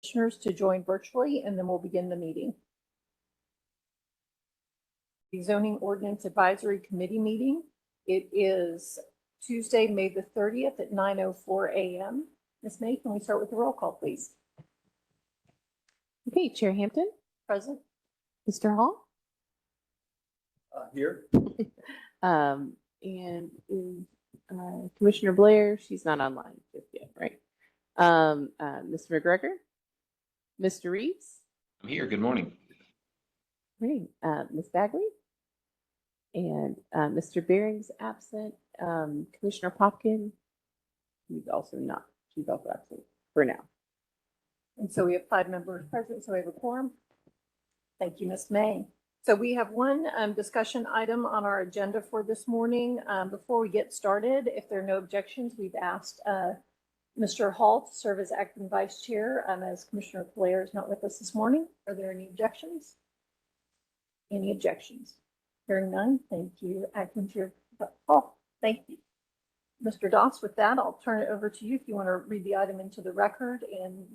commissioners to join virtually, and then we'll begin the meeting. The Zoning Ordinance Advisory Committee meeting. It is Tuesday, May the 30th at 9:04 a.m. Ms. May, can we start with the roll call, please? Okay, Chair Hampton. Present. Mr. Hall. Here. And Commissioner Blair, she's not online just yet, right? Mr. McGregor, Mr. Reeves. I'm here. Good morning. Great. Ms. Bagley. And Mr. Bering's absent. Commissioner Popkin, she's also absent for now. And so we have 5 members present, so we have a quorum. Thank you, Ms. May. So we have one discussion item on our agenda for this morning. Before we get started, if there are no objections, we've asked Mr. Hall to serve as acting vice chair as Commissioner Blair is not with us this morning. Are there any objections? Any objections? Hearing none, thank you, Acting Chair Hall. Thank you. Mr. Doss, with that, I'll turn it over to you if you want to read the item into the record and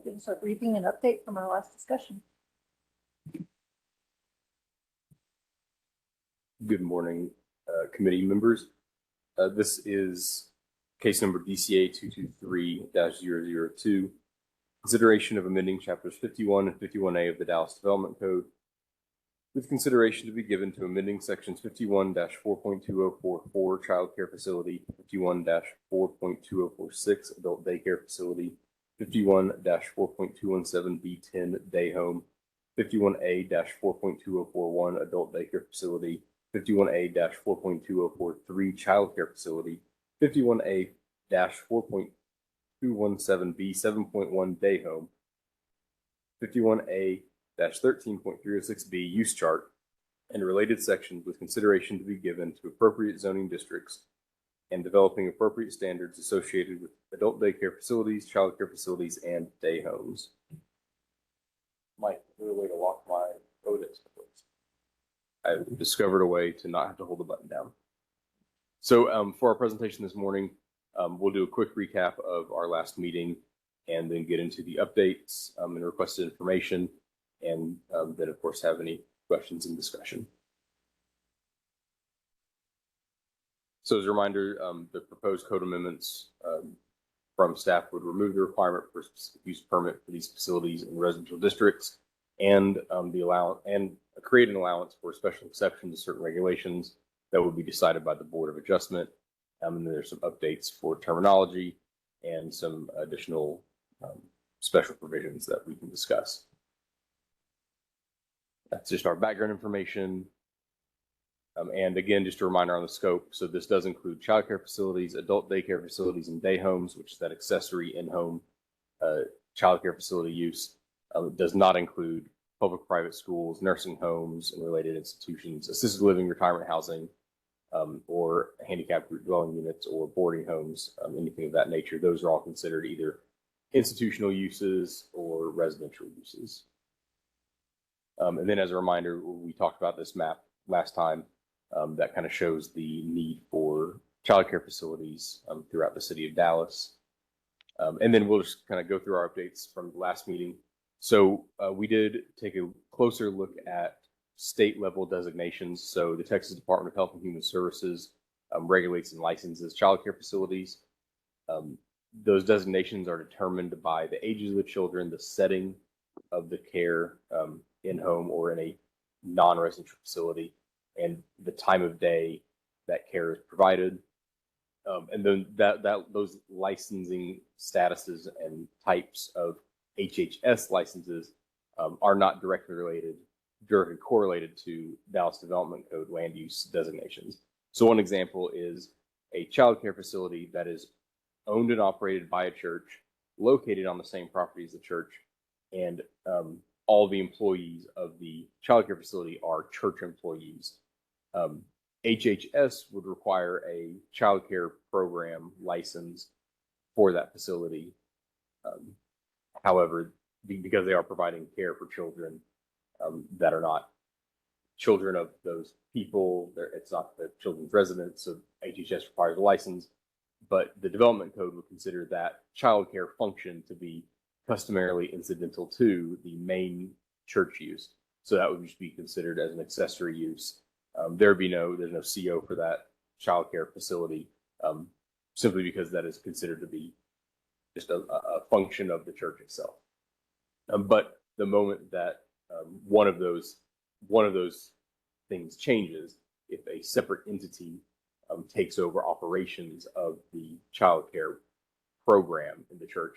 give us a briefing and update from our last discussion. Good morning, committee members. This is case number DCA 223-002, consideration of amending chapters 51 and 51A of the Dallas Development Code, with consideration to be given to amending sections 51-4.2044 child care facility, 51-4.2046 adult daycare facility, 51-4.217B10 day home, 51A-4.2041 adult daycare facility, 51A-4.2043 child care facility, 51A-4.217B 7.1 day home, 51A-13.306B use chart, and related sections with consideration to be given to appropriate zoning districts and developing appropriate standards associated with adult daycare facilities, child care facilities, and day homes. Mike, is there a way to lock my codex, please? I've discovered a way to not have to hold the button down. So for our presentation this morning, we'll do a quick recap of our last meeting and then get into the updates and requested information, and then of course have any questions and discussion. So as a reminder, the proposed code amendments from staff would remove the requirement for a specific use permit for these facilities in residential districts, and create an allowance for a special exception to certain regulations that would be decided by the Board of Adjustment. And then there's some updates for terminology and some additional special provisions that we can discuss. That's just our background information. And again, just a reminder on the scope. So this does include child care facilities, adult daycare facilities, and day homes, which is that accessory in-home child care facility use. It does not include public-private schools, nursing homes, and related institutions, assisted living, retirement housing, or handicapped group dwelling units, or boarding homes, anything of that nature. Those are all considered either institutional uses or residential uses. And then as a reminder, we talked about this map last time that kind of shows the need for child care facilities throughout the city of Dallas. And then we'll just kind of go through our updates from the last meeting. So we did take a closer look at state level designations. So the Texas Department of Health and Human Services regulates and licenses child care facilities. Those designations are determined by the ages of the children, the setting of the care in home or in a non-residential facility, and the time of day that care is provided. And then those licensing statuses and types of HHS licenses are not directly correlated to Dallas Development Code land use designations. So one example is a child care facility that is owned and operated by a church, located on the same property as the church, and all the employees of the child care facility are church employees. HHS would require a child care program license for that facility. However, because they are providing care for children that are not children of those people, it's not the children's residence, so HHS requires a license, but the development code would consider that child care function to be customarily incidental to the main church use. So that would just be considered as an accessory use. There's no CO for that childcare facility, simply because that is considered to be just a function of the church itself. But the moment that one of those things changes, if a separate entity takes over operations of the childcare program in the church,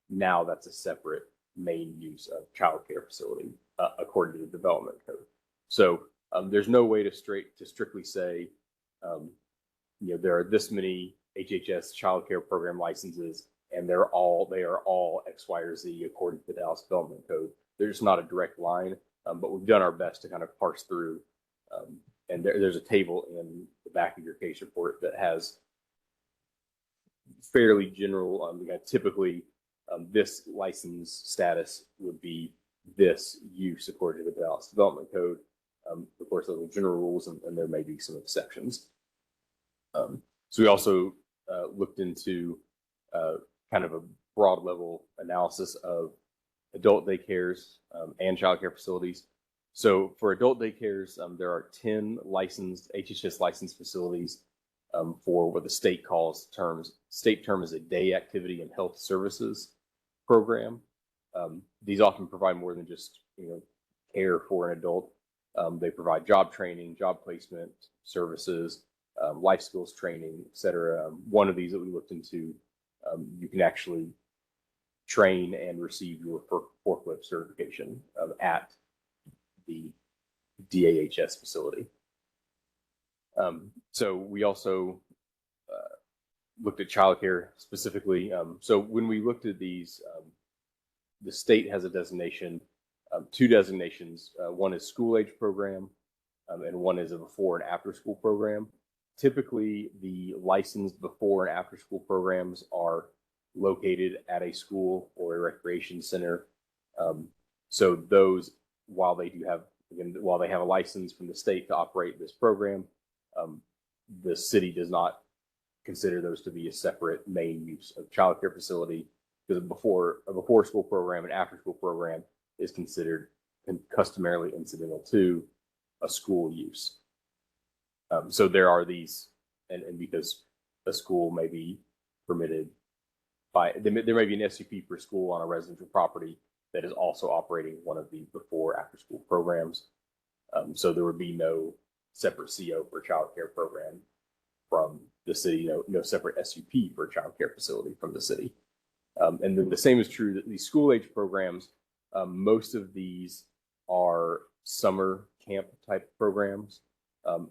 now that's a separate main use of childcare facility according to the development code. So there's no way to strictly say, there are this many HHS childcare program licenses, and they are all X, Y, or Z according to the Dallas Development Code. There's not a direct line, but we've done our best to kind of parse through. And there's a table in the back of your case report that has fairly general. Typically, this license status would be this use according to the Dallas Development Code. Of course, those are general rules, and there may be some exceptions. So we also looked into kind of a broad level analysis of adult daycares and childcare facilities. So for adult daycares, there are 10 licensed HHS licensed facilities for what the state calls state term is a day activity and health services program. These often provide more than just care for an adult. They provide job training, job placement services, life skills training, et cetera. One of these that we looked into, you can actually train and receive your forklift certification at the DAHS facility. So we also looked at childcare specifically. So when we looked at these, the state has a designation, two designations. One is school age program, and one is a before and after school program. Typically, the licensed before and after school programs are located at a school or a recreation center. So those, while they have a license from the state to operate this program, the city does not consider those to be a separate main use of childcare facility, because a before school program and after school program is considered customarily incidental to a school use. So there are these, and because a school may be permitted there may be an SUP for school on a residential property that is also operating one of the before after school programs. So there would be no separate CO for a child care program from the city, no separate SUP for a child care facility from the city. And then the same is true that these school age programs, most of these are summer camp type programs,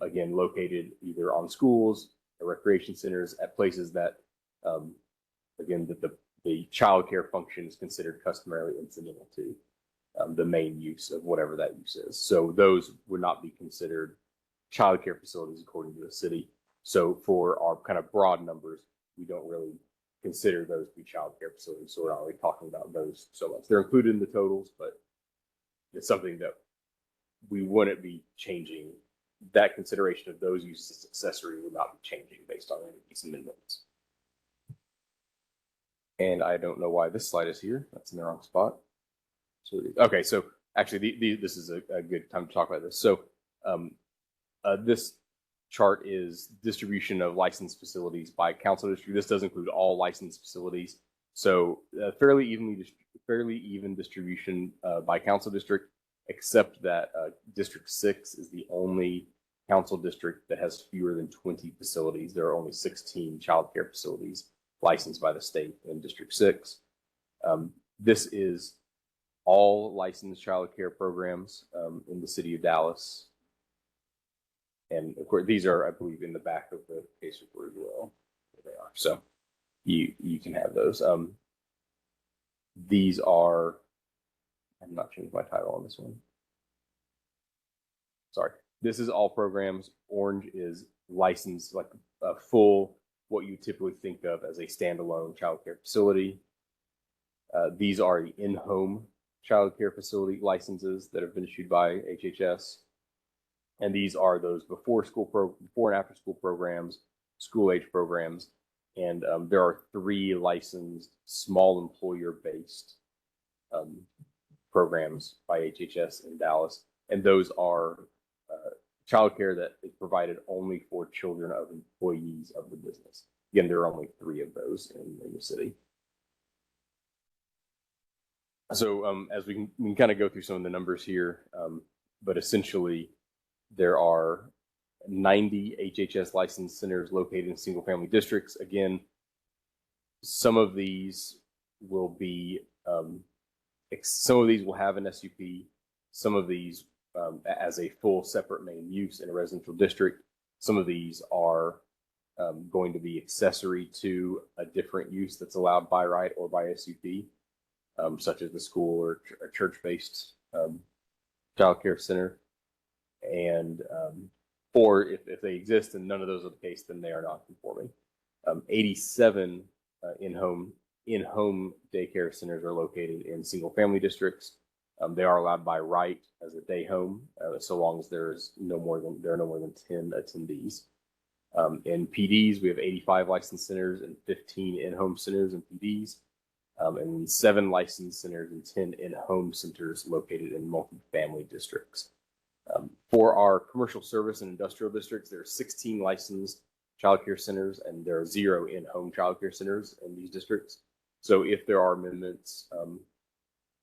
again, located either on schools or recreation centers at places that, again, that the child care function is considered customarily incidental to the main use of whatever that use is. So those would not be considered child care facilities according to the city. So for our kind of broad numbers, we don't really consider those to be child care facilities. So we're not really talking about those so much. They're included in the totals, but it's something that we wouldn't be changing. That consideration of those uses as accessory would not be changing based on any of these amendments. And I don't know why this slide is here. That's in the wrong spot. So, okay, so actually this is a good time to talk about this. So this chart is distribution of licensed facilities by council district. This does include all licensed facilities. So fairly even distribution by council district, except that District 6 is the only council district that has fewer than 20 facilities. There are only 16 child care facilities licensed by the state in District 6. This is all licensed child care programs in the city of Dallas. And of course, these are, I believe, in the back of the case report as well. There they are. So you can have those. These are, I'm not changing my title on this one. Sorry. This is all programs. Orange is licensed, like a full, what you typically think of as a standalone child care facility. These are the in-home child care facility licenses that have been issued by HHS. And these are those before and after school programs, school age programs. And there are 3 licensed small employer based programs by HHS in Dallas, and those are childcare that is provided only for children of employees of the business. Again, there are only 3 of those in the city. So as we can kind of go through some of the numbers here, but essentially there are 90 HHS licensed centers located in single family districts. Again, some of these will be, some of these will have an SUP, some of these as a full separate main use in a residential district. Some of these are going to be accessory to a different use that's allowed by right or by SUP, such as the school or church-based child care center. And or if they exist and none of those are the case, then they are not conforming. 87 in-home daycare centers are located in single-family districts. They are allowed by right as a day home, so long as there are no more than 10 attendees. In PDs, we have 85 licensed centers and 15 in-home centers and PDs, and 7 licensed centers and 10 in-home centers located in multifamily districts. For our commercial service and industrial districts, there are 16 licensed child care centers and there are 0 in-home child care centers in these districts. So if there are amendments,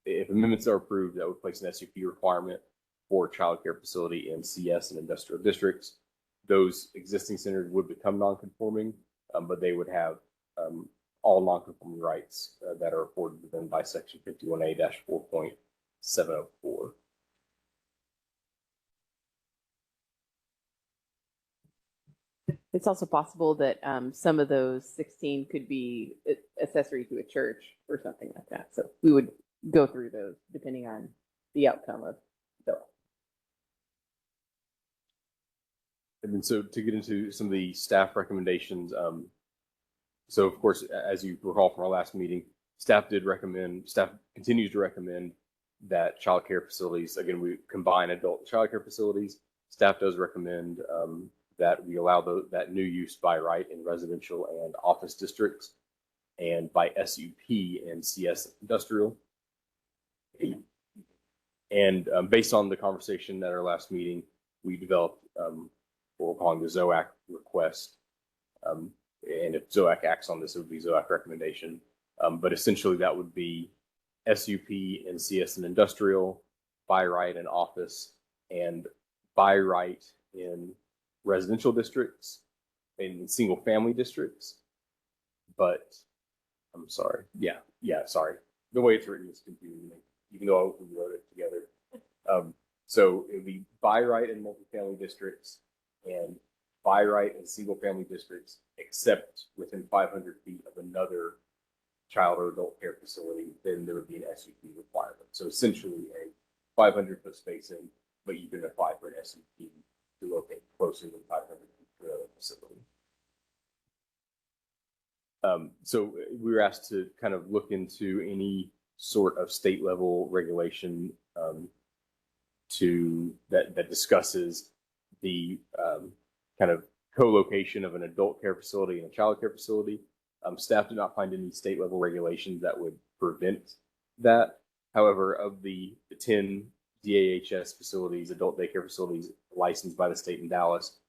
if amendments are approved, that would place an SUP requirement for child care facility in CS and industrial districts. Those existing centers would become non-conforming, but they would have all non-conforming rights that are afforded to them by Section 51A-4.704. It's also possible that some of those 16 could be accessory to a church or something like that. So we would go through those depending on the outcome of ZOAC. And then so to get into some of the staff recommendations, so of course, as you recall from our last meeting, staff continues to recommend that child care facilities, again, we combine adult and child care facilities. Staff does recommend that we allow that new use by right in residential and office districts and by SUP and CS industrial. And based on the conversation at our last meeting, we developed what we're calling the ZOAC request. And if ZOAC acts on this, it would be ZOAC recommendation. But essentially that would be SUP and CS and industrial, by right in office, and by right in residential districts, in single family districts. But I'm sorry. Sorry. The way it's written is confusing me, even though we wrote it together. So it would be by right in multifamily districts and by right in single family districts, except within 500 feet of another child or adult care facility, then there would be an SUP requirement. So essentially a 500-foot spacing, but you can apply for an SUP to locate closer than 500 feet to the facility. So we were asked to kind of look into any sort of state level regulation that discusses the kind of co-location of an adult care facility and a child care facility. Staff did not find any state level regulations that would prevent that. However, of the 10 DAHS facilities, adult daycare facilities licensed by the state in Dallas,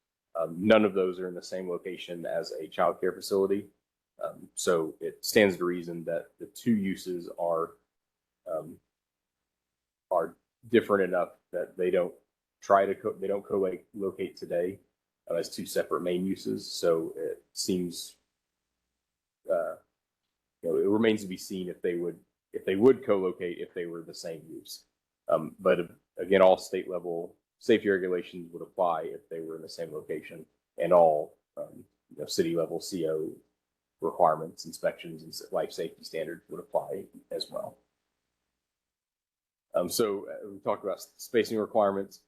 none of those are in the same location as a child care facility. So it stands to reason that the 2 uses are different enough that they don't co-locate today as 2 separate main uses. So it seems it remains to be seen if they would co-locate if they were the same use. But again, all state level safety regulations would apply if they were in the same location, and all city level CO requirements, inspections, and life safety standards would apply as well. So we talked about spacing requirements.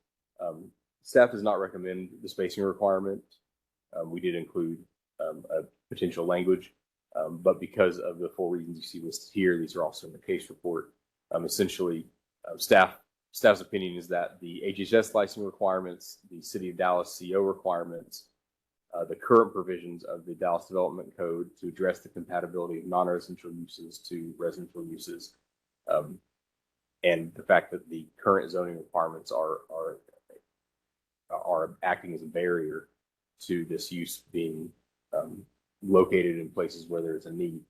Staff does not recommend the spacing requirement. We did include a potential language, but because of the 4 reasons you see listed here, these are also in the case report. Essentially, staff's opinion is that the HHS licensing requirements, the City of Dallas CO requirements, the current provisions of the Dallas Development Code to address the compatibility of non-residential uses to residential uses and the fact that the current zoning requirements are acting as a barrier to this use being located in places where there's a need.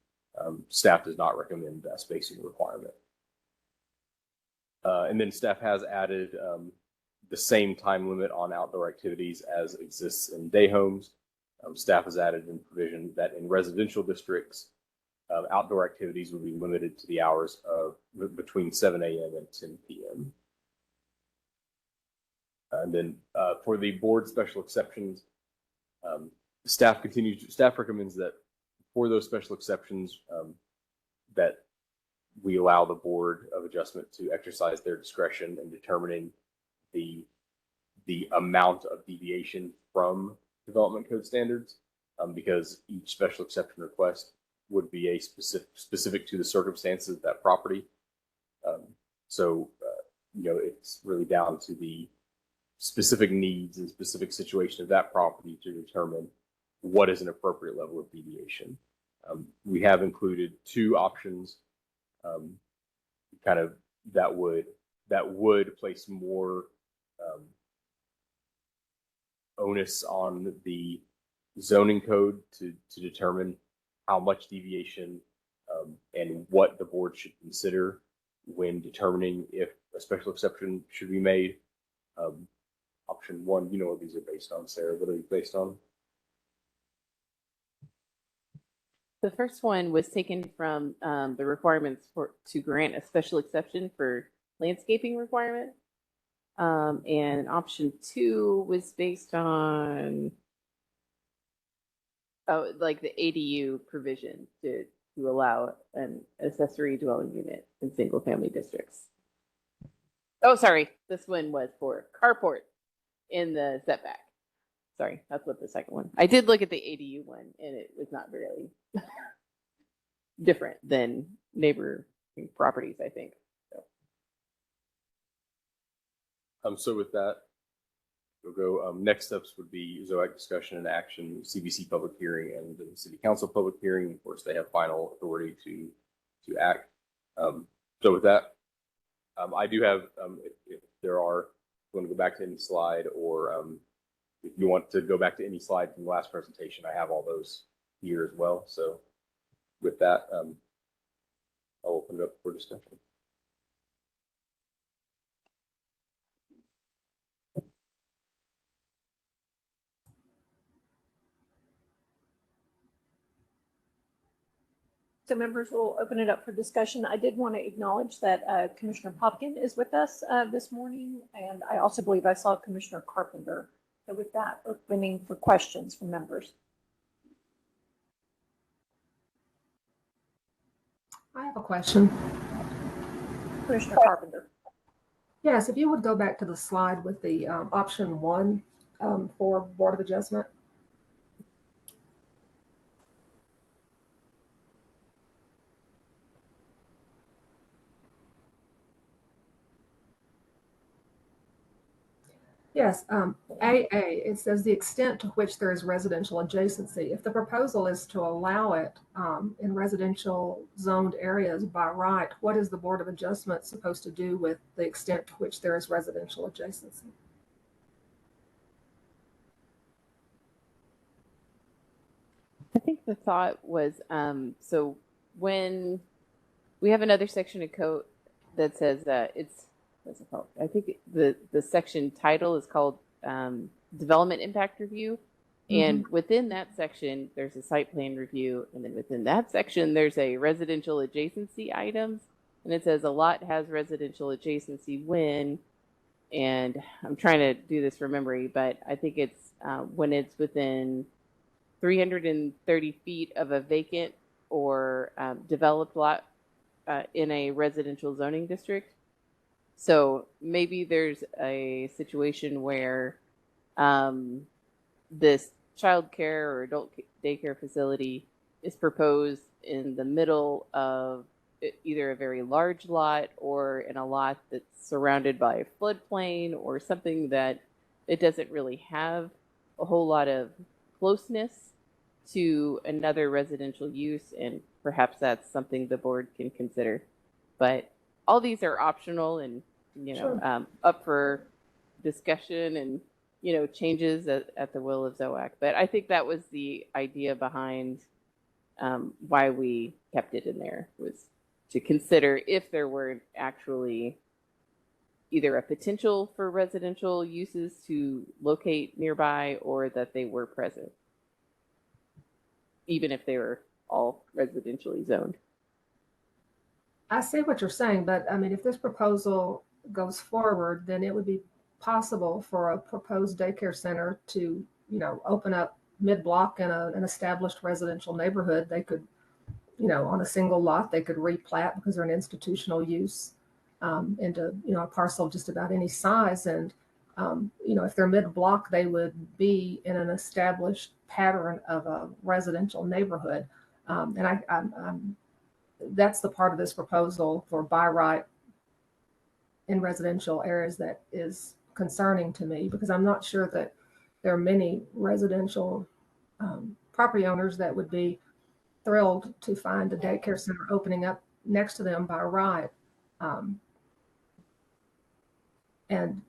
Staff does not recommend that spacing requirement. And then staff has added the same time limit on outdoor activities as exists in day homes. Staff has added in provision that in residential districts, outdoor activities would be limited to the hours of between 7 a.m. and 10 p.m. And then for the board special exceptions, staff recommends that for those special exceptions that we allow the Board of Adjustment to exercise their discretion in determining the amount of deviation from development code standards, because each special exception request would be a specific to the circumstances of that property. So it's really down to the specific needs and specific situation of that property to determine what is an appropriate level of deviation. We have included two options, kind of that would place more onus on the zoning code to determine how much deviation and what the board should consider when determining if a special exception should be made. Option one, you know what these are based on, Sarah? What are these based on? The first one was taken from the requirements to grant a special exception for landscaping requirement. And option two was based on like the ADU provision to allow an accessory dwelling unit in single family districts. Oh, sorry. This one was for carport in the setback. Sorry, that's what the second one. I did look at the ADU one, and it was not really different than neighboring properties, I think. So with that, we'll go. Next steps would be ZOAC discussion and action, CBC public hearing, and the City Council public hearing. Of course, they have final authority to act. So with that, I do have, if there are, going to go back to any slide, or if you want to go back to any slide from the last presentation, I have all those here as well. So with that, I'll open it up for discussion. So members, will open it up for discussion. I did want to acknowledge that Commissioner Popkin is with us this morning, and I also believe I saw Commissioner Carpenter. So with that, opening for questions from members. I have a question. Commissioner Carpenter. Yes, if you would go back to the slide with the option one for Board of Adjustment. Yes, AA, it says the extent to which there is residential adjacency. If the proposal is to allow it in residential zoned areas by right, what is the Board of Adjustment supposed to do with the extent to which there is residential adjacency? I think the thought was, so when we have another section of code that says that what's it called? I think the section title is called Development Impact Review. And within that section, there's a site plan review. And then within that section, there's a residential adjacency items. And it says a lot has residential adjacency when, and I'm trying to do this from memory, but I think it's when it's within 330 feet of a vacant or developed lot in a residential zoning district. So maybe there's a situation where this child care or adult daycare facility is proposed in the middle of either a very large lot or in a lot that's surrounded by a floodplain or something that it doesn't really have a whole lot of closeness to another residential use, and perhaps that's something the board can consider. But all these are optional and, Sure. up for discussion and, changes at the will of ZOAC. But I think that was the idea behind why we kept it in there, was to consider if there were actually either a potential for residential uses to locate nearby or that they were present, even if they were all residentially zoned. I see what you're saying, but I mean, if this proposal goes forward, then it would be possible for a proposed daycare center to, open up mid-block in an established residential neighborhood. They could, on a single lot, they could replat because they're an institutional use into, a parcel of just about any size. And, if they're mid-block, they would be in an established pattern of a residential neighborhood. And I'm that's the part of this proposal for by right in residential areas that is concerning to me, because I'm not sure that there are many residential property owners that would be thrilled to find a daycare center opening up next to them by right. And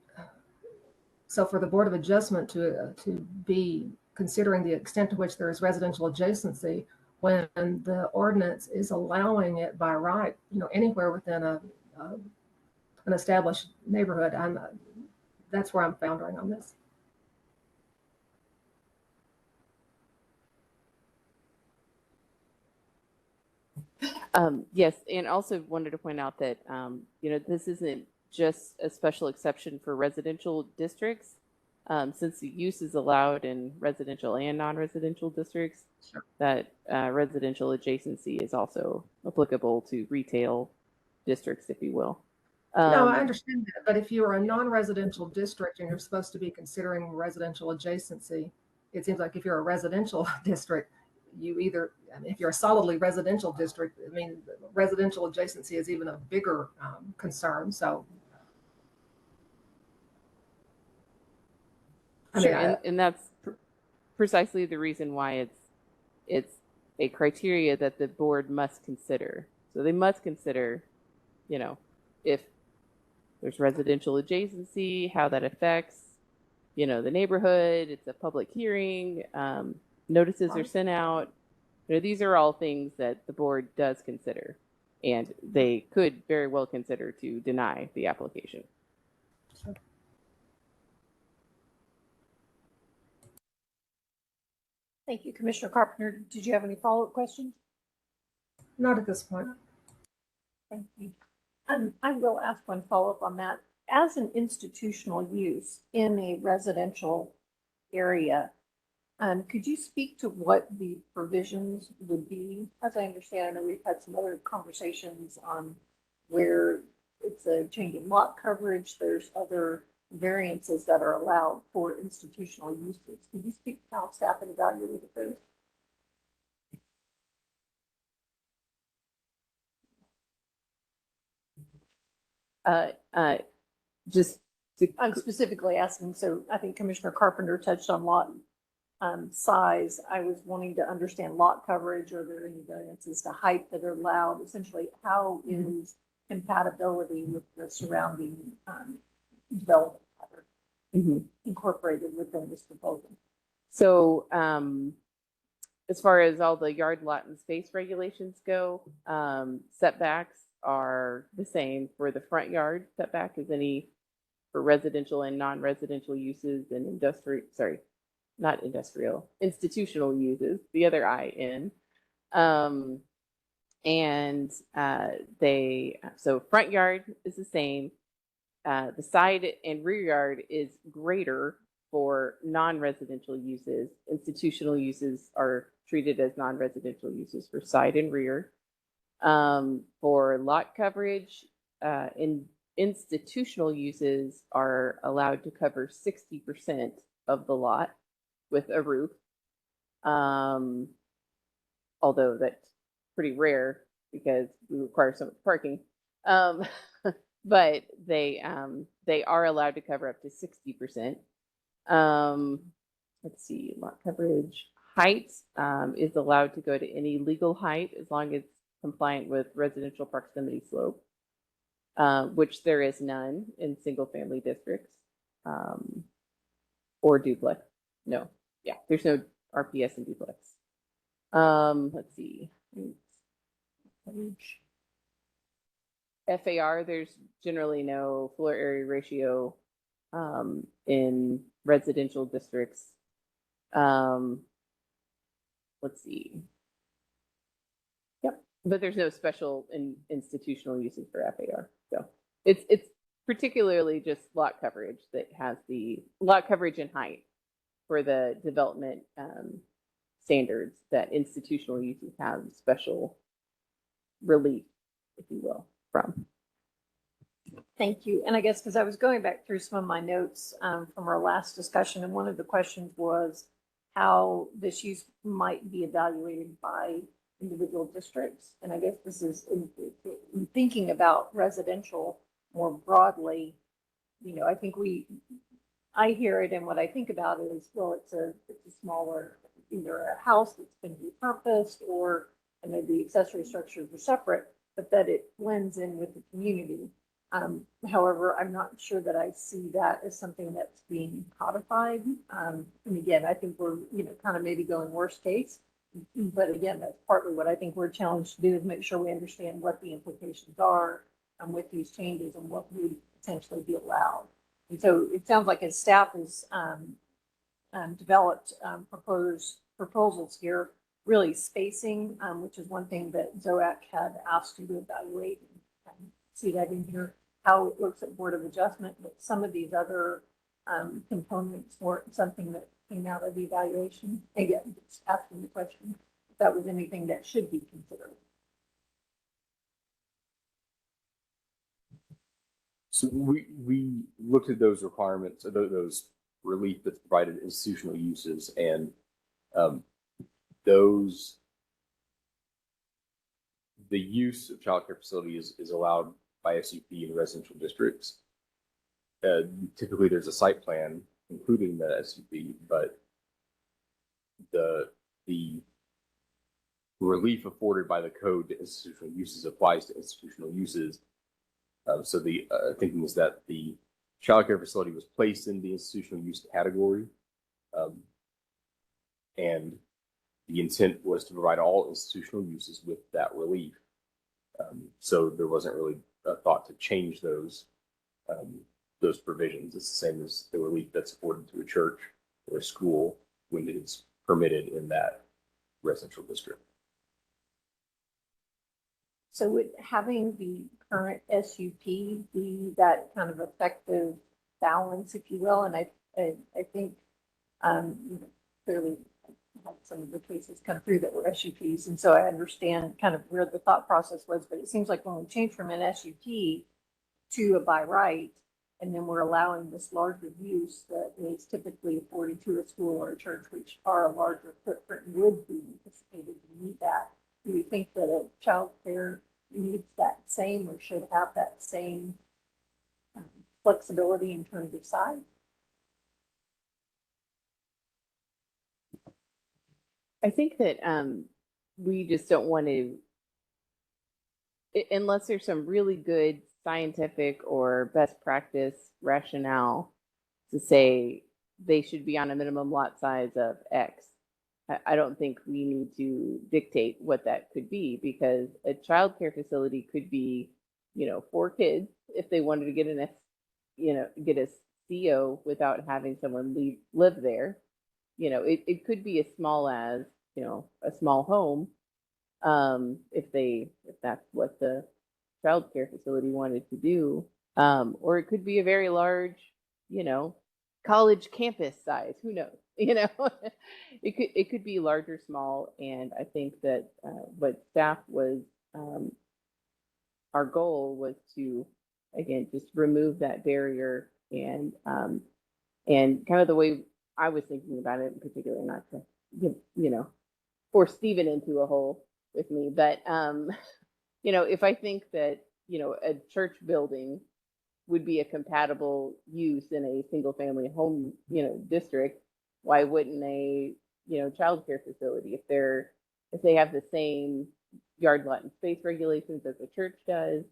so for the Board of Adjustment to be considering the extent to which there is residential adjacency when the ordinance is allowing it by right, anywhere within an established neighborhood, that's where I'm foundering on this. Yes, and also wanted to point out that this isn't just a special exception for residential districts. Since the use is allowed in residential and non-residential districts, Sure. that residential adjacency is also applicable to retail districts, if you will. No, I understand that, but if you're a non-residential district and you're supposed to be considering residential adjacency, it seems like if you're a residential district, if you're a solidly residential district, I mean, residential adjacency is even a bigger concern. So, Sure, and that's precisely the reason why it's a criteria that the board must consider. So they must consider, if there's residential adjacency, how that affects, the neighborhood. It's a public hearing. Notices are sent out. These are all things that the board does consider, and they could very well consider to deny the application. Sure. Thank you, Commissioner Carpenter. Did you have any follow-up questions? Not at this point. Thank you. I will ask one follow-up on that. As an institutional use in a residential area, could you speak to what the provisions would be? As I understand, I know we've had some other conversations on where it's a change in lot coverage. There's other variances that are allowed for institutional uses. Could you speak to how staff had evaluated those? Just to, I'm specifically asking, so I think Commissioner Carpenter touched on lot size. I was wanting to understand lot coverage. Are there any variances to height that are allowed? Essentially, how is compatibility with the surrounding development incorporated within this proposal? So as far as all the yard, lot, and space regulations go, setbacks are the same for the front yard setback as any for residential and non-residential uses and institutional uses, the other IN. So front yard is the same. The side and rear yard is greater for non-residential uses. Institutional uses are treated as non-residential uses for side and rear. For lot coverage, institutional uses are allowed to cover 60% of the lot with a roof. Although that's pretty rare because we require so much parking. But they are allowed to cover up to 60%. Let's see, lot coverage. Height is allowed to go to any legal height as long as it's compliant with residential proximity slope. which there is none in single family districts, or duplex. No, yeah, there's no RPS in duplex. Let's see. FAR, there's generally no floor area ratio in residential districts. Let's see. Yep, but there's no special institutional uses for FAR. So it's particularly just lot coverage that has the lot coverage and height for the development standards that institutional uses have special relief, if you will, from. Thank you. And I guess because I was going back through some of my notes from our last discussion, and one of the questions was how this use might be evaluated by individual districts. And I guess this is in thinking about residential more broadly, you know, I think I hear it, and what I think about it is, well, it's a smaller, either a house that's been repurposed, or and maybe accessory structures are separate, but that it blends in with the community. However, I'm not sure that I see that as something that's being codified. And again, I think we're, you know, kind of maybe going worst case. But again, that's partly what I think we're challenged to do, is make sure we understand what the implications are with these changes and what would potentially be allowed. And so it sounds like as staff has developed proposals here, really spacing, which is one thing that ZOAC had asked you to evaluate, and see that in here, how it looks at Board of Adjustment, but some of these other components weren't something that came out of the evaluation. Again, just asking the question if that was anything that should be considered. So we looked at those requirements, those relief that's provided institutional uses, and the use of childcare facilities is allowed by SUP in residential districts. Typically, there's a site plan including the SUP, but the relief afforded by the code to institutional uses applies to institutional uses. So the thinking is that the childcare facility was placed in the institutional use category, and the intent was to provide all institutional uses with that relief. So there wasn't really a thought to change those provisions. It's the same as the relief that's afforded to a church or a school when it is permitted in that residential district. So would having the current SUP be that kind of effective balance, if you will? And I think clearly had some of the cases come through that were SUPs, and so I understand kind of where the thought process was. But it seems like when we change from an SUP to a by right, and then we're allowing this larger use that is typically afforded to a school or a church, which are a larger footprint, would be anticipated to meet that. Do you think that a child care needs that same, or should have that same flexibility in terms of size? I think that we just don't want to, unless there's some really good scientific or best practice rationale to say they should be on a minimum lot size of X. I don't think we need to dictate what that could be, because a child care facility could be, 4 kids if they wanted to get get a CO without having someone live there. It could be as small as, a small home, if that's what the child care facility wanted to do. Or it could be a very large, college campus size. Who knows? It could be large or small. And I think that what staff was, our goal was to, again, just remove that barrier, and kind of the way I was thinking about it in particular, not to force Stephen into a hole with me, but if I think that a church building would be a compatible use in a single family home district, why wouldn't a child care facility, if they have the same yard, lot, and space regulations as the church does,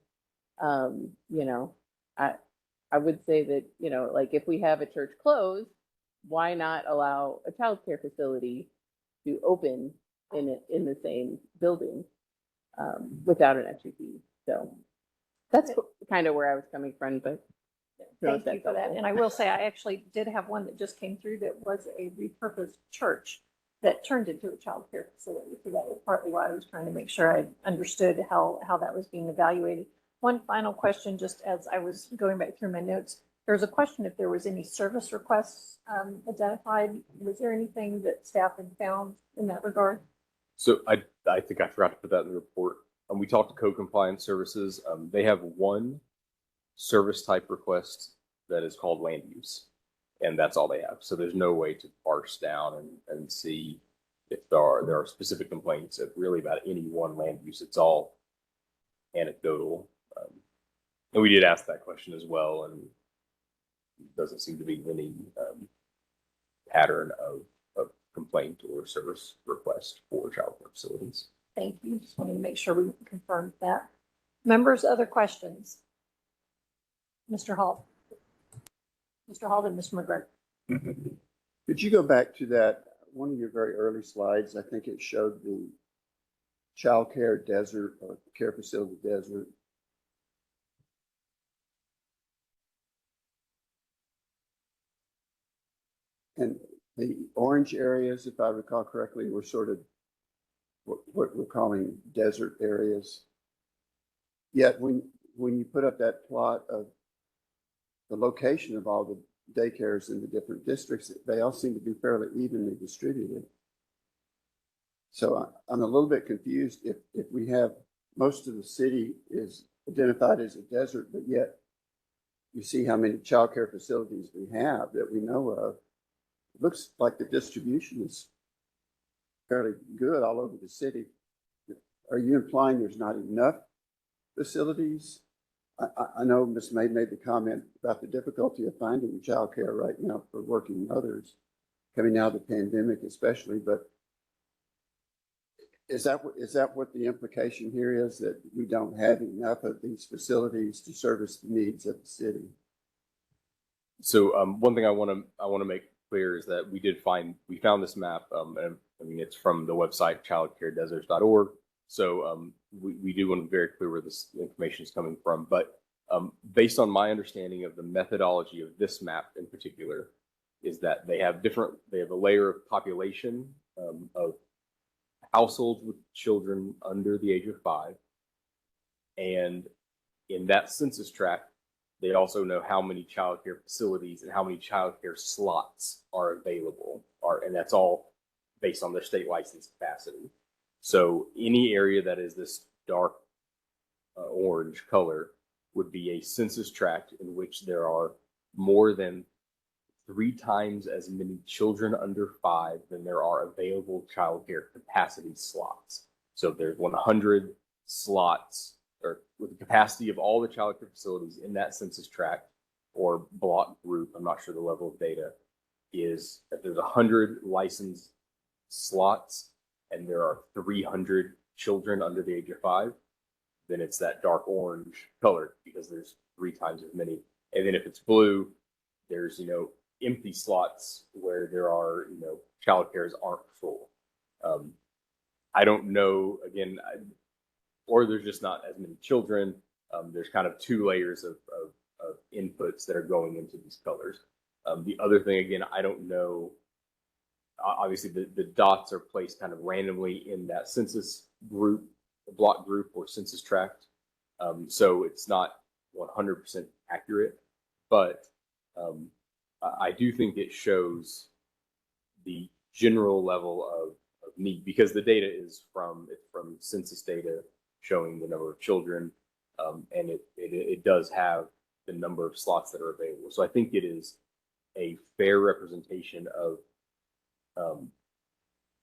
You know, I would say that, you know, like if we have a church closed, why not allow a childcare facility to open in the same building without an entry fee? So that's kind of where I was coming from, but. Thank you for that. And I will say, I actually did have one that just came through that was a repurposed church that turned into a child care facility. So that was partly why I was trying to make sure I understood how that was being evaluated. One final question, just as I was going back through my notes, there was a question if there was any service requests identified. Was there anything that staff had found in that regard? So I think I forgot to put that in the report. We talked to code compliance services. They have one service type request that is called land use, and that's all they have. So there's no way to parse down and see if there are specific complaints of really about any one land use. It's all anecdotal. And we did ask that question as well, and it doesn't seem to be any pattern of complaint or service request for child care facilities. Thank you. Just wanted to make sure we confirmed that. Members, other questions? Mr. Hall. Mr. Hall and Mr. McGregor. Could you go back to that, one of your very early slides? I think it showed the child care desert or care facility desert. And the orange areas, if I recall correctly, were sort of what we're calling desert areas. Yet when you put up that plot of the location of all the daycares in the different districts, they all seem to be fairly evenly distributed. So I'm a little bit confused if we have most of the city is identified as a desert, but yet you see how many child care facilities we have that we know of. It looks like the distribution is fairly good all over the city. Are you implying there's not enough facilities? I know Ms. May made the comment about the difficulty of finding childcare right now for working mothers coming out of the pandemic, especially. But is that what the implication here is, that we don't have enough of these facilities to service the needs of the city? So one thing I want to make clear is that we found this map. And I mean, it's from the website childcaredeserts.org. So we do want to be very clear where this information is coming from. But based on my understanding of the methodology of this map in particular, is that they have a layer of population of households with children under the age of 5. And in that census tract, they also know how many child care facilities and how many child care slots are available, and that's all based on their state license capacity. So any area that is this dark orange color would be a census tract in which there are more than 3 times as many children under 5 than there are available child care capacity slots. So there's 100 slots, or with the capacity of all the child care facilities in that census tract or block group, I'm not sure the level of data, is that there's 100 licensed slots and there are 300 children under the age of 5, then it's that dark orange color because there's 3 times as many. And then if it's blue, there's, empty slots where there are, child cares aren't full. I don't know, again, or there's just not as many children. There's kind of 2 layers of inputs that are going into these colors. The other thing, again, I don't know. Obviously, the dots are placed kind of randomly in that census group, block group, or census tract. So it's not 100% accurate, but I do think it shows the general level of need, because the data is from census data showing the number of children, and it does have the number of slots that are available. So I think it is a fair representation of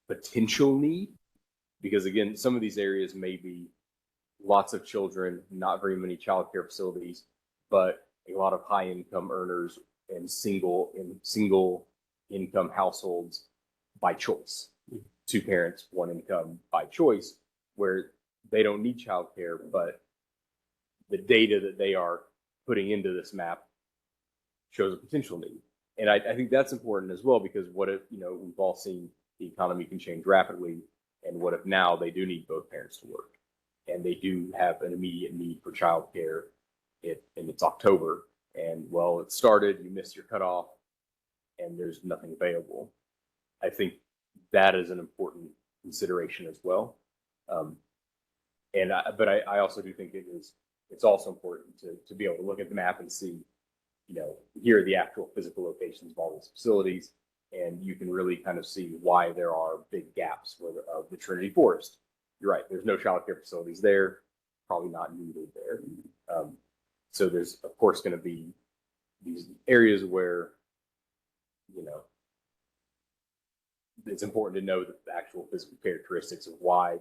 potential need, because again, some of these areas may be lots of children, not very many child care facilities, but a lot of high income earners and single income households by choice. 2 parents, 1 income by choice, where they don't need child care, but the data that they are putting into this map shows a potential need. And I think that's important as well, because what if, we've all seen the economy can change rapidly. And what if now they do need both parents to work and they do have an immediate need for childcare and it's October and well, it started, you missed your cutoff and there's nothing available. I think that is an important consideration as well. But I also do think it's also important to be able to look at the map and see, here are the actual physical locations of all these facilities, and you can really kind of see why there are big gaps of the Trinity Forest. You're right, there's no child care facilities there, probably not needed there. So there's, of course, going to be these areas where, it's important to know the actual physical characteristics of why,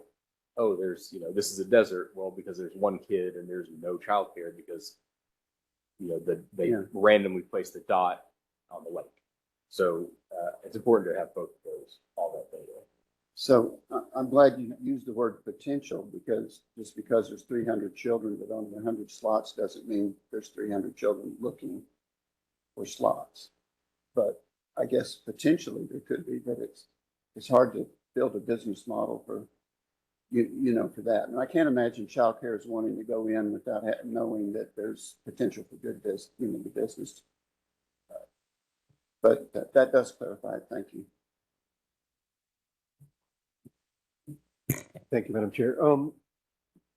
oh, there's, this is a desert. Well, because there's one kid and there's no childcare because, they randomly placed a dot on the lake. So it's important to have both of those, all that data. So I'm glad you used the word potential, because just because there's 300 children but only 100 slots doesn't mean there's 300 children looking for slots. But I guess potentially there could be, but it's hard to build a business model for for that. And I can't imagine childcare is wanting to go in without knowing that there's potential for good business, the business. But that does clarify it. Thank you. Thank you, Madam Chair. I'm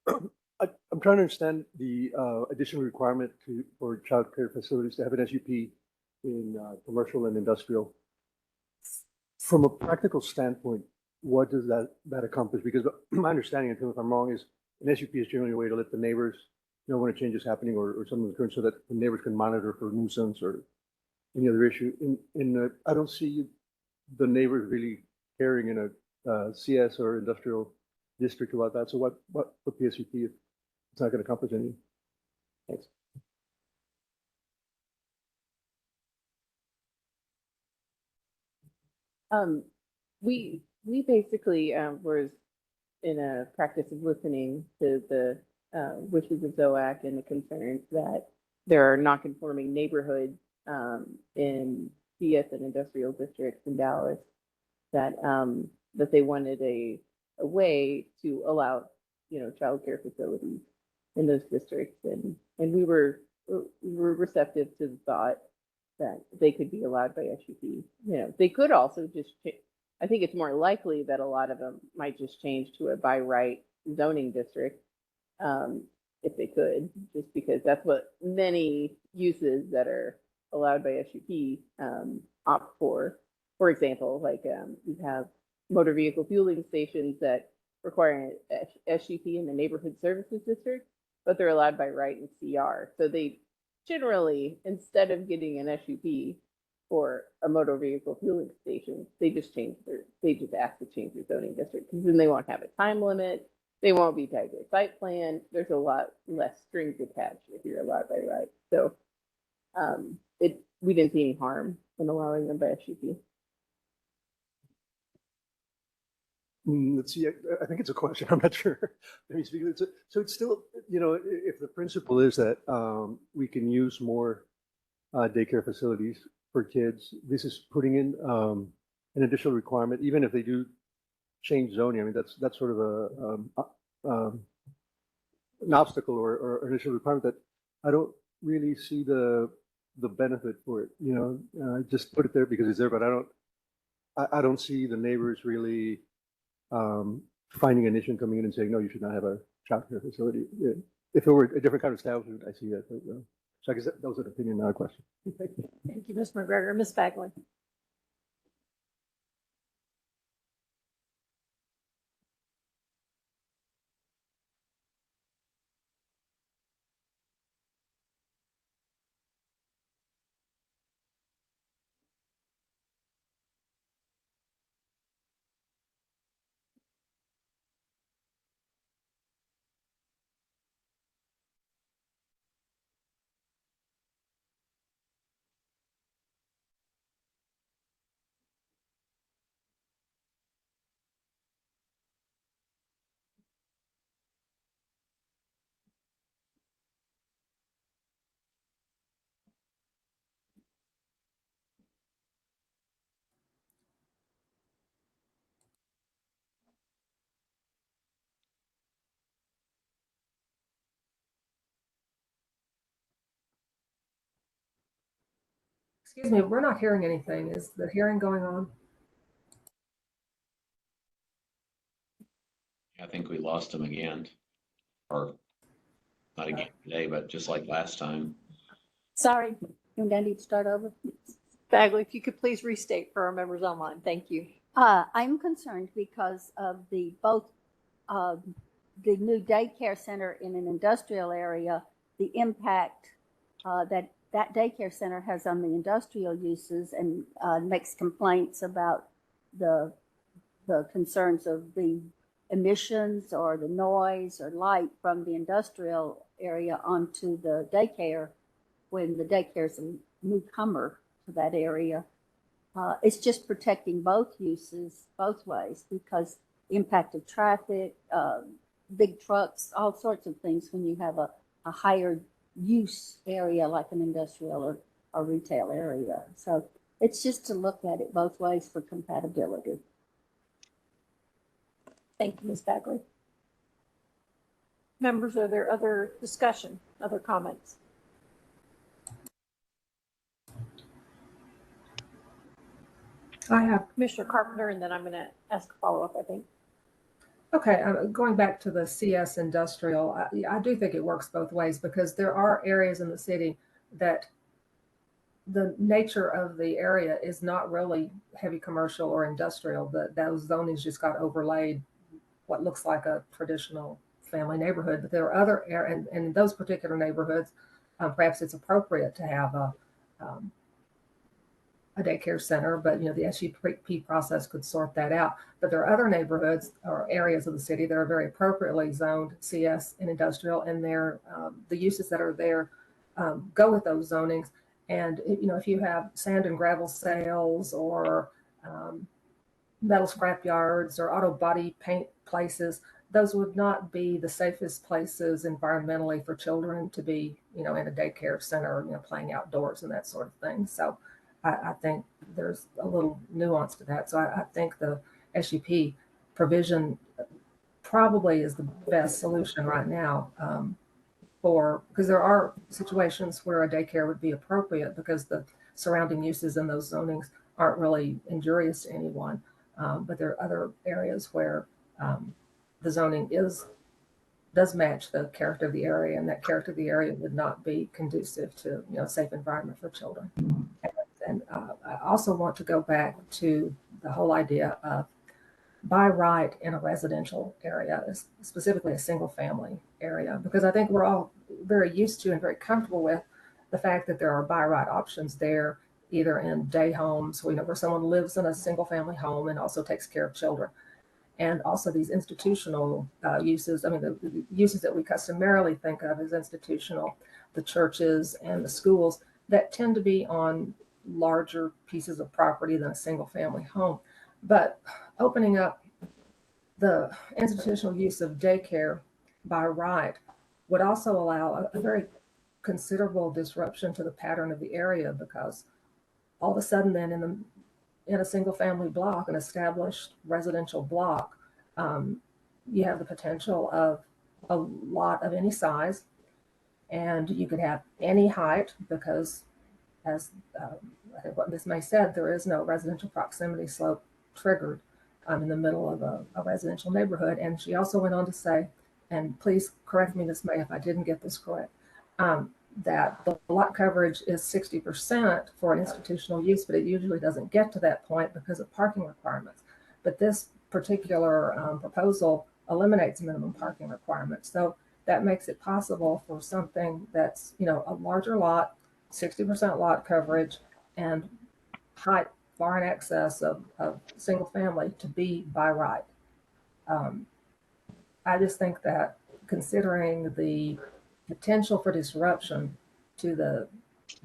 trying to understand the additional requirement for child care facilities to have an SUP in commercial and industrial. From a practical standpoint, what does that accomplish? Because my understanding, and tell me if I'm wrong, is an SUP is generally a way to let the neighbors know when a change is happening or something's occurring, so that the neighbors can monitor for nuisance or any other issue. I don't see the neighbors really caring in a CS or industrial district about that. So what the SUP if it's not going to accomplish anything? Thanks. We basically were in a practice of listening to the wishes of ZOAC and the concerns that there are non-conforming neighborhoods in CS and industrial districts in Dallas that they wanted a way to allow child care facilities in those districts, and we were receptive to the thought that they could be allowed by SUP. They could also just I think it's more likely that a lot of them might just change to a by right zoning district if they could, just because that's what many uses that are allowed by SUP opt for. For example, like we have motor vehicle fueling stations that require an SUP in the neighborhood services district, but they're allowed by right in CR. So they generally, instead of getting an SUP for a motor vehicle fueling station, they just ask to change their zoning district, because then they won't have a time limit. They won't be tied to a site plan. There's a lot less strings attached if you're allowed by right. So we didn't see any harm in allowing them by SUP. Let's see. I think it's a question. I'm not sure. Let me speak. So it's still, if the principle is that we can use more daycare facilities for kids, this is putting in an additional requirement, even if they do change zoning. I mean, that's sort of an obstacle or an additional requirement that I don't really see the benefit for it. I just put it there because it's there, but I don't see the neighbors really finding an issue and coming in and saying, no, you should not have a child care facility. If it were a different kind of establishment, I see that. But, so I guess that was an opinion, not a question. Thank you, Ms. McGregor. Ms. Bagley. Excuse me, we're not hearing anything. Is the hearing going on? I think we lost him again, or not again today, but just like last time. Sorry, you need to start over. Bagley, if you could please restate for our members online. Thank you. I'm concerned because of both the new daycare center in an industrial area, the impact that daycare center has on the industrial uses, and makes complaints about the concerns of the emissions or the noise or light from the industrial area onto the daycare when the daycare is a newcomer to that area. It's just protecting both uses both ways, because the impact of traffic, big trucks, all sorts of things when you have a higher use area like an industrial or retail area. So it's just to look at it both ways for compatibility. Thank you, Ms. Bagley. Members, are there other discussion, other comments? I have. Commissioner Carpenter, and then I'm going to ask a follow-up, I think. Okay, going back to the CS industrial, I do think it works both ways, because there are areas in the city that the nature of the area is not really heavy commercial or industrial. Those zonings just got overlaid what looks like a traditional family neighborhood. But there are other areas, and in those particular neighborhoods, perhaps it's appropriate to have a daycare center, but the SUP process could sort that out. But there are other neighborhoods or areas of the city that are very appropriately zoned CS and industrial, and the uses that are there go with those zonings. And if you have sand and gravel sales or metal scrap yards or auto body paint places, those would not be the safest places environmentally for children to be, in a daycare center, playing outdoors and that sort of thing. So I think there's a little nuance to that. So I think the SUP provision probably is the best solution right now, because there are situations where a daycare would be appropriate because the surrounding uses in those zonings aren't really injurious to anyone. But there are other areas where the zoning does match the character of the area, and that character of the area would not be conducive to a safe environment for children. And I also want to go back to the whole idea of by right in a residential area, specifically a single family area, because I think we're all very used to and very comfortable with the fact that there are by right options there, either in day homes, where someone lives in a single family home and also takes care of children. And also these institutional uses, the uses that we customarily think of as institutional, the churches and the schools, that tend to be on larger pieces of property than a single family home. But opening up the institutional use of daycare by right would also allow a very considerable disruption to the pattern of the area, because all of a sudden then in a single family block, an established residential block, you have the potential of a lot of any size, and you could have any height, because as I think what Ms. May said, there is no residential proximity slope triggered in the middle of a residential neighborhood. And she also went on to say, and please correct me, Ms. May, if I didn't get this correct, that the lot coverage is 60% for an institutional use, but it usually doesn't get to that point because of parking requirements. But this particular proposal eliminates minimum parking requirements. So that makes it possible for something that's, a larger lot, 60% lot coverage, and height far in excess of single family to be by right. I just think that, considering the potential for disruption to the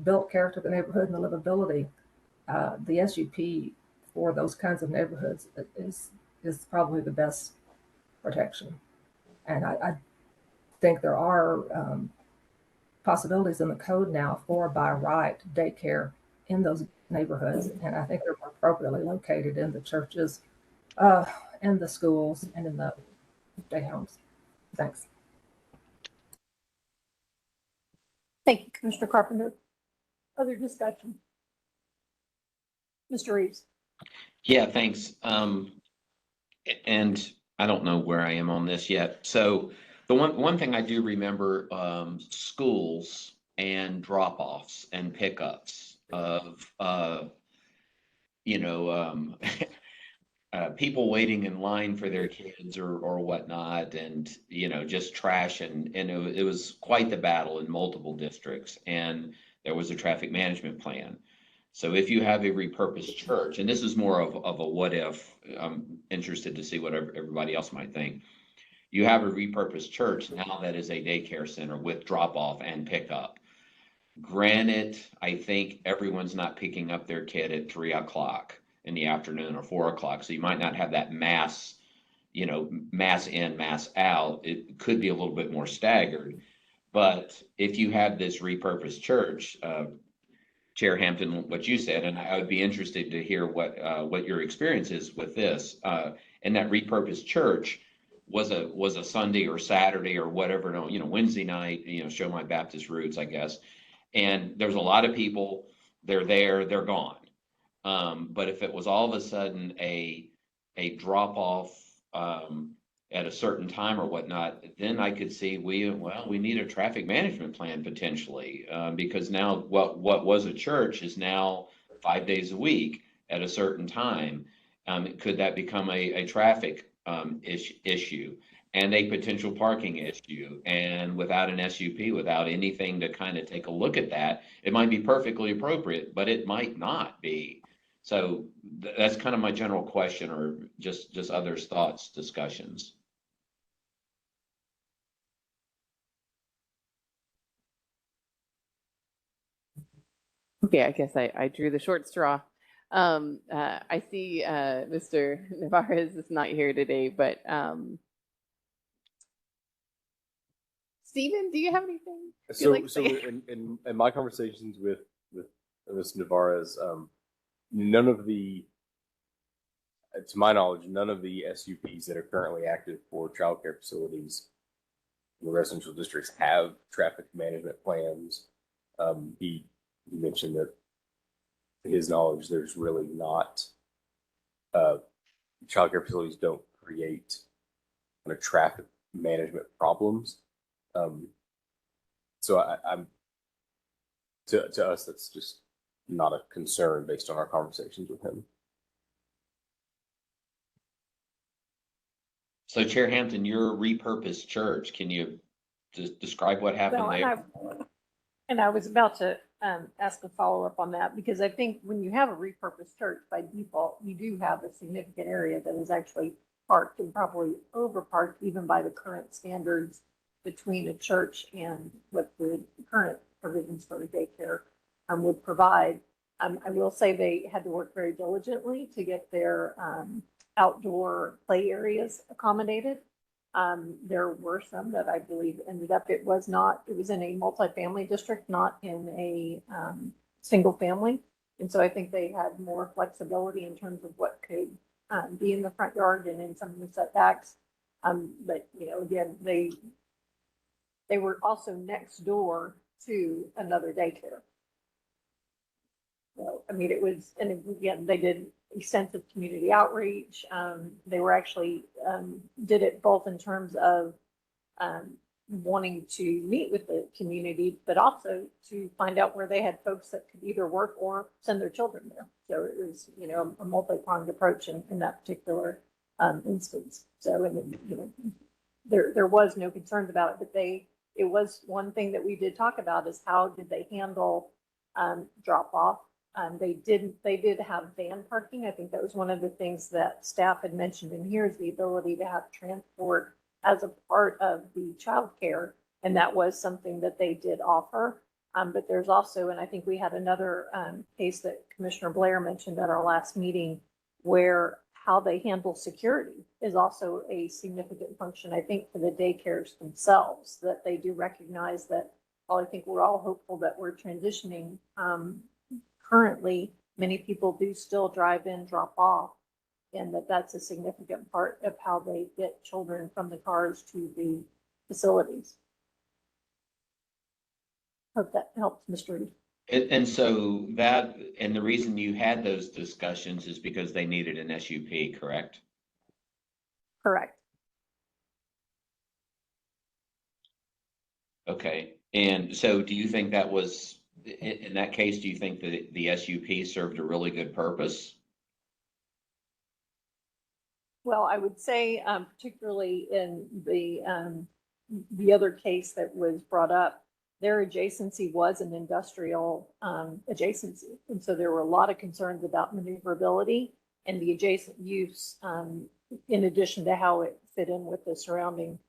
built character of the neighborhood and the livability, the SUP for those kinds of neighborhoods is probably the best protection. And I think there are possibilities in the code now for by right daycare in those neighborhoods, and I think they're more appropriately located in the churches, and the schools, and in the day homes. Thanks. Thank you, Commissioner Carpenter. Other discussion? Mr. Reeves? Yeah, thanks. And I don't know where I am on this yet. So the one thing I do remember, schools and drop-offs and pickups of, you know, people waiting in line for their kids or whatnot, and just trash, and it was quite the battle in multiple districts, and there was a traffic management plan. So if you have a repurposed church, and this is more of a what if, I'm interested to see what everybody else might think. You have a repurposed church now that is a daycare center with drop off and pickup. Granted, I think everyone's not picking up their kid at 3 o'clock in the afternoon or 4 o'clock. So you might not have that mass, mass in, mass out. It could be a little bit more staggered. But if you have this repurposed church, Chair Hampton, what you said, and I would be interested to hear what your experience is with this. And that repurposed church was a Sunday or Saturday or whatever, Wednesday night, show my Baptist roots, I guess. And there's a lot of people, they're there, they're gone. But if it was all of a sudden a drop off at a certain time or whatnot, then I could see we need a traffic management plan potentially, because now what was a church is now 5 days a week at a certain time. Could that become a traffic issue? And a potential parking issue, and without an SUP, without anything to kind of take a look at that, it might be perfectly appropriate, but it might not be. So that's kind of my general question, or just others' thoughts, discussions. Okay, I guess I drew the short straw. I see Mr. Navarez is not here today, but Stephen, do you have anything? So in my conversations with Ms. Navarez, none of the, to my knowledge, none of the SUPs that are currently active for childcare facilities in the residential districts have traffic management plans. He mentioned that, to his knowledge, there's really not, childcare facilities don't create kind of traffic management problems. So I'm to us, that's just not a concern based on our conversations with him. So Chair Hampton, your repurposed church, can you describe what happened there? And I was about to ask a follow-up on that, because I think when you have a repurposed church, by default, you do have a significant area that is actually parked, and probably over-parked even by the current standards between a church and what the current provisions for the daycare would provide. I will say they had to work very diligently to get their outdoor play areas accommodated. There were some that I believe ended up, it was in a multifamily district, not in a single family. And so I think they had more flexibility in terms of what could be in the front yard and in some of the setbacks. But, again, they were also next door to another daycare. So, it was, and again, they did extensive community outreach. They were actually did it both in terms of wanting to meet with the community, but also to find out where they had folks that could either work or send their children there. So it was, a multi-pronged approach in that particular instance. So, there was no concerns about it, but it was one thing that we did talk about, is how did they handle drop off. They did have van parking. I think that was one of the things that staff had mentioned in here, is the ability to have transport as a part of the childcare. And that was something that they did offer. But there's also, and I think we had another case that Commissioner Blair mentioned at our last meeting, where how they handle security is also a significant function, I think, for the daycares themselves, that they do recognize that, well, I think we're all hopeful that we're transitioning. Currently, many people do still drive in, drop off, and that's a significant part of how they get children from the cars to the facilities. Hope that helps, Mr. Reed. And so that, and the reason you had those discussions is because they needed an SUP, correct? Correct. Okay, and so do you think that was, in that case, do you think that the SUP served a really good purpose? Well, I would say, particularly in the other case that was brought up, their adjacency was an industrial adjacency. And so there were a lot of concerns about maneuverability and the adjacent use, in addition to how it fit in with the surrounding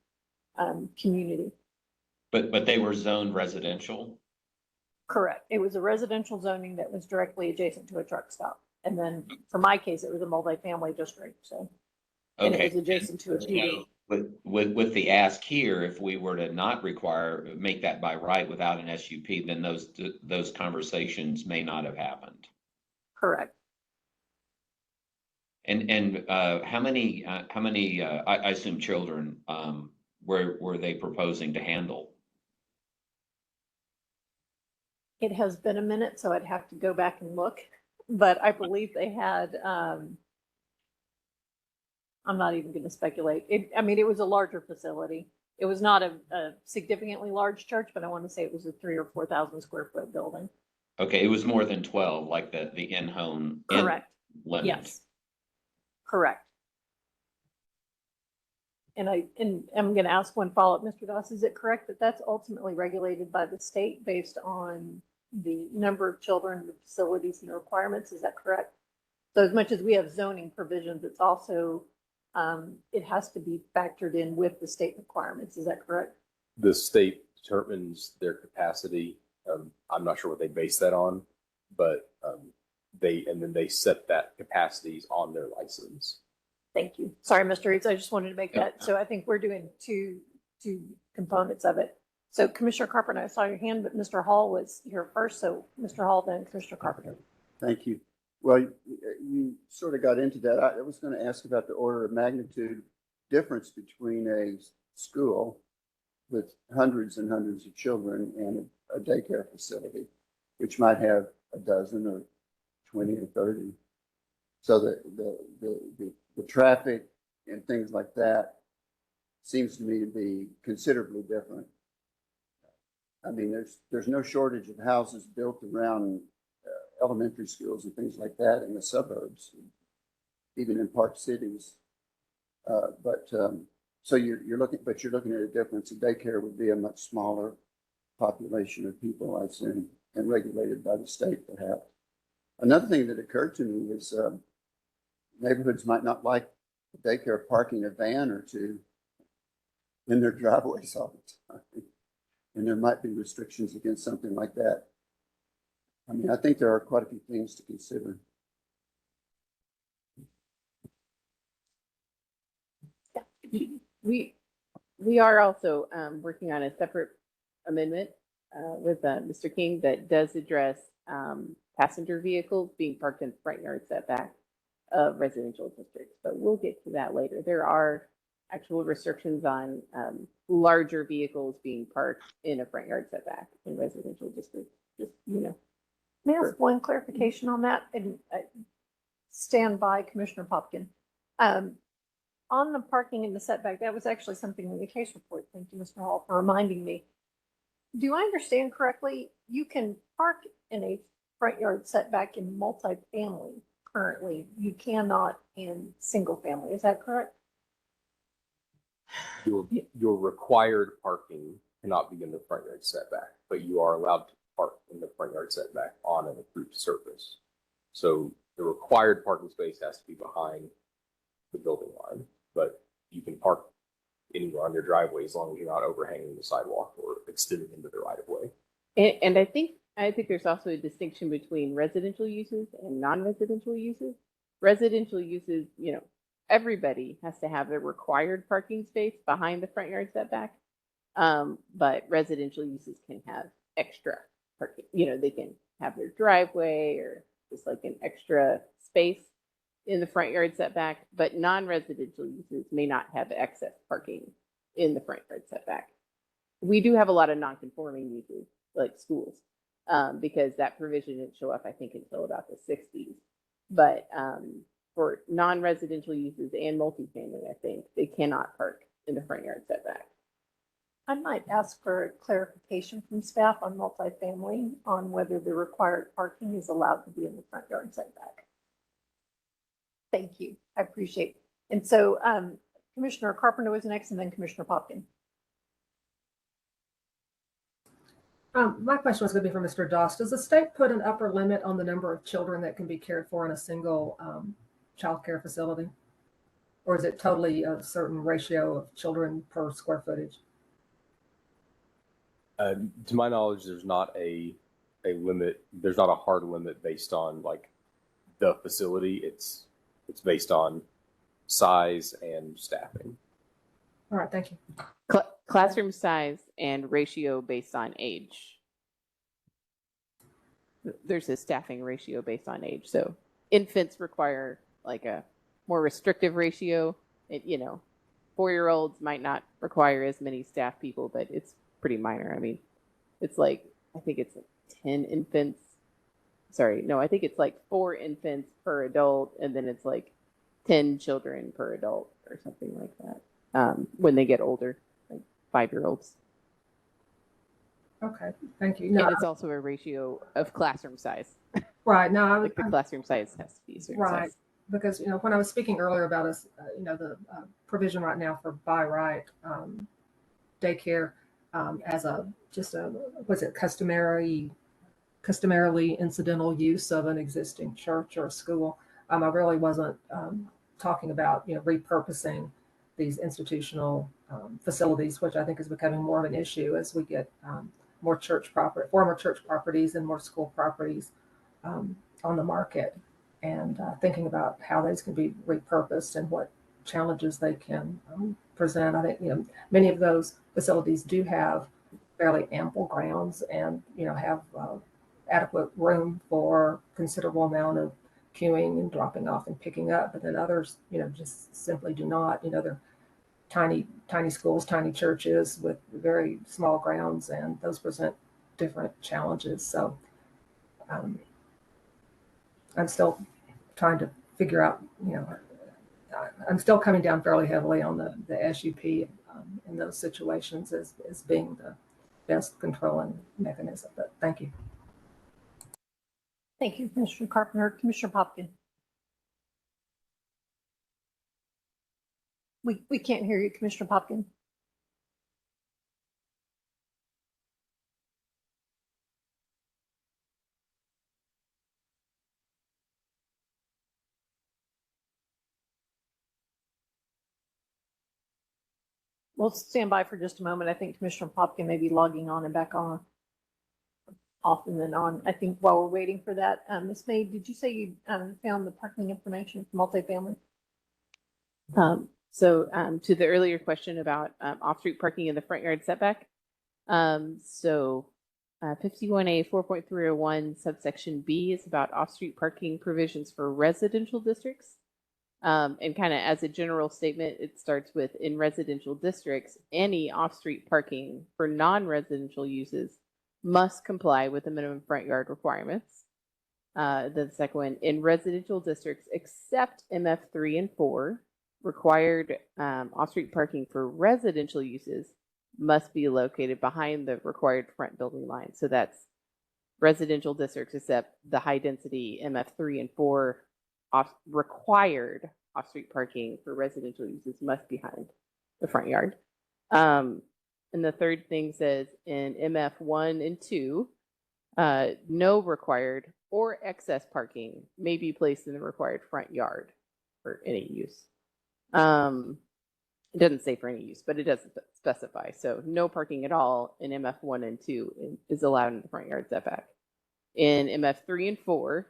community. But they were zoned residential? Correct. It was a residential zoning that was directly adjacent to a truck stop. And then for my case, it was a multifamily district, so. And it Okay. was adjacent to a PD. With the ask here, if we were to not make that by right without an SUP, then those conversations may not have happened. Correct. And how many I assume children were they proposing to handle? It has been a minute, so I'd have to go back and look, but I believe they had, I'm not even going to speculate. It was a larger facility. It was not a significantly large church, but I want to say it was a 3,000 or 4,000 square foot building. Okay, it was more than 12, like the in-home Correct. limit. Yes. Correct. And I'm going to ask one follow-up, Mr. Doss. Is it correct that that's ultimately regulated by the state based on the number of children, the facilities, and the requirements? Is that correct? So as much as we have zoning provisions, it's also, it has to be factored in with the state requirements. Is that correct? The state determines their capacity. I'm not sure what they base that on, but then they set that capacities on their license. Thank you. Sorry, Mr. Reeves. I just wanted to make that. So I think we're doing two components of it. So Commissioner Carpenter, I saw your hand, but Mr. Hall was here first. So Mr. Hall, then Commissioner Carpenter. Thank you. Well, you sort of got into that. I was going to ask about the order of magnitude difference between a school with hundreds and hundreds of children and a daycare facility, which might have a dozen or 20 or 30. So the traffic and things like that seems to me to be considerably different. I mean, there's no shortage of houses built around elementary schools and things like that in the suburbs, even in park cities. So you're looking at a difference. A daycare would be a much smaller population of people, I assume, and regulated by the state, perhaps. Another thing that occurred to me is neighborhoods might not like daycare parking a van or two in their driveways all the time. And there might be restrictions against something like that. I mean, I think there are quite a few things to consider. We are also working on a separate amendment with Mr. King that does address passenger vehicles being parked in the front yard setback of residential districts, but we'll get to that later. There are actual restrictions on larger vehicles being parked in a front yard setback in residential districts. Just, May I ask one clarification on that? And stand by, Commissioner Popkin. On the parking in the setback, that was actually something in the case report. Thank you, Mr. Hall, for reminding me. Do I understand correctly? You can park in a front yard setback in multifamily currently. You cannot in single family. Is that correct? Your required parking cannot be in the front yard setback, but you are allowed to park in the front yard setback on an approved surface. So the required parking space has to be behind the building line, but you can park anywhere on your driveway as long as you're not overhanging the sidewalk or extending into the right of way. And I think there's also a distinction between residential uses and non-residential uses. Residential uses, everybody has to have a required parking space behind the front yard setback. But residential uses can have extra parking. They can have their driveway or just like an extra space in the front yard setback, but non-residential uses may not have excess parking in the front yard setback. We do have a lot of non-conforming uses like schools. because that provision didn't show up, I think, until about the 60s. But for non-residential uses and multifamily, I think they cannot park in the front yard setback. I might ask for clarification from staff on multifamily on whether the required parking is allowed to be in the front yard setback. Thank you. I appreciate it. And so Commissioner Carpenter was next and then Commissioner Popkin. My question was going to be for Mr. Doss. Does the state put an upper limit on the number of children that can be cared for in a single child care facility? Or is it totally a certain ratio of children per square footage? To my knowledge, there's not a limit. There's not a hard limit based on like the facility. It's based on size and staffing. All right, thank you. Classroom size and ratio based on age. There's a staffing ratio based on age. So infants require like a more restrictive ratio. 4-year-olds might not require as many staff people, but it's pretty minor. I mean, it's like, I think it's like 10 infants. Sorry, no, I think it's like 4 infants per adult, and then it's like 10 children per adult or something like that when they get older, like 5-year-olds. Okay, thank you. And No, it's also a ratio of classroom size. right. No, Like the classroom size has to be a certain right. size. Because, when I was speaking earlier about us, the provision right now for by right daycare as customarily incidental use of an existing church or a school. I really wasn't talking about, repurposing these institutional facilities, which I think is becoming more of an issue as we get more former church properties and more school properties on the market, and thinking about how those can be repurposed and what challenges they can present. I think, many of those facilities do have fairly ample grounds and, have adequate room for considerable amount of queuing and dropping off and picking up. But then others, just simply do not. They're tiny schools, tiny churches with very small grounds, and those present different challenges. So I'm still trying to figure out, I'm still coming down fairly heavily on the SUP in those situations as being the best controlling mechanism. But thank you. Thank you, Commissioner Carpenter. Commissioner Popkin. We can't hear you, Commissioner Popkin. We'll stand by for just a moment. I think Commissioner Popkin may be logging on and back on, off and then on. I think while we're waiting for that, Ms. May, did you say you found the parking information for multifamily? So to the earlier question about off-street parking in the front yard setback. 51A 4.301 subsection B is about off-street parking provisions for residential districts. And kind of as a general statement, it starts with, in residential districts, any off-street parking for non-residential uses must comply with the minimum front yard requirements. The second one, in residential districts except MF 3 and 4, required off-street parking for residential uses must be located behind the required front building line. So that's residential districts except the high density MF 3 and 4 required off-street parking for residential uses must be behind the front yard. And the third thing says in MF 1 and 2, no required or excess parking may be placed in the required front yard for any use. It doesn't say for any use, but it doesn't specify. So no parking at all in MF 1 and 2 is allowed in the front yard setback. In MF 3 and 4,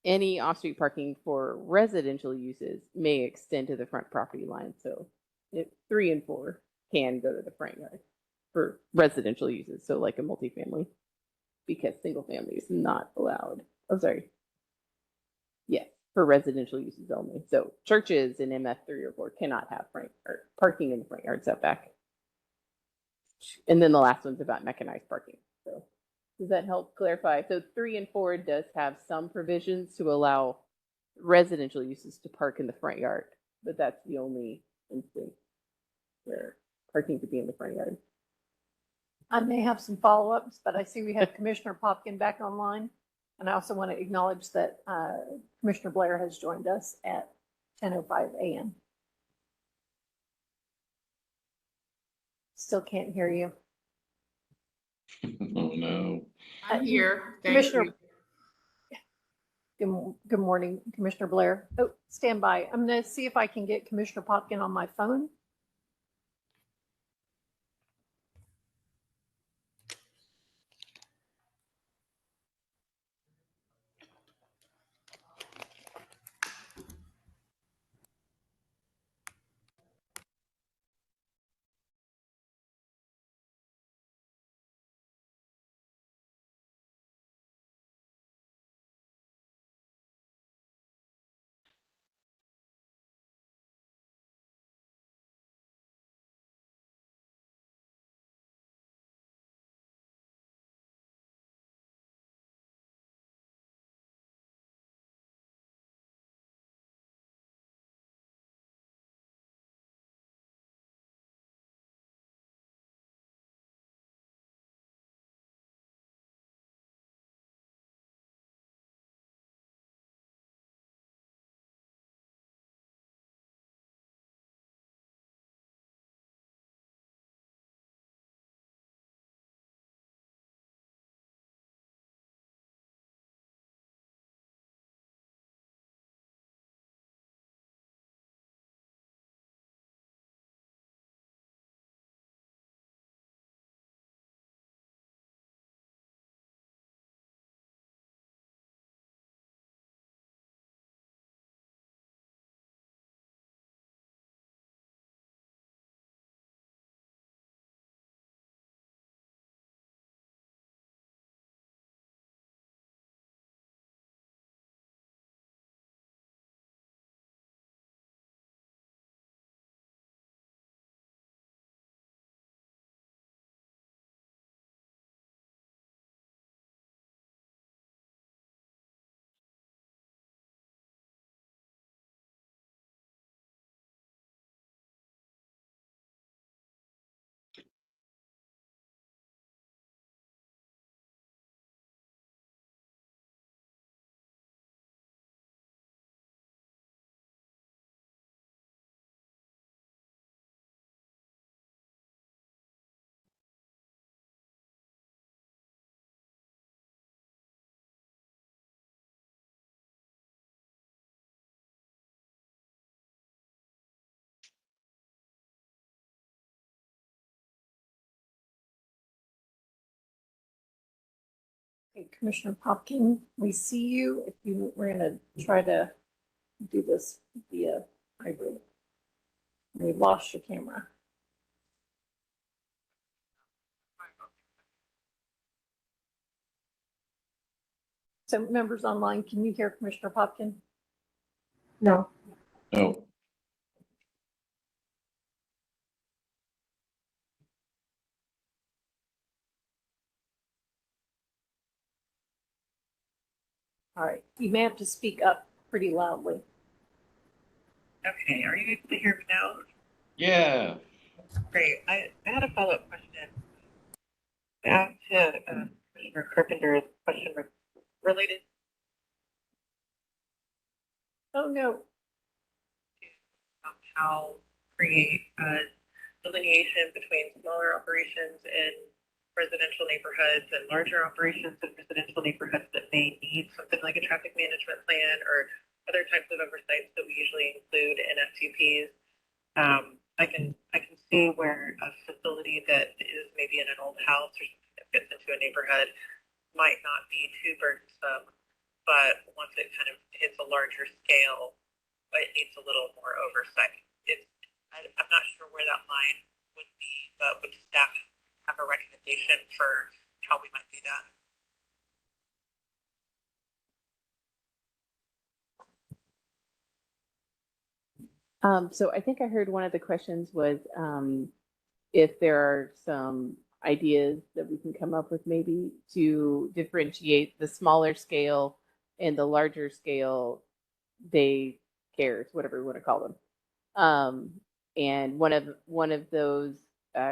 any off-street parking for residential uses may extend to the front property line. So 3 and 4 can go to the front yard for residential uses. So like a multifamily, because single family is not allowed. Oh, sorry. Yes, for residential uses only. So churches in MF 3 or 4 cannot have parking in the front yard setback. And then the last one's about mechanized parking. So Does that help clarify? So 3 and 4 does have some provisions to allow residential uses to park in the front yard, but that's the only instance where parking could be in the front yard. I may have some follow-ups, but I see we have Commissioner Popkin back online. And I also want to acknowledge that Commissioner Blair has joined us at 10:05 a.m. Still can't hear you. Oh, no. I'm here. Thank Commissioner, you. good morning, Commissioner Blair. Oh, stand by. I'm going to see if I can get Commissioner Popkin on my phone. Okay, Commissioner Popkin, we see you. If you we're going to try to do this via hybrid. We lost your camera. So members online, can you hear Commissioner Popkin? No. No. All right, you may have to speak up pretty loudly. Okay, are you able to hear me now? Yeah. Great. I had a follow-up question. Back to Commissioner Carpenter's question related Oh, no. to how create delineation between smaller operations in residential neighborhoods and larger operations in residential neighborhoods that may need something like a traffic management plan or other types of oversights that we usually include in SUPs. I can see where a facility that is maybe in an old house or something that fits into a neighborhood might not be too burdensome, but once it kind of hits a larger scale, it needs a little more oversight. I'm not sure where that line would be, but would staff have a recommendation for how we might do that? So I think I heard one of the questions was if there are some ideas that we can come up with maybe to differentiate the smaller scale and the larger scale day cares, whatever we want to call them. And one of those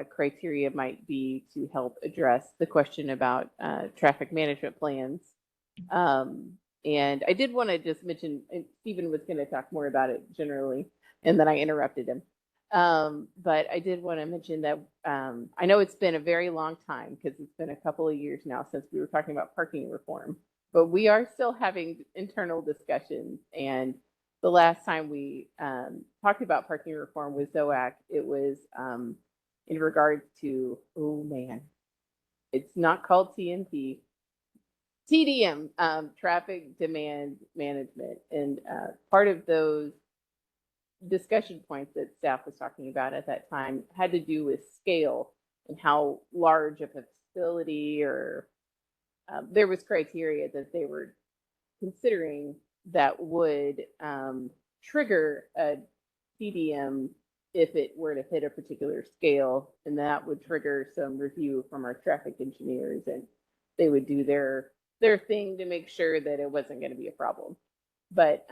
criteria might be to help address the question about traffic management plans. And I did want to just mention, and Stephen was going to talk more about it generally, and then I interrupted him. But I did want to mention that I know it's been a very long time because it's been a couple of years now since we were talking about parking reform, but we are still having internal discussions. And the last time we talked about parking reform with ZOAC, it was in regards to, oh man, it's not called TNT, TDM, traffic demand management. And part of those discussion points that staff was talking about at that time had to do with scale and how large of a facility, or there was criteria that they were considering that would trigger a TDM if it were to hit a particular scale, and that would trigger some review from our traffic engineers, and they would do their thing to make sure that it wasn't going to be a problem. But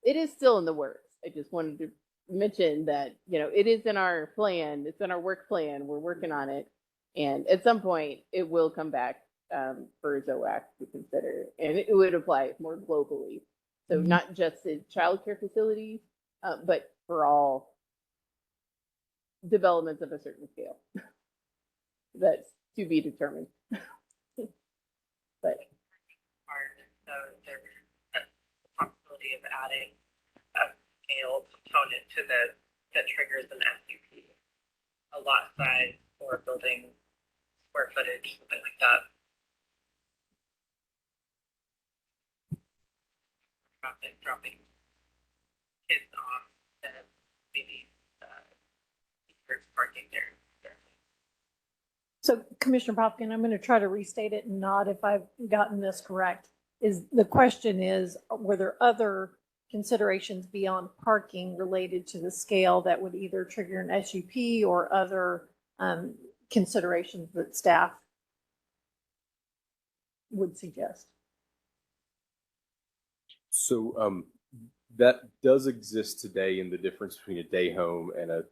it is still in the works. I just wanted to mention that, you know, it is in our plan. It's in our work plan. We're working on it. And at some point, it will come back for ZOAC to consider. And it would apply more globally. So not just in childcare facilities, but for all developments of a certain scale. That's to be determined. But So there's a possibility of adding a scale component to that triggers an SUP, a lot size or building square footage, something like that. Dropping kids off and maybe parking there. So Commissioner Popkin, I'm going to try to restate it and nod if I've gotten this correct. The question is, were there other considerations beyond parking related to the scale that would either trigger an SUP or other considerations that staff would suggest? So that does exist today in the difference between a day home and a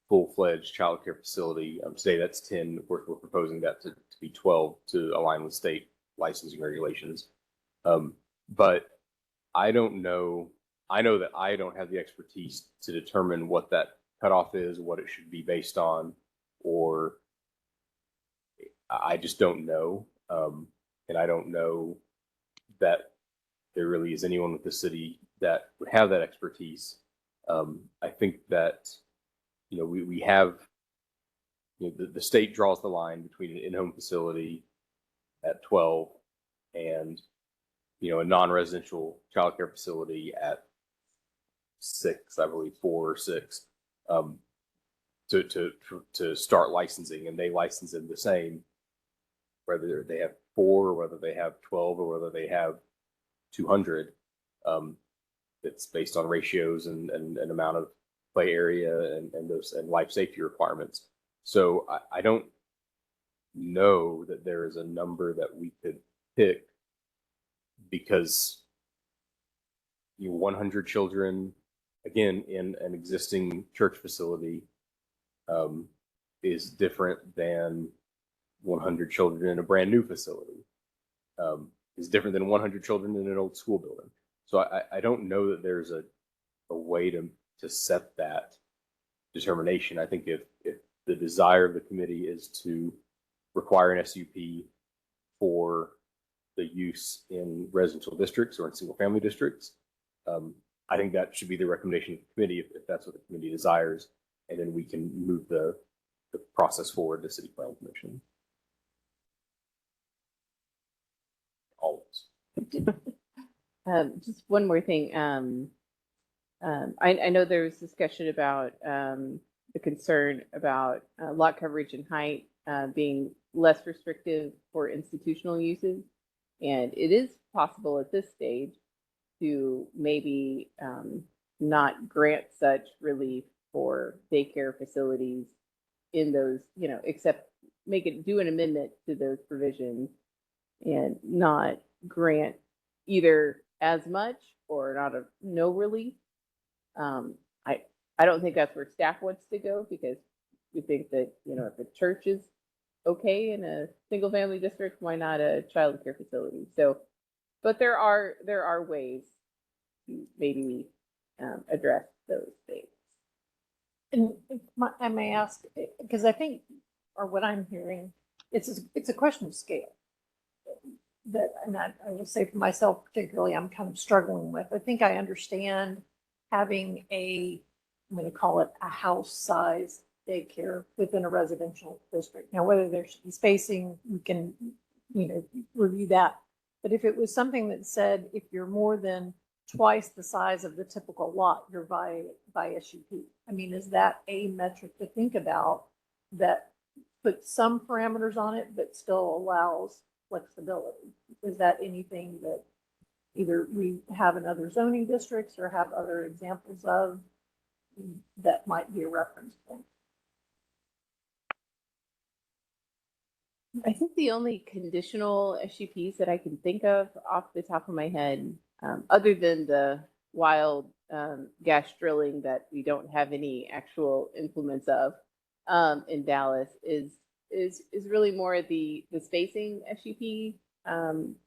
full-fledged childcare facility. Today that's 10. We're proposing that to be 12 to align with state licensing regulations. But I don't know. I know that I don't have the expertise to determine what that cutoff is, what it should be based on, or I just don't know. And I don't know that there really is anyone with the city that would have that expertise. I think that, you know, we have, you know, the state draws the line between an in-home facility at 12 and, you know, a non-residential childcare facility at 6, I believe 4 or 6, to start licensing, and they license them the same, whether they have 4 or whether they have 12 or whether they have 200. It's based on ratios and amount of play area and those and life safety requirements. So I don't know that there is a number that we could pick, because 100 children, again, in an existing church facility is different than 100 children in a brand new facility. Is different than 100 children in an old school building. So I don't know that there's a way to set that determination. I think if the desire of the committee is to require an SUP for the use in residential districts or in single family districts, I think that should be the recommendation of the committee if that's what the committee desires, and then we can move the process forward to City Planning Commission. Always. just one more thing. I know there was discussion about the concern about lot coverage and height being less restrictive for institutional uses. And it is possible at this stage to maybe not grant such relief for daycare facilities in those, you know, except do an amendment to those provisions and not grant either as much or no relief. I don't think that's where staff wants to go, because we think that, if a church is okay in a single family district, why not a child care facility? So, but there are ways to maybe address those things. And I may ask, because I think, or what I'm hearing, it's a question of scale. And I will say for myself particularly, I'm kind of struggling with. I think I understand having I'm going to call it a house size daycare within a residential district. Now, whether there should be spacing, we can, review that. But if it was something that said, if you're more than twice the size of the typical lot, you're by SUP. I mean, is that a metric to think about that puts some parameters on it, but still allows flexibility? Is that anything that either we have in other zoning districts or have other examples of that might be a reference point? I think the only conditional SUPs that I can think of off the top of my head, other than the wild gas drilling that we don't have any actual implements of in Dallas, is really more the spacing SUP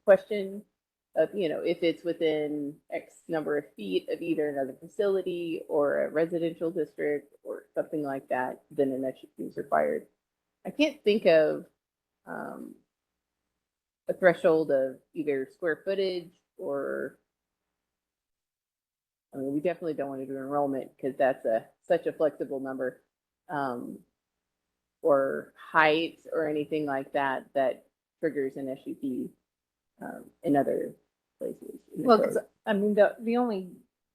question of, if it's within X number of feet of either another facility or a residential district or something like that, then an SUP is required. I can't think of a threshold of either square footage or, I mean, we definitely don't want to do enrollment because that's such a flexible number, or height or anything like that triggers an SUP in other places. Well, because I mean, the only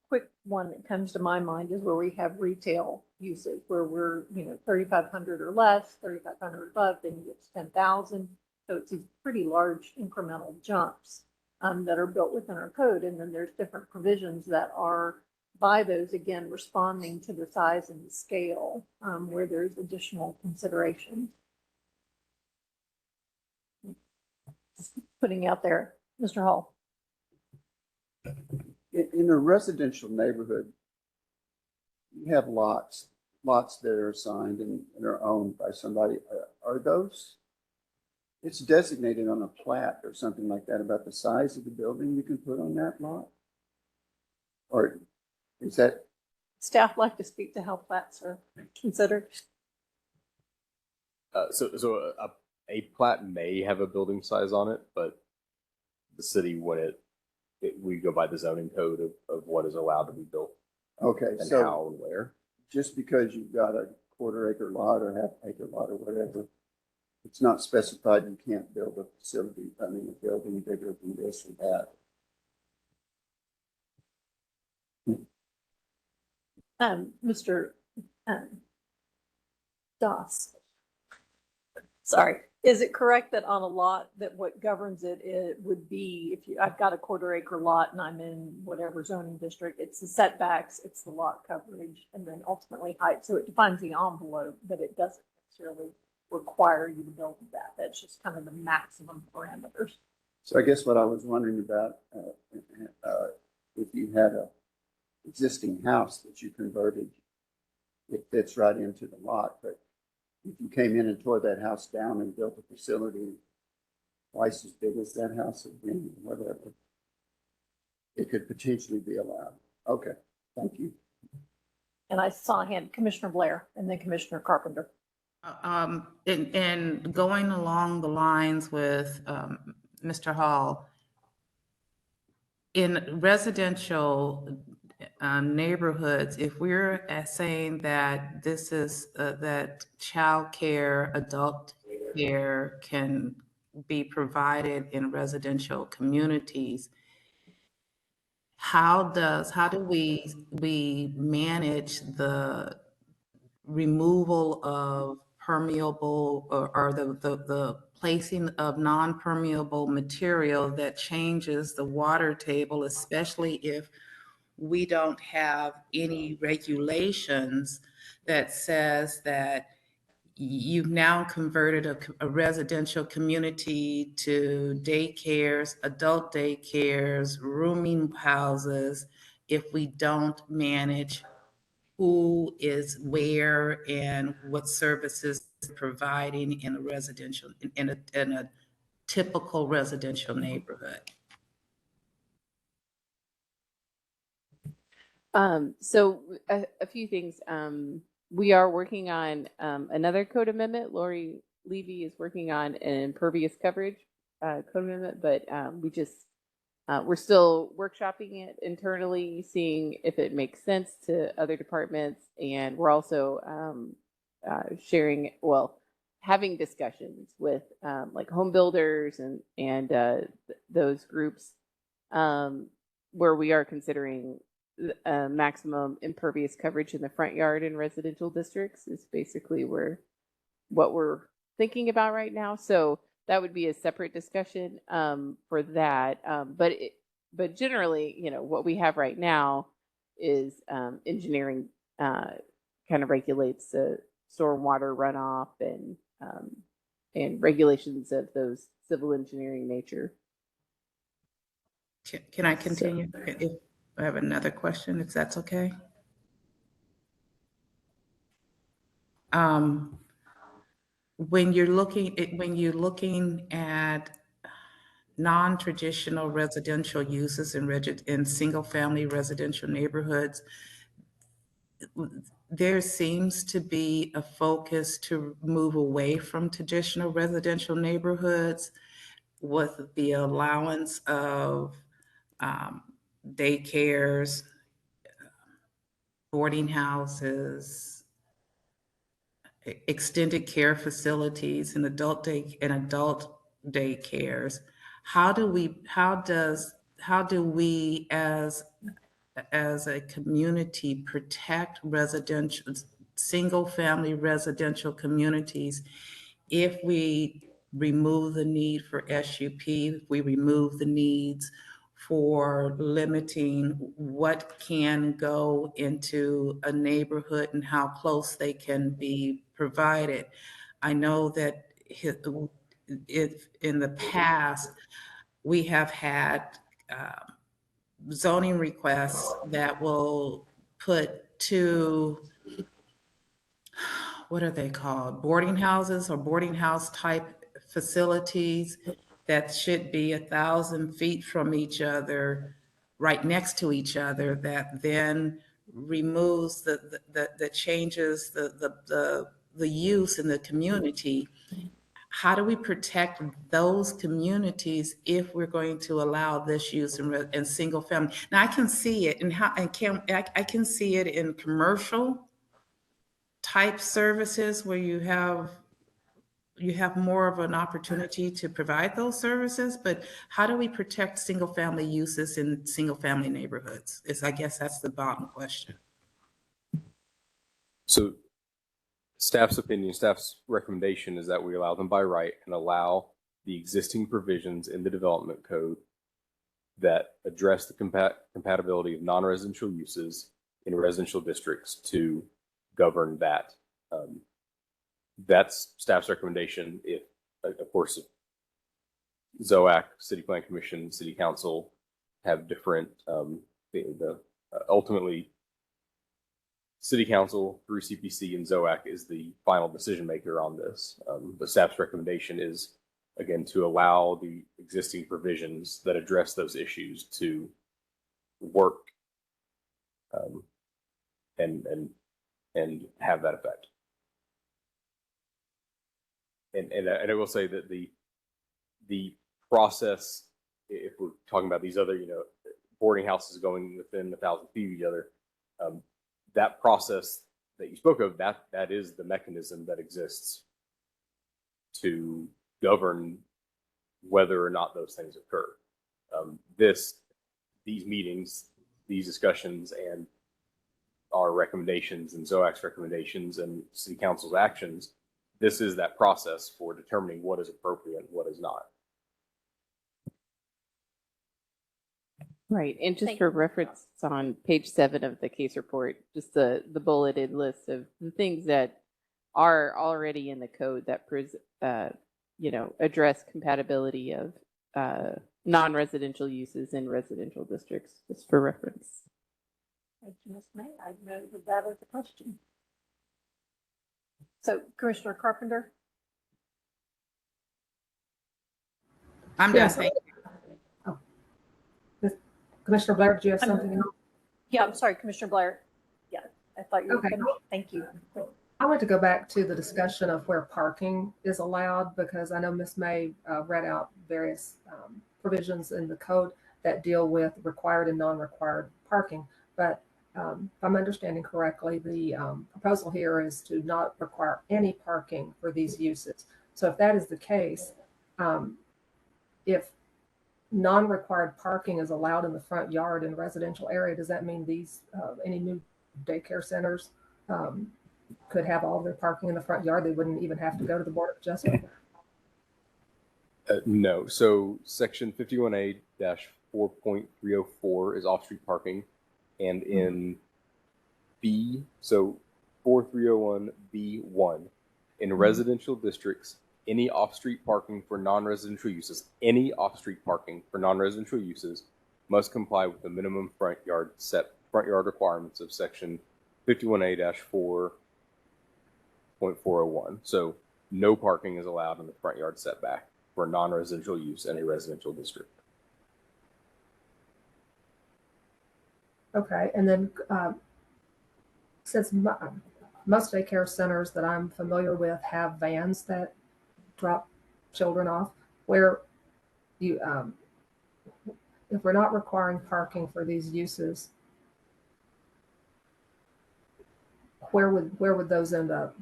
quick one that comes to my mind is where we have retail usage, where we're, 3,500 or less, 3,500 above, then you get to 10,000. So it's these pretty large incremental jumps that are built within our code. And then there's different provisions that are by those, again, responding to the size and the scale, where there's additional consideration. Just putting out there, Mr. Hall. In a residential neighborhood, you have lots that are assigned and are owned by somebody. Are those, it's designated on a plat or something like that about the size of the building you can put on that lot? Or is that? Staff like to speak to how plats are considered. So a plat may have a building size on it, but the city, when we go by the zoning code of what is allowed to be built. Okay, and so how and where. just because you've got a quarter-acre lot or half-acre lot or whatever, it's not specified you can't build a facility, a building bigger than this or that. Mr. Doss. Sorry. Is it correct that on a lot that what governs it would be, if I've got a quarter-acre lot and I'm in whatever zoning district, it's the setbacks, it's the lot coverage, and then ultimately height. So it defines the envelope, but it doesn't necessarily require you to build that. That's just kind of the maximum parameters. So I guess what I was wondering about, if you had a existing house that you converted, it fits right into the lot, but if you came in and tore that house down and built a facility twice as big as that house again, whatever, it could potentially be allowed. Okay, thank you. And I saw a hand, Commissioner Blair, and then Commissioner Carpenter. And going along the lines with Mr. Hall, in residential neighborhoods, if we're saying that this is that child care, adult care can be provided in residential communities, how do we manage the removal of permeable or the placing of non-permeable material that changes the water table, especially if we don't have any regulations that says that you've now converted a residential community to daycares, adult daycares, rooming houses, if we don't manage who is where and what services providing in a residential, in a typical residential neighborhood. So a few things. We are working on another code amendment. Lori Levy is working on an impervious coverage code amendment, but we're still workshopping it internally, seeing if it makes sense to other departments, and we're also having discussions with like home builders and those groups where we are considering maximum impervious coverage in the front yard in residential districts is basically what we're thinking about right now. So that would be a separate discussion for that. But generally, what we have right now is engineering kind of regulates the stormwater runoff and regulations of those civil engineering nature. Can I continue? If I have another question, if that's okay. When you're looking at non-traditional residential uses in single-family residential neighborhoods, there seems to be a focus to move away from traditional residential neighborhoods with the allowance of daycares, boarding houses, extended care facilities, and adult daycares. How do we as a community protect single family residential communities if we remove the need for SUP, if we remove the needs for limiting what can go into a neighborhood and how close they can be provided? I know that if in the past we have had zoning requests that will put what are they called? Boarding houses or boarding house type facilities that should be 1,000 feet from each other, right next to each other, that then removes the changes, the use in the community. How do we protect those communities if we're going to allow this use in single family? Now I can see it I can see it in commercial type services where you have more of an opportunity to provide those services, but how do we protect single family uses in single family neighborhoods? I guess that's the bottom question. So staff's recommendation is that we allow them by right and allow the existing provisions in the development code that address the compatibility of non-residential uses in residential districts to govern that. That's staff's recommendation. If, of course, if ZOAC, City Plan Commission, City Council have different, ultimately, City Council through CPC and ZOAC is the final decision maker on this. But staff's recommendation is, again, to allow the existing provisions that address those issues to work and have that effect. And I will say that the process, if we're talking about these other, boarding houses going within 1,000 feet of each other, that process that you spoke of, that is the mechanism that exists to govern whether or not those things occur. These meetings, these discussions, and our recommendations and ZOAC's recommendations and City Council's actions, this is that process for determining what is appropriate and what is not. Right, and just for reference, it's on page 7 of the case report, just the bulleted list of the things that are already in the code that address compatibility of non-residential uses in residential districts, just for reference. Thank you, Ms. May. I noted that as a question. So Commissioner Carpenter? I'm Yes. done. Thank you. Commissioner Blair, do you have something else? Yeah, I'm sorry, Commissioner Blair. Yeah, I thought you were Okay. finished. Thank you. I want to go back to the discussion of where parking is allowed, because I know Ms. May read out various provisions in the code that deal with required and non-required parking. But if I'm understanding correctly, the proposal here is to not require any parking for these uses. So if that is the case, if non-required parking is allowed in the front yard in a residential area, does that mean these any new daycare centers could have all of their parking in the front yard? They wouldn't even have to go to the Board of Adjustment? No. So section 51A-4.304 is off-street parking. And in B, so 4301B1, in residential districts, any off-street parking for non-residential uses, must comply with the minimum front yard requirements of section 51A-4.401. So no parking is allowed in the front yard setback for non-residential use in a residential district. Okay, and then since most daycare centers that I'm familiar with have vans that drop children off, where you, if we're not requiring parking for these uses, where would those end up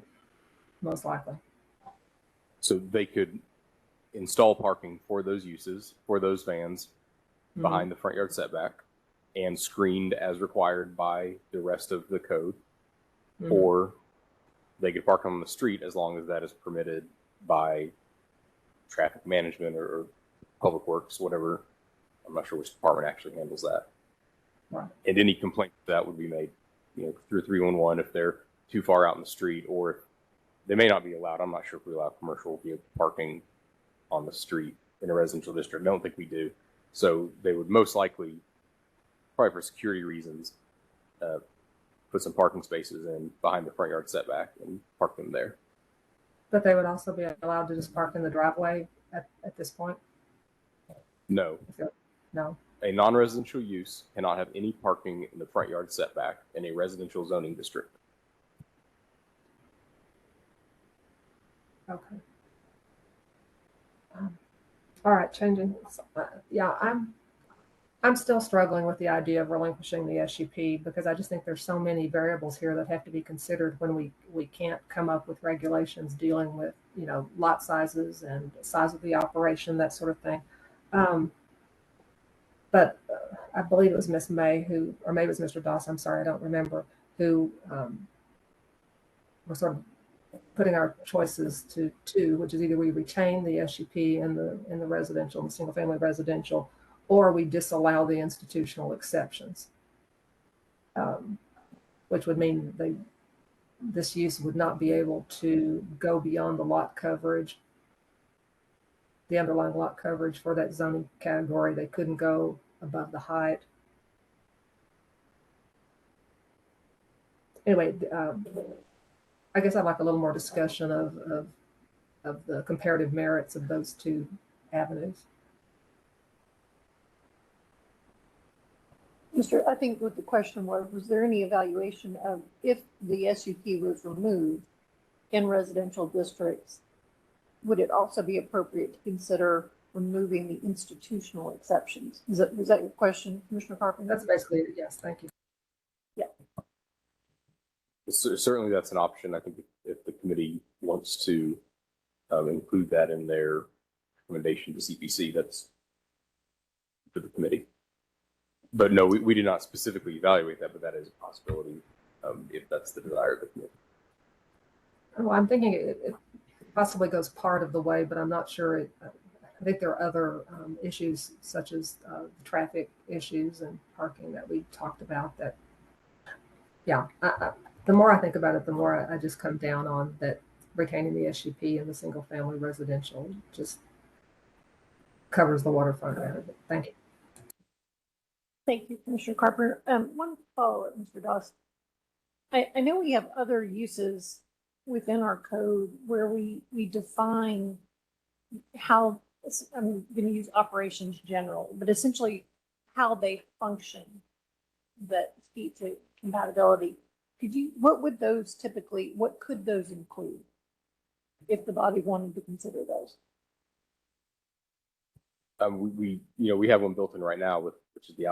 most likely? So they could install parking for those uses, for those vans, behind the front yard setback and screened as required by the rest of the code, or they could park on the street as long as that is permitted by traffic management or public works, whatever. I'm not sure which department actually handles that. Right. And any complaint that would be made, through 311 if they're too far out in the street, or if they may not be allowed. I'm not sure if we allow commercial vehicle parking on the street in a residential district. I don't think we do. So they would most likely, probably for security reasons, put some parking spaces in behind the front yard setback and park them there. But they would also be allowed to just park in the driveway at this point? No. No. A non-residential use cannot have any parking in the front yard setback in a residential zoning district. Okay. All right, changing. Yeah, I'm still struggling with the idea of relinquishing the SUP, because I just think there's so many variables here that have to be considered when we can't come up with regulations dealing with, lot sizes and size of the operation, that sort of thing. But I believe it was Miss May who, or maybe it was Mr. Doss, I'm sorry, I don't remember, who were sort of putting our choices to two, which is either we retain the SUP in the residential, the single family residential, or we disallow the institutional exceptions, which would mean this use would not be able to go beyond the lot coverage, the underlying lot coverage for that zoning category. They couldn't go above the height. Anyway, I guess I'd like a little more discussion of the comparative merits of those two avenues. I think what the question was there any evaluation of if the SUP was removed in residential districts, would it also be appropriate to consider removing the institutional exceptions? Was that your question, Commissioner Carpenter? That's basically it, yes, thank you. Yeah. Certainly that's an option. I think if the committee wants to include that in their recommendation to CPC, that's for the committee. But no, we did not specifically evaluate that, but that is a possibility if that's the desire of the committee. Well, I'm thinking it possibly goes part of the way, but I'm not sure. I think there are other issues such as traffic issues and parking that we talked about that, yeah, the more I think about it, the more I just come down on that retaining the SUP and the single family residential just covers the waterfront out of it. Thank you. Thank you, Commissioner Carpenter. One follow-up, Mr. Doss. I know we have other uses within our code where we define how, I'm going to use operations general, but essentially how they function that speak to compatibility. What would those typically, what could those include if the body wanted to consider those? We have one built in right now which is the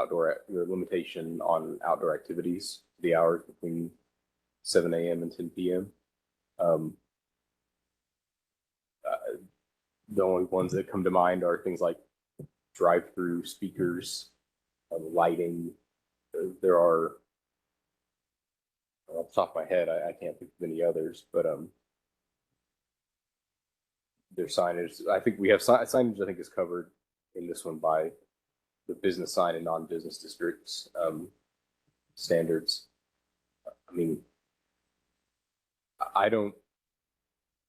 limitation on outdoor activities, the hours between 7 a.m. and 10 p.m. The only ones that come to mind are things like drive-through speakers, lighting. There are, off the top of my head, I can't think of any others, but there's signage. I think we have signage. I think is covered in this one by the business sign and non-business districts standards. I mean, I don't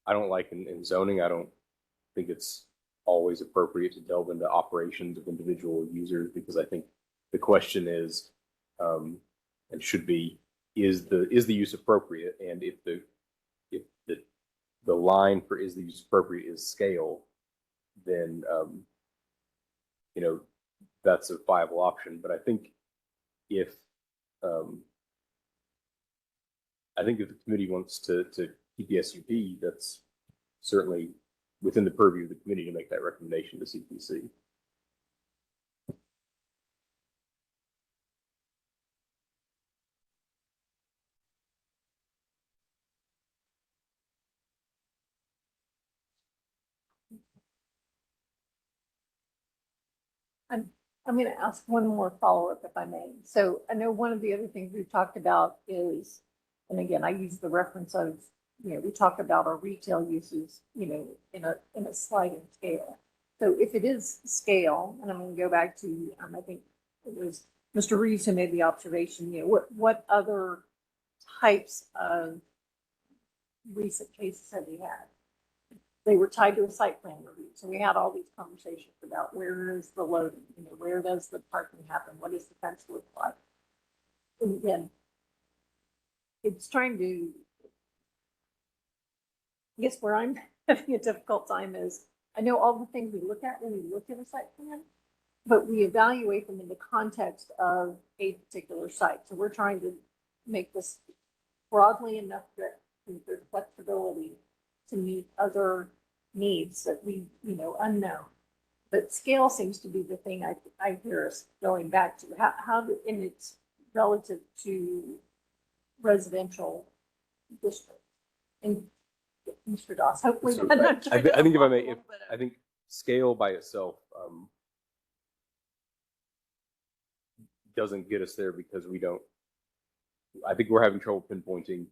like in zoning. I don't think it's always appropriate to delve into operations of individual users, because I think the question is, and should be, is the use appropriate? And if the line for is the use appropriate is scale, then that's a viable option. But I think if the committee wants to keep the SUP, that's certainly within the purview of the committee to make that recommendation to CPC. I'm going to ask one more follow-up if I may. So I know one of the other things we've talked about is, and again, I use the reference of, we talk about our retail uses, in a sliding scale. So if it is scale, and I'm going to go back to, I think it was Mr. Reeves who made the observation, what other types of recent cases have we had? They were tied to a site plan review. So we had all these conversations about where is the loading, where does the parking happen? What does the fence look like? And again, it's trying to, I guess where I'm having a difficult time is, I know all the things we look at when we look at a site plan, but we evaluate them in the context of a particular site. So we're trying to make this broadly enough that there's flexibility to meet other needs that we, unknown. But scale seems to be the thing I hear us going back to. And it's relative to residential districts. And Mr. Doss, hopefully. So I think if I may, I think scale by itself doesn't get us there, because I think we're having trouble pinpointing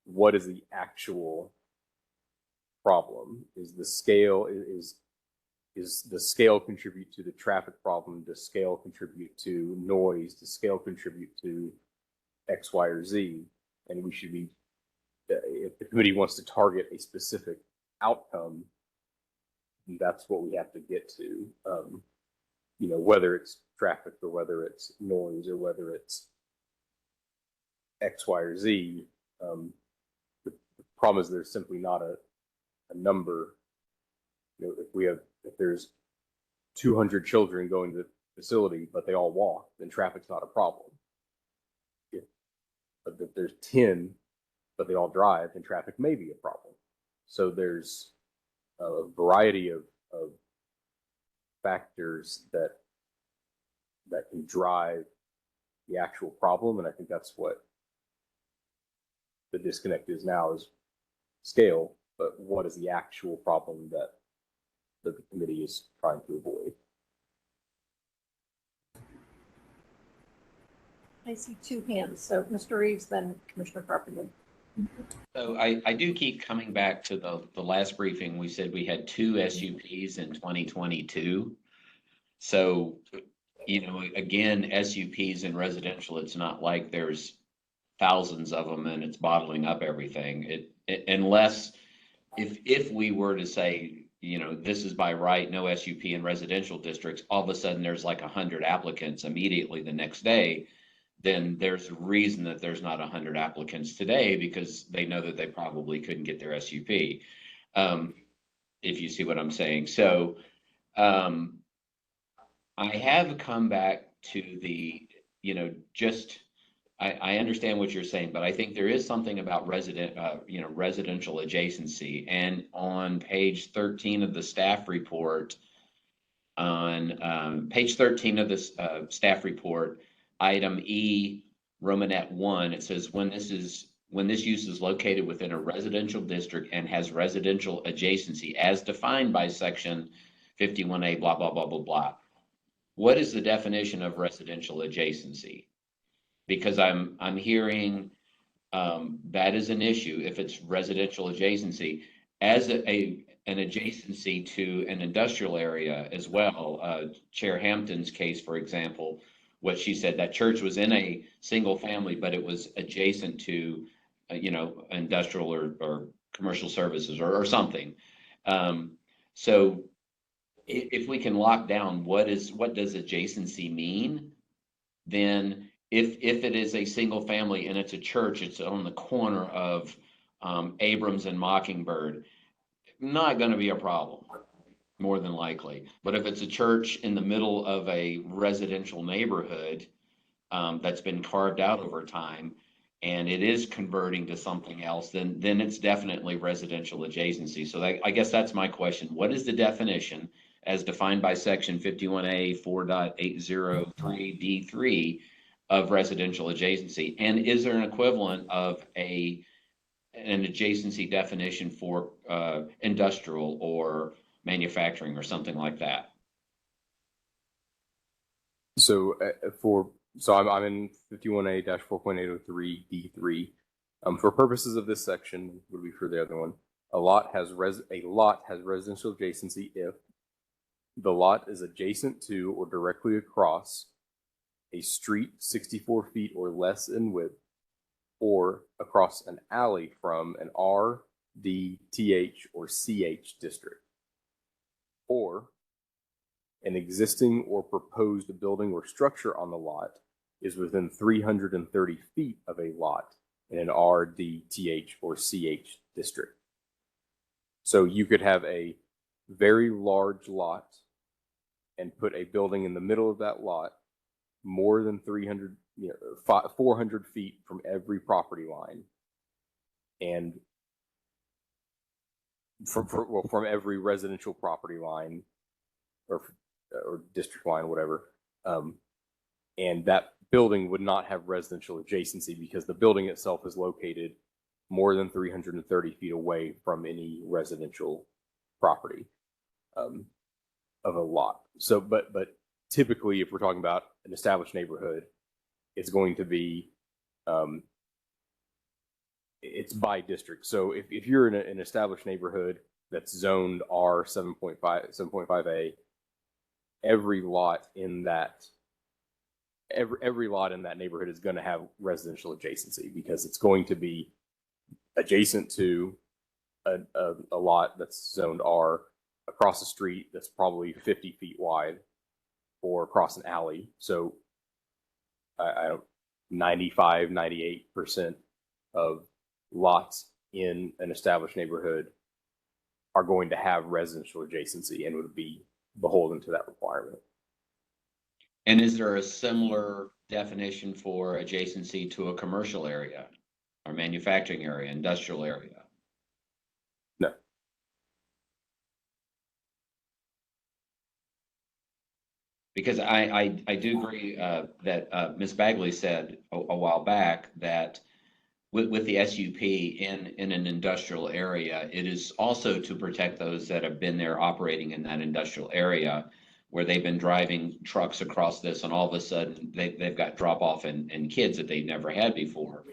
what is the actual problem. Is the scale the scale contribute to the traffic problem? Does scale contribute to noise? Does scale contribute to X, Y, or Z? And we should be, if the committee wants to target a specific outcome, that's what we have to get to. Whether it's traffic or whether it's noise or whether it's X, Y, or Z. The problem is there's simply not a number. If there's 200 children going to the facility, but they all walk, then traffic's not a problem. If there's 10, but they all drive, then traffic may be a problem. So there's a variety of factors that can drive the actual problem. And I think that's what the disconnect is now, is scale, but what is the actual problem that the committee is trying to avoid? I see two hands. So Mr. Reeves, then Commissioner Carpenter. So I do keep coming back to the last briefing. We said we had 2 SUPs in 2022. So, again, SUPs in residential, it's not like there's thousands of them and it's bottling up everything. Unless, if we were to say, you know, this is by right, no SUP in residential districts, all of a sudden there's like 100 applicants immediately the next day, then there's a reason that there's not 100 applicants today, because they know that they probably couldn't get their SUP. If you see what I'm saying. So I have come back to the, you know, just, I understand what you're saying, but I think there is something about residential adjacency. And on page 13 of the staff report, on page 13 of the staff report, item E, Romanet 1, it says when this use is located within a residential district and has residential adjacency as defined by section 51A, blah, blah, blah, blah, blah. What is the definition of residential adjacency? Because I'm hearing that is an issue if it's residential adjacency as an adjacency to an industrial area as well. Chair Hampton's case, for example, what she said, that church was in a single family, but it was adjacent to, you know, industrial or commercial services or something. So if we can lock down what does adjacency mean, then if it is a single family and it's a church, it's on the corner of Abrams and Mockingbird, not going to be a problem, more than likely. But if it's a church in the middle of a residential neighborhood that's been carved out over time, and it is converting to something else, then it's definitely residential adjacency. So I guess that's my question. What is the definition as defined by section 51A 4.803D3 of residential adjacency? And is there an equivalent of an adjacency definition for industrial or manufacturing or something like that? So I'm in 51A-4.803D3. For purposes of this section, would be for the other one, a lot has residential adjacency if the lot is adjacent to or directly across a street 64 feet or less in width, or across an alley from an R, D, TH, or CH district, or an existing or proposed building or structure on the lot is within 330 feet of a lot in an R, D, TH, or CH district. So you could have a very large lot and put a building in the middle of that lot more than 400 feet from every property line, and from every residential property line or district line, whatever. And that building would not have residential adjacency because the building itself is located more than 330 feet away from any residential property of a lot. So, but typically, if we're talking about an established neighborhood, it's going to be, it's by district. So if you're in an established neighborhood that's zoned R 7.5A, every lot in that neighborhood is going to have residential adjacency because it's going to be adjacent to a lot that's zoned R, across the street that's probably 50 feet wide, or across an alley. So 98% of lots in an established neighborhood are going to have residential adjacency and would be beholden to that requirement. And is there a similar definition for adjacency to a commercial area or manufacturing area, industrial area? No. Because I do agree that Ms. Bagley said a while back that with the SUP in an industrial area, it is also to protect those that have been there operating in that industrial area where they've been driving trucks across this and all of a sudden they've got drop off and kids that they've never had before.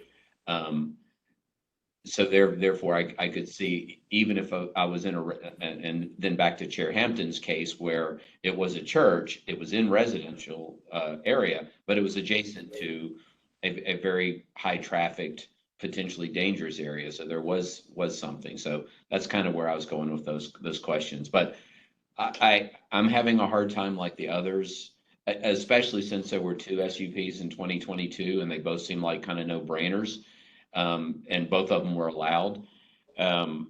So therefore I could see, even if I was in and then back to Chair Hampton's case where it was a church, it was in residential area, but it was adjacent to a very high trafficked, potentially dangerous area. So there was something. So that's kind of where I was going with those questions. But I'm having a hard time like the others, especially since there were two SUPs in 2022 and they both seem like kind of no-brainers. And both of them were allowed. And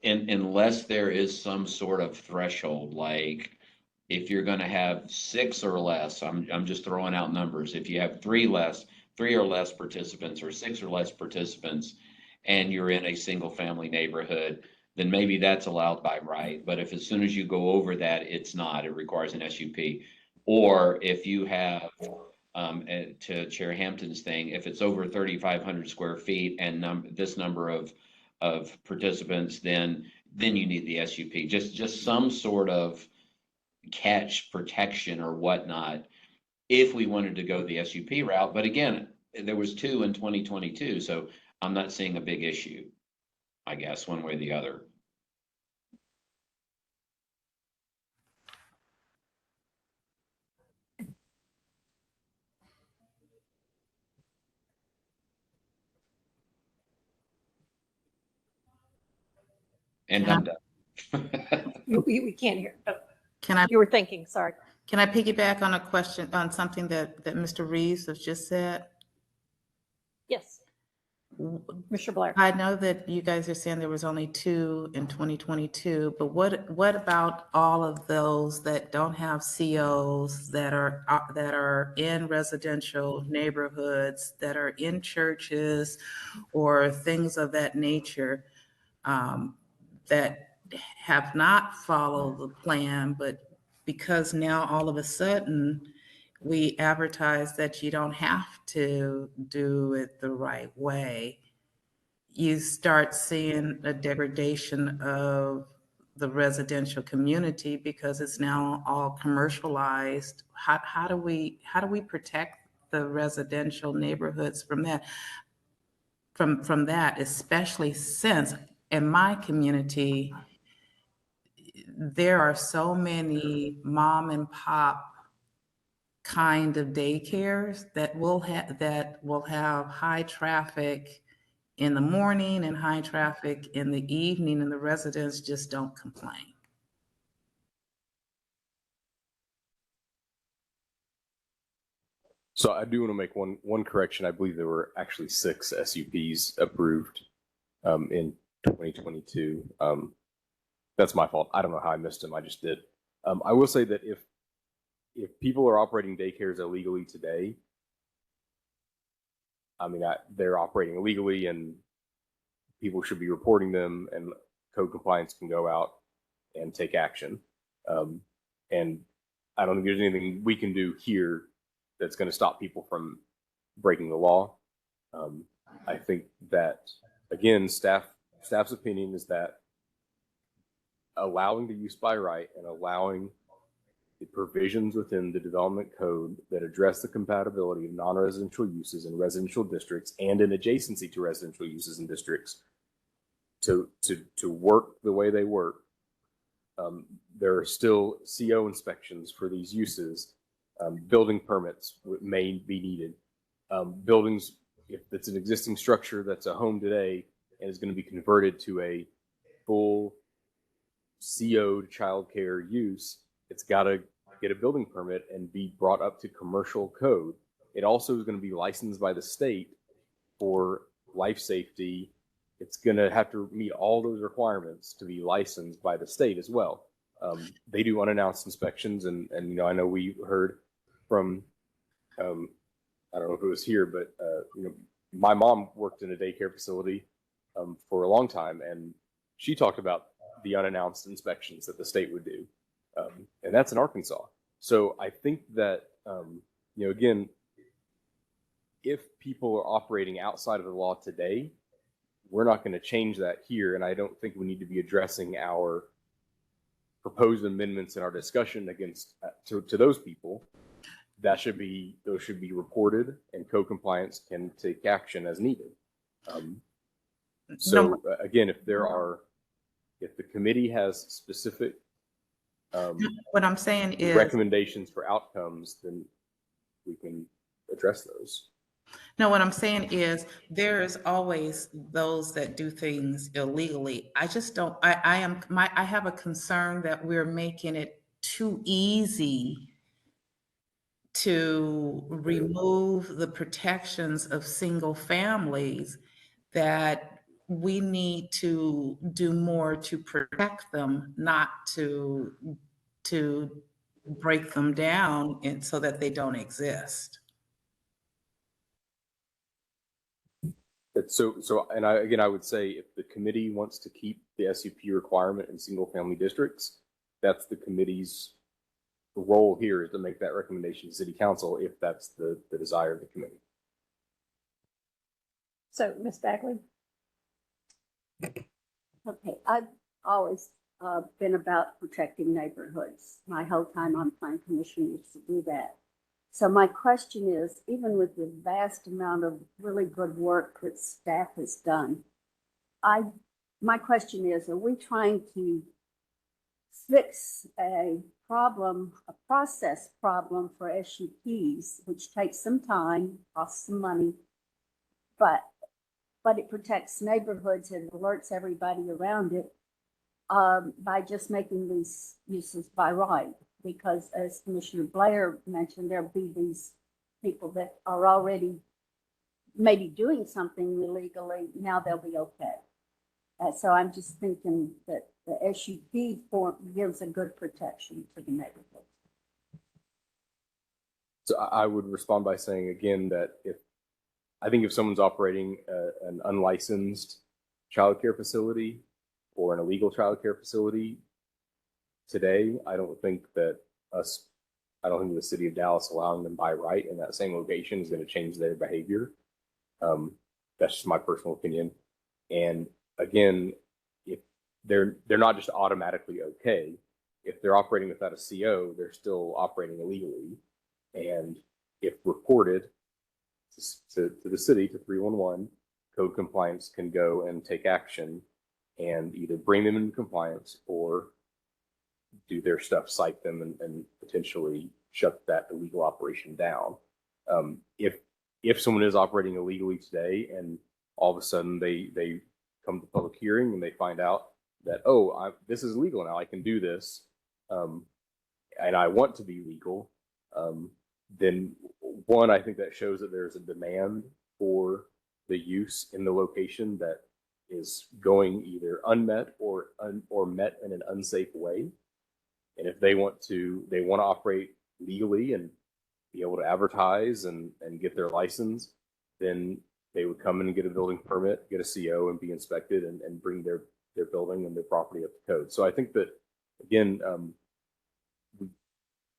unless there is some sort of threshold, like if you're going to have 6 or less, I'm just throwing out numbers. If you have 3 or less participants, or 6 or less participants, and you're in a single family neighborhood, then maybe that's allowed by right. But if as soon as you go over that, it's not, it requires an SUP. Or if you have, to Chair Hampton's thing, if it's over 3,500 square feet and this number of participants, then you need the SUP. Just some sort of catch protection or whatnot if we wanted to go the SUP route. But again, there was 2 in 2022, so I'm not seeing a big issue, I guess, one way or the other. And I'm done. We can't hear. Oh, Can I you were thinking, sorry. piggyback on a question, on something that Mr. Reeves has just said? Yes, Mr. Blair. I know that you guys are saying there was only 2 in 2022, but what about all of those that don't have COs, that are in residential neighborhoods, that are in churches or things of that nature, that have not followed the plan, but because now all of a sudden we advertise that you don't have to do it the right way, you start seeing a degradation of the residential community because it's now all commercialized. How do we protect the residential neighborhoods from that? From that, especially since in my community, there are so many mom and pop kind of daycares that will have high traffic in the morning and high traffic in the evening, and the residents just don't complain. So I do want to make one correction. I believe there were actually 6 SUPs approved in 2022. That's my fault. I don't know how I missed them. I just did. I will say that if people are operating daycares illegally today, I mean, they're operating illegally and people should be reporting them, and code compliance can go out and take action. And I don't think there's anything we can do here that's going to stop people from breaking the law. I think that, again, staff's opinion is that allowing the use by right and allowing the provisions within the development code that address the compatibility of non-residential uses in residential districts and in adjacency to residential uses and districts to work the way they work. There are still CO inspections for these uses. Building permits may be needed. Buildings, if it's an existing structure that's a home today and is going to be converted to a full CO'd childcare use, it's got to get a building permit and be brought up to commercial code. It also is going to be licensed by the state for life safety. It's going to have to meet all those requirements to be licensed by the state as well. They do unannounced inspections, and you know, I know we heard from I don't know if it was here, but you know, my mom worked in a daycare facility for a long time, and she talked about the unannounced inspections that the state would do, and that's in Arkansas. So I think that you know, again, if people are operating outside of the law today, we're not going to change that here, and I don't think we need to be addressing our proposed amendments in our discussion against to those people. Those should be reported, and code compliance can take action as needed. Again, if the committee has specific what I'm saying is recommendations for outcomes, then we can address those. No, what I'm saying is there is always those that do things illegally. I just don't, I have a concern that we're making it too easy to remove the protections of single families, that we need to do more to protect them, not to break them down and so that they don't exist. And I would say if the committee wants to keep the SUP requirement in single family districts, that's the committee's role here, is to make that recommendation to city council if that's the desire of the committee. So, Ms. Bagley? Okay, I've always been about protecting neighborhoods. My whole time on Plan Commission used to do that. So my question is, even with the vast amount of really good work that staff has done, my question is, are we trying to fix a problem, a process problem for SUPs, which takes some time, costs some money, but it protects neighborhoods and alerts everybody around it by just making these uses by right? Because as Commissioner Blair mentioned, there'll be these people that are already maybe doing something illegally. Now they'll be okay. So I'm just thinking that the SUP form gives a good protection to the neighborhood. So I would respond by saying again that if someone's operating an unlicensed childcare facility or an illegal childcare facility today, I don't think the city of Dallas allowing them by right in that same location is going to change their behavior. That's just my personal opinion. And again, if they're not just automatically okay, if they're operating without a CO, they're still operating illegally. And if reported to the city, to 311, code compliance can go and take action and either bring them into compliance or do their stuff, cite them, and potentially shut that illegal operation down. If someone is operating illegally today and all of a sudden they come to public hearing and they find out that, this is legal now, I can do this, and I want to be legal, then one, I think that shows that there's a demand for the use in the location that is going either unmet or met in an unsafe way. And if they want to operate legally and be able to advertise and get their license, then they would come in and get a building permit, get a CO, and be inspected and bring their building and their property up to code. So I think that, again,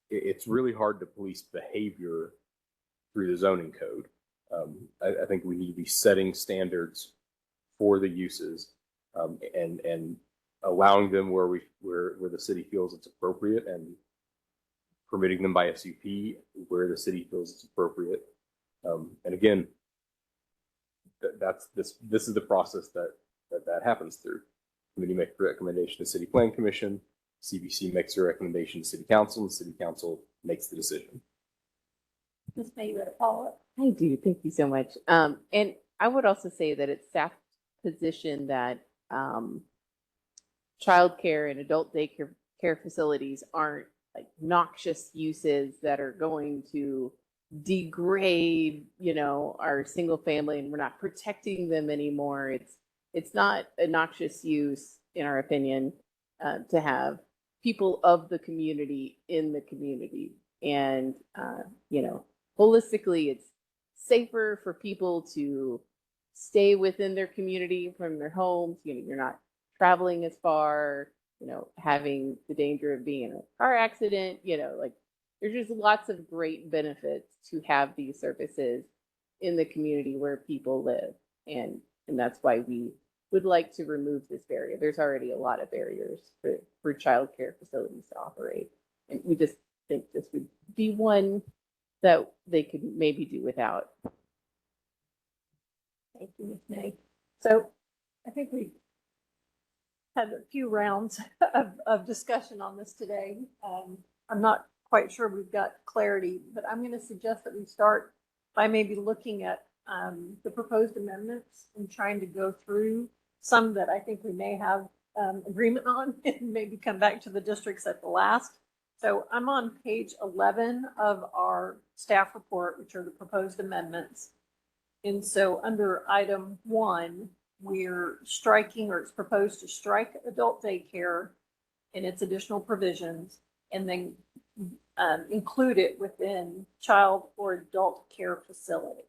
it's really hard to police behavior through the zoning code. I think we need to be setting standards for the uses and allowing them where the city feels it's appropriate, and permitting them by SUP where the city feels it's appropriate. And again, this is the process that happens through. Committee makes a recommendation to City Plan Commission, CBC makes a recommendation to City Council, and City Council makes the decision. Ms. May, you want to follow up? I do. Thank you so much. And I would also say that it's staff's position that childcare and adult daycare facilities aren't like noxious uses that are going to degrade, our single family, and we're not protecting them anymore. It's not a noxious use, in our opinion, to have people of the community in the community. And, holistically, it's safer for people to stay within their community from their homes. You're not traveling as far, having the danger of being in a car accident, there's just lots of great benefits to have these services in the community where people live. And that's why we would like to remove this barrier. There's already a lot of barriers for childcare facilities to operate. And we just think this would be one that they could maybe do without. Thank you, Ms. May. So I think we've had a few rounds of discussion on this today. I'm not quite sure we've got clarity, but I'm going to suggest that we start by maybe looking at the proposed amendments and trying to go through some that I think we may have agreement on and maybe come back to the districts at the last. So I'm on page 11 of our staff report, which are the proposed amendments. And so under item 1, we're striking, or it's proposed to strike adult daycare and its additional provisions, and then include it within child or adult care facility.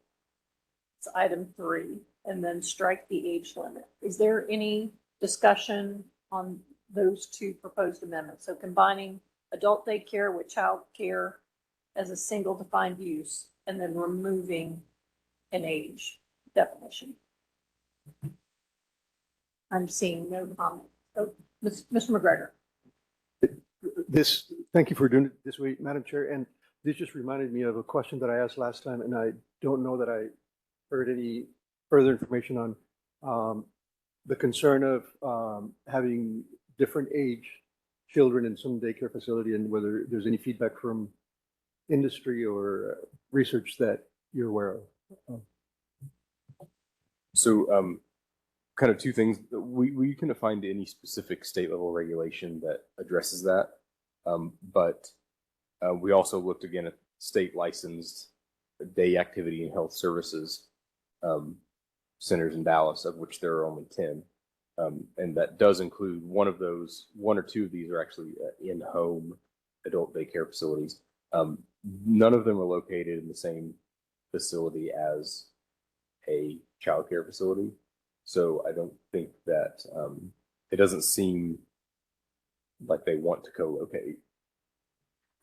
It's item 3, and then strike the age limit. Is there any discussion on those two proposed amendments? So combining adult daycare with child care as a single defined use, and then removing an age definition. I'm seeing no comment. Oh, Mr. McGregor. Thank you for doing it this way, Madam Chair. And this just reminded me of a question that I asked last time, and I don't know that I heard any further information on the concern of having different age children in some daycare facility, and whether there's any feedback from industry or research that you're aware of. So kind of two things. We couldn't find any specific state level regulation that addresses that. But we also looked again at state licensed day activity and health services centers in Dallas, of which there are only 10. And that does include one of those, one or two of these are actually in-home adult daycare facilities. None of them are located in the same facility as a child care facility. So I don't think that it doesn't seem like they want to co-locate.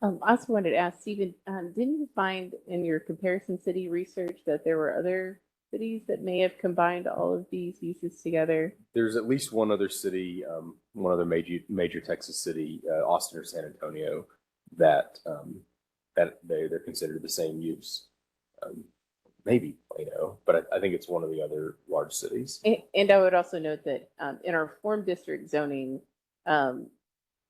I also wanted to ask Stephen, didn't you find in your comparison city research that there were other cities that may have combined all of these uses together? There's at least one other city, one other major Texas city, Austin or San Antonio, that they're considered the same use. Maybe Plano, but I think it's one of the other large cities. And I would also note that in our form district zoning,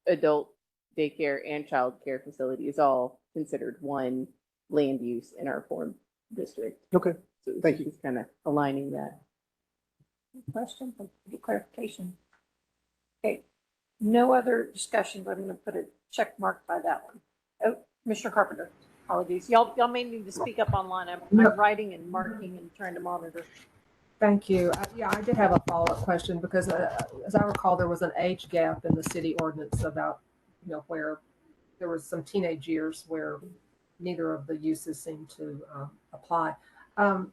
adult daycare and child care facility is all considered one land use in our form district. Okay, So thank you. Just kind of aligning that. Question, clarification. Okay, no other discussion, but I'm going to put a check mark by that one. Oh, Commissioner Carpenter, apologies. Y'all may need to speak up online. I'm writing and marking and trying to monitor. Thank you. Yeah, I did have a follow-up question because as I recall, there was an age gap in the city ordinance about, where there was some teenage years where neither of the uses seemed to apply. And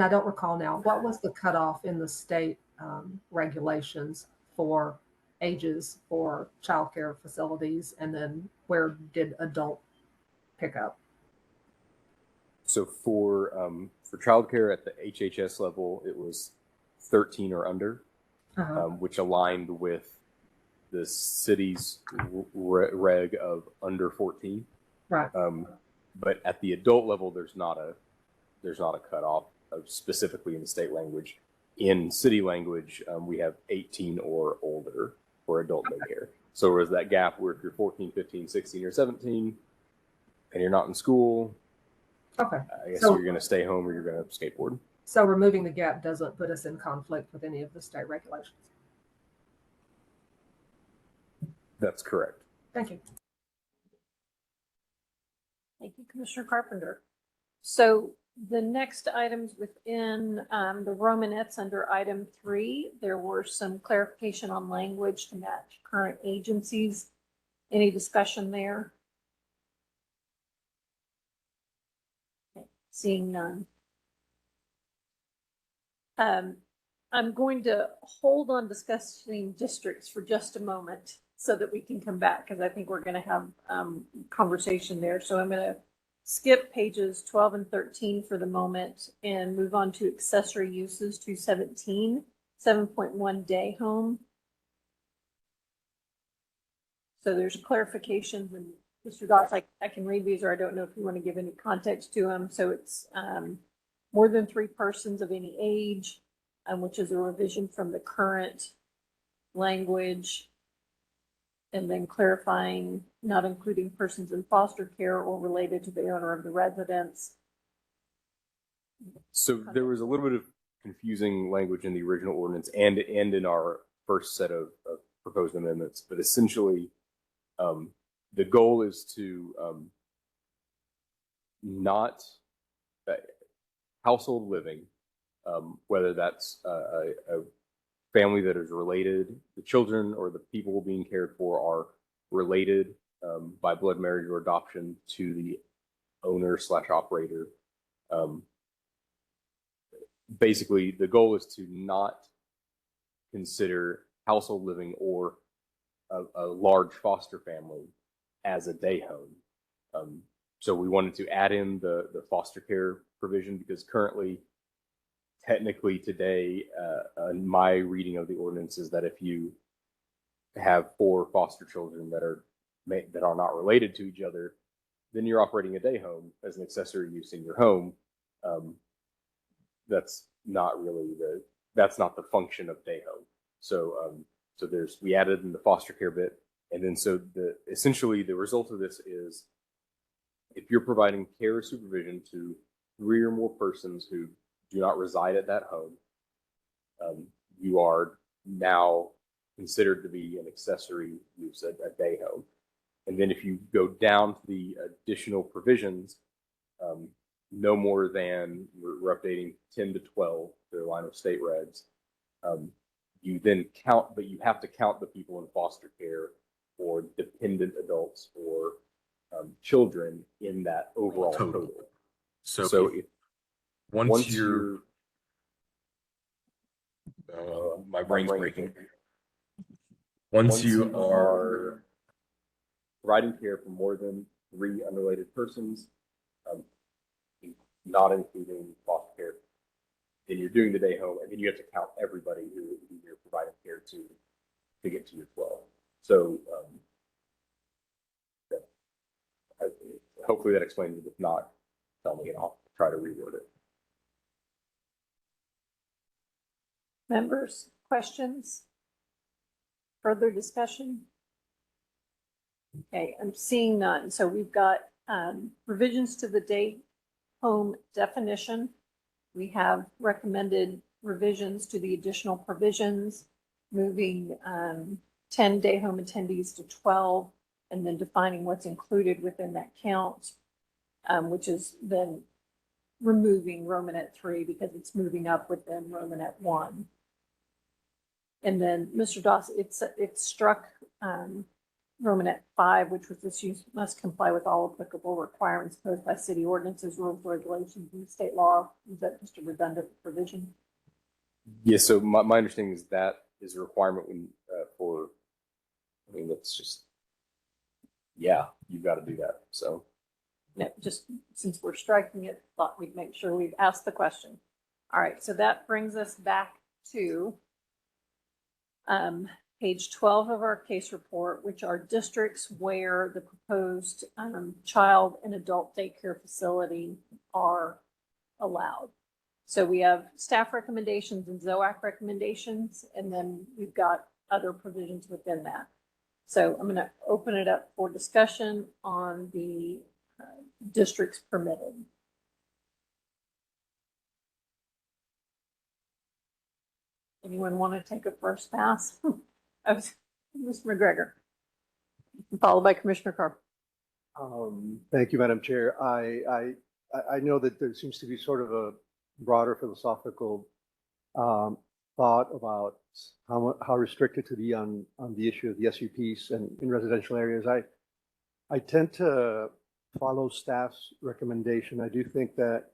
I don't recall now, what was the cutoff in the state regulations for ages for childcare facilities, and then where did adult pick up? So for childcare at the HHS level, it was 13 or under, which aligned with the city's reg of under 14. Right. But at the adult level, there's not a cutoff specifically in the state language. In city language, we have 18 or older for adult daycare. So there's that gap where if you're 14, 15, 16, or 17, and you're not in school, okay, I guess so you're going to stay home or you're going to skateboard. So removing the gap doesn't put us in conflict with any of the state regulations. That's correct. Thank you. Thank you, Commissioner Carpenter. So the next items within the Romanettes under item 3, there were some clarification on language to match current agencies. Any discussion there? Okay, seeing none. I'm going to hold on discussing districts for just a moment so that we can come back, because I think we're going to have conversation there. So I'm going to skip pages 12 and 13 for the moment and move on to accessory uses 217, 7.1 day home. So there's clarifications, and Mr. Doss, I can read these, or I don't know if you want to give any context to them. So it's more than 3 persons of any age, which is a revision from the current language. And then clarifying not including persons in foster care or related to the owner of the residence. So there was a little bit of confusing language in the original ordinance and in our first set of proposed amendments, but essentially, the goal is to not household living, whether that's a family that is related, the children or the people being cared for are related by blood marriage or adoption to the owner / operator. Basically, the goal is to not consider household living or a large foster family as a day home. So we wanted to add in the foster care provision because currently, technically today, in my reading of the ordinance is that if you have 4 foster children that are not related to each other, then you're operating a day home as an accessory use in your home. That's not the function of day home. So we added in the foster care bit, and then essentially the result of this is if you're providing care or supervision to 3 or more persons who do not reside at that home, you are now considered to be an accessory use, a day home. And then if you go down to the additional provisions, no more than, we're updating 10 to 12, their line of state regs. You then count, but you have to count the people in foster care or dependent adults or children in that overall total. So if once you're my brain's breaking. Once you are providing care for more than 3 unrelated persons, not including foster care, then you're doing the day home, and then you have to count everybody who you're providing care to get to your 12. So hopefully that explains it. If not, tell me and I'll try to reword it. Members, questions? Further discussion? Okay, I'm seeing none. So we've got revisions to the day home definition. We have recommended revisions to the additional provisions, moving 10 day home attendees to 12, and then defining what's included within that count, which is then removing Romanet 3 because it's moving up within Romanet 1. And then Mr. Doss, it struck Romanet 5, which was this use must comply with all applicable requirements posed by city ordinances, rules, regulations, and state law. Is that just a redundant provision? Yes. So my understanding is that is a requirement for. I mean, that's just. Yeah, you've got to do that. So. No, just since we're striking it, thought we'd make sure we've asked the question. All right, so that brings us back to page 12 of our case report, which are districts where the proposed child and adult daycare facility are allowed. So we have staff recommendations and ZOAC recommendations, and then we've got other provisions within that. So I'm going to open it up for discussion on the districts permitted. Anyone want to take a first pass? Mr. McGregor, followed by Commissioner Carp. Thank you, Madam Chair. I know that there seems to be sort of a broader philosophical thought about how restricted to be on the issue of the SUPs and in residential areas. I tend to follow staff's recommendation. I do think that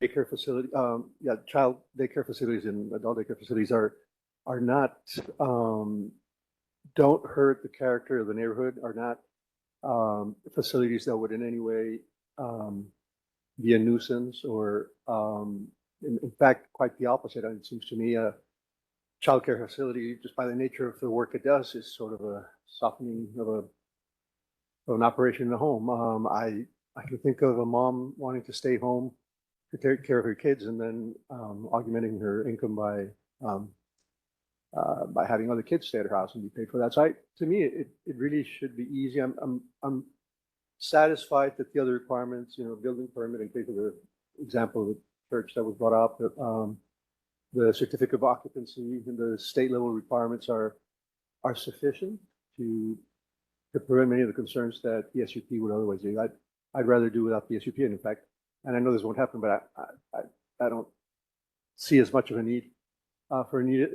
daycare facility, child daycare facilities and adult daycare facilities are not, don't hurt the character of the neighborhood, are not facilities that would in any way be a nuisance or, in fact, quite the opposite. It seems to me a child care facility, just by the nature of the work it does, is sort of a softening of an operation in the home. I can think of a mom wanting to stay home to take care of her kids and then augmenting her income by having other kids stay at her house and be paid for that. So to me, it really should be easy. I'm satisfied that the other requirements, building permit in case of the example that church that was brought up. The certificate of occupancy and the state level requirements are sufficient to prevent many of the concerns that the SUP would otherwise do. I'd rather do without the SUP. And in fact, and I know this won't happen, but I don't see as much of a need for a need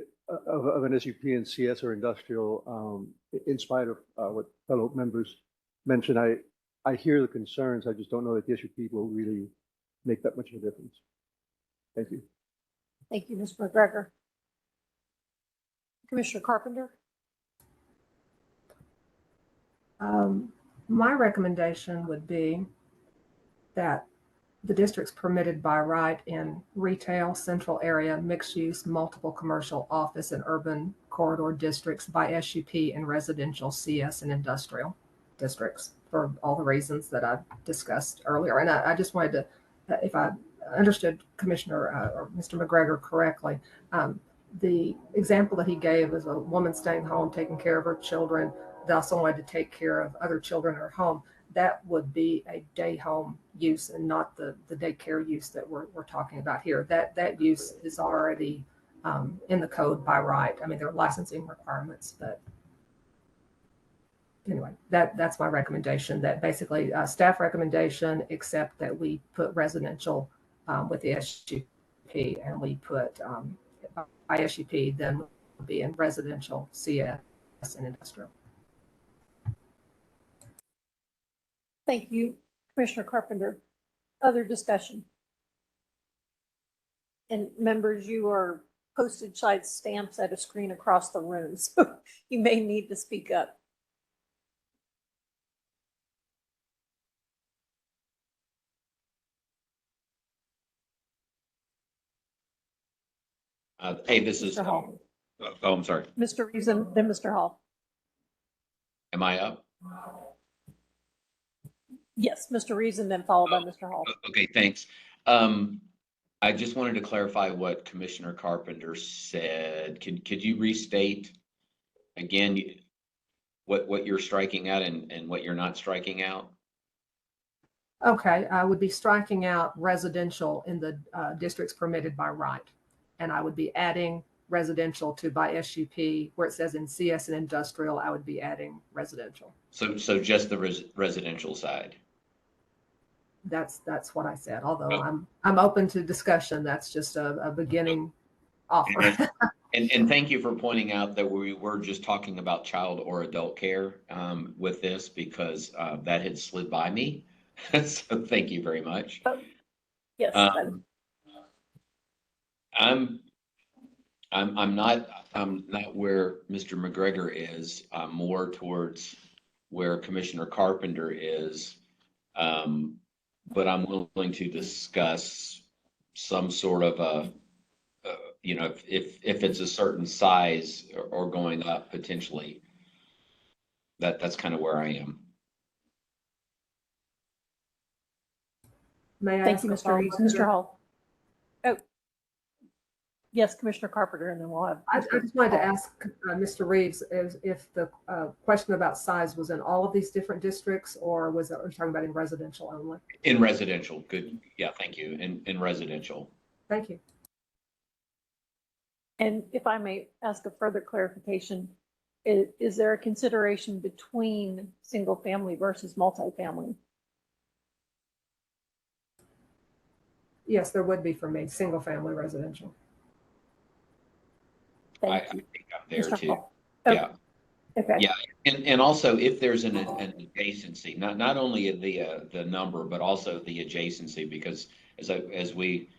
of an SUP in CS or industrial, in spite of what fellow members mentioned. I hear the concerns. I just don't know that the SUP will really make that much of a difference. Thank you. Thank you, Mr. McGregor. Commissioner Carpenter? My recommendation would be that the districts permitted by right in retail, central area, mixed use, multiple commercial, office, and urban corridor districts by SUP and residential, CS, and industrial districts for all the reasons that I've discussed earlier. And I just wanted to, if I understood Commissioner or Mr. McGregor correctly, the example that he gave is a woman staying home, taking care of her children. They also wanted to take care of other children at her home. That would be a day home use and not the daycare use that we're talking about here. That use is already in the code by right. I mean, there are licensing requirements, but anyway, that's my recommendation. That basically staff recommendation, except that we put residential with the SUP, and we put by SUP, then would be in residential, CS, and industrial. Thank you, Commissioner Carpenter. Other discussion? And members, you are postage site stamps at a screen across the room, so you may need to speak up. Hey, this is Mr. Hall. Oh, I'm sorry. Mr. Reeves and then Mr. Hall. Am I up? Yes, Mr. Reeves and then followed by Mr. Hall. Okay, thanks. I just wanted to clarify what Commissioner Carpenter said. Could you restate again what you're striking out and what you're not striking out? Okay, I would be striking out residential in the districts permitted by right. And I would be adding residential to by SUP where it says in CS and industrial, I would be adding residential. So just the residential side. That's what I said. Although I'm open to discussion. That's just a beginning offer. And thank you for pointing out that we were just talking about child or adult care with this, because that had slid by me. So thank you very much. Yes. I'm not where Mr. McGregor is. I'm more towards where Commissioner Carpenter is. But I'm willing to discuss some sort of a, if it's a certain size or going up potentially, that's kind of where I am. May I Thank ask you, a Mr. Reeves. follow-up? Mr. Hall. Oh, yes, Commissioner Carpenter, and then we'll have. I just wanted to ask Mr. Reeves if the question about size was in all of these different districts, or was it, are you talking about in residential only? In residential, good. Yeah, thank you. In residential. Thank you. And if I may ask a further clarification, is there a consideration between single family versus multifamily? Yes, there would be for me, single family residential. I Thank you. think I'm there Mr. too. Hall. Yeah. Okay. Yeah, and also if there's an adjacency, not only the number, but also the adjacency, because as we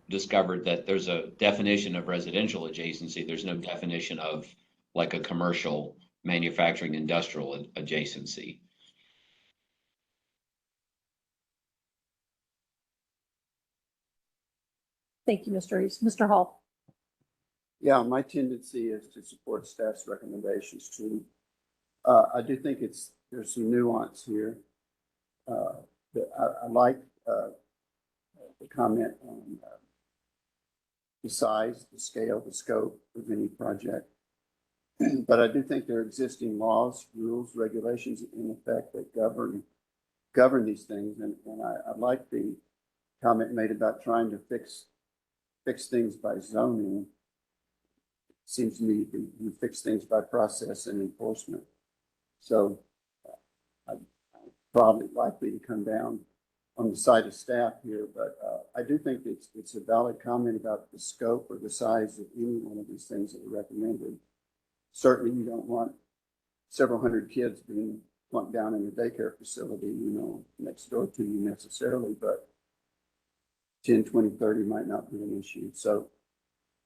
discovered that there's a definition of residential adjacency, there's no definition of like a commercial manufacturing industrial adjacency. Thank you, Mr. Reeves. Mr. Hall. Yeah, my tendency is to support staff's recommendations too. I do think there's some nuance here. I like the comment on the size, the scale, the scope of any project. But I do think there are existing laws, rules, regulations in effect that govern these things. And I like the comment made about trying to fix things by zoning. Seems to me you fix things by process and enforcement. So I'm probably likely to come down on the side of staff here, but I do think it's a valid comment about the scope or the size of any one of these things that are recommended. Certainly you don't want several hundred kids being plunked down in a daycare facility, next door to you necessarily, but 10, 20, 30 might not be an issue. So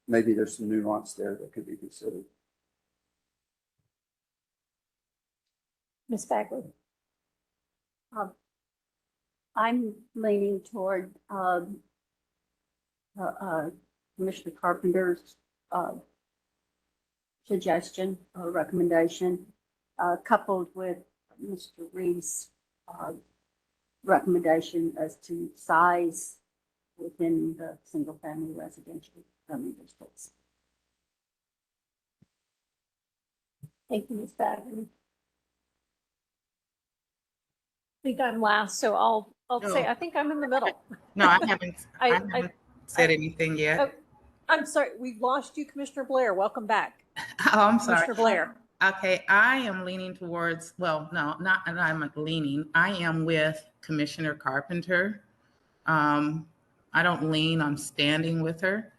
maybe there's some nuance there that could be considered. Ms. Bagley? I'm leaning toward Commissioner Carpenter's suggestion or recommendation, coupled with Mr. Reed's recommendation as to size within the single-family residential zoning districts. Thank you, Ms. Bagley. I think I'm last, so I'll say, I think I'm in the middle. No, I haven't, I I- haven't said anything yet. Oh, I'm sorry, we've lost you, Commissioner Blair. Welcome back. Oh, I'm sorry. Commissioner Blair. Okay, I am leaning towards, well, no, not, and I'm leaning, I am with Commissioner Carpenter. I don't lean, I'm standing with her.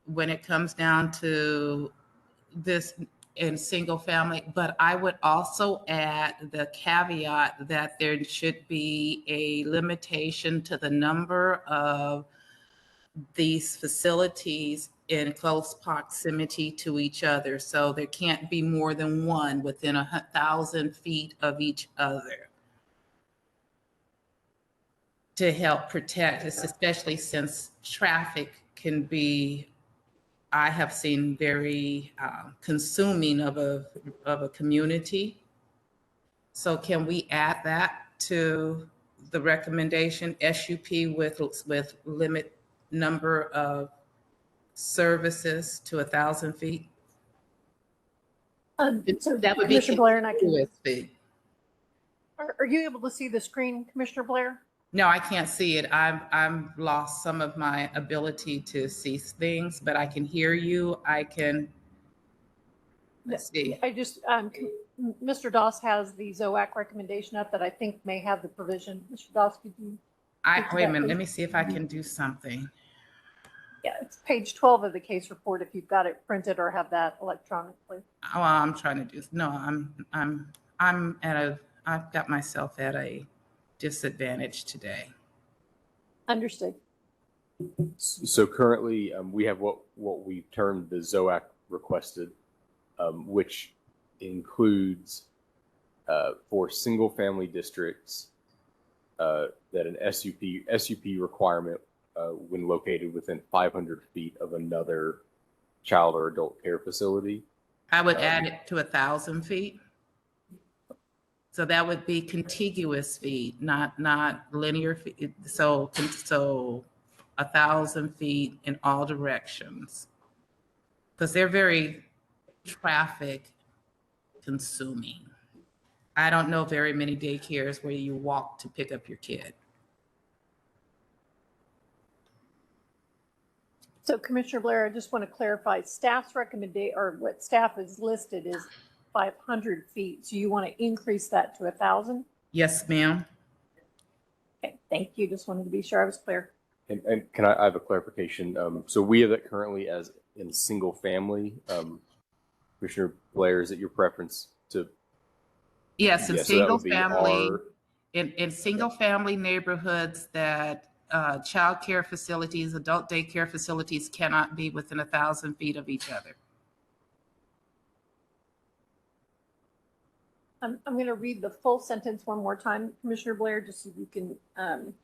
When it comes down to this in single family, but I would also add the caveat that there should be a limitation to the number of these facilities in close proximity to each other. So there can't be more than one within 1,000 feet of each other to help protect us, especially since traffic can be, I have seen, very consuming of a community. So can we add that to the recommendation, SUP with limit number of services to 1,000 feet? So That would be Commissioner Blair and I can, USB. are you able to see the screen, Commissioner Blair? No, I can't see it. I've lost some of my ability to see things, but I can hear you. I can, let's see. I just, Mr. Doss has the ZOAC recommendation up that I think may have the provision. Mr. Doss, could you? Wait a minute, let me see if I can do something. Yeah, it's page 12 of the case report if you've got it printed or have that electronically. Oh, I'm trying to do, no, I've got myself at a disadvantage today. Understood. So currently, we have what we've termed the ZOAC requested, which includes for single-family districts that an SUP requirement when located within 500 feet of another child or adult care facility. I would add it to 1,000 feet. So that would be contiguous feet, not linear feet. So 1,000 feet in all directions, because they're very traffic consuming. I don't know very many daycares where you walk to pick up your kid. So Commissioner Blair, I just want to clarify staff's recommendation, or what staff is listed is 500 feet. So you want to increase that to 1,000? Yes, ma'am. Okay, thank you. Just wanted to be sure I was clear. And can I have a clarification? So we have that currently as in single family. Commissioner Blair, is it your preference to? Yes, in Yeah, so that single would be family, our- in single family neighborhoods that child care facilities, adult daycare facilities cannot be within 1,000 feet of each other. I'm going to read the full sentence one more time, Commissioner Blair, just so you can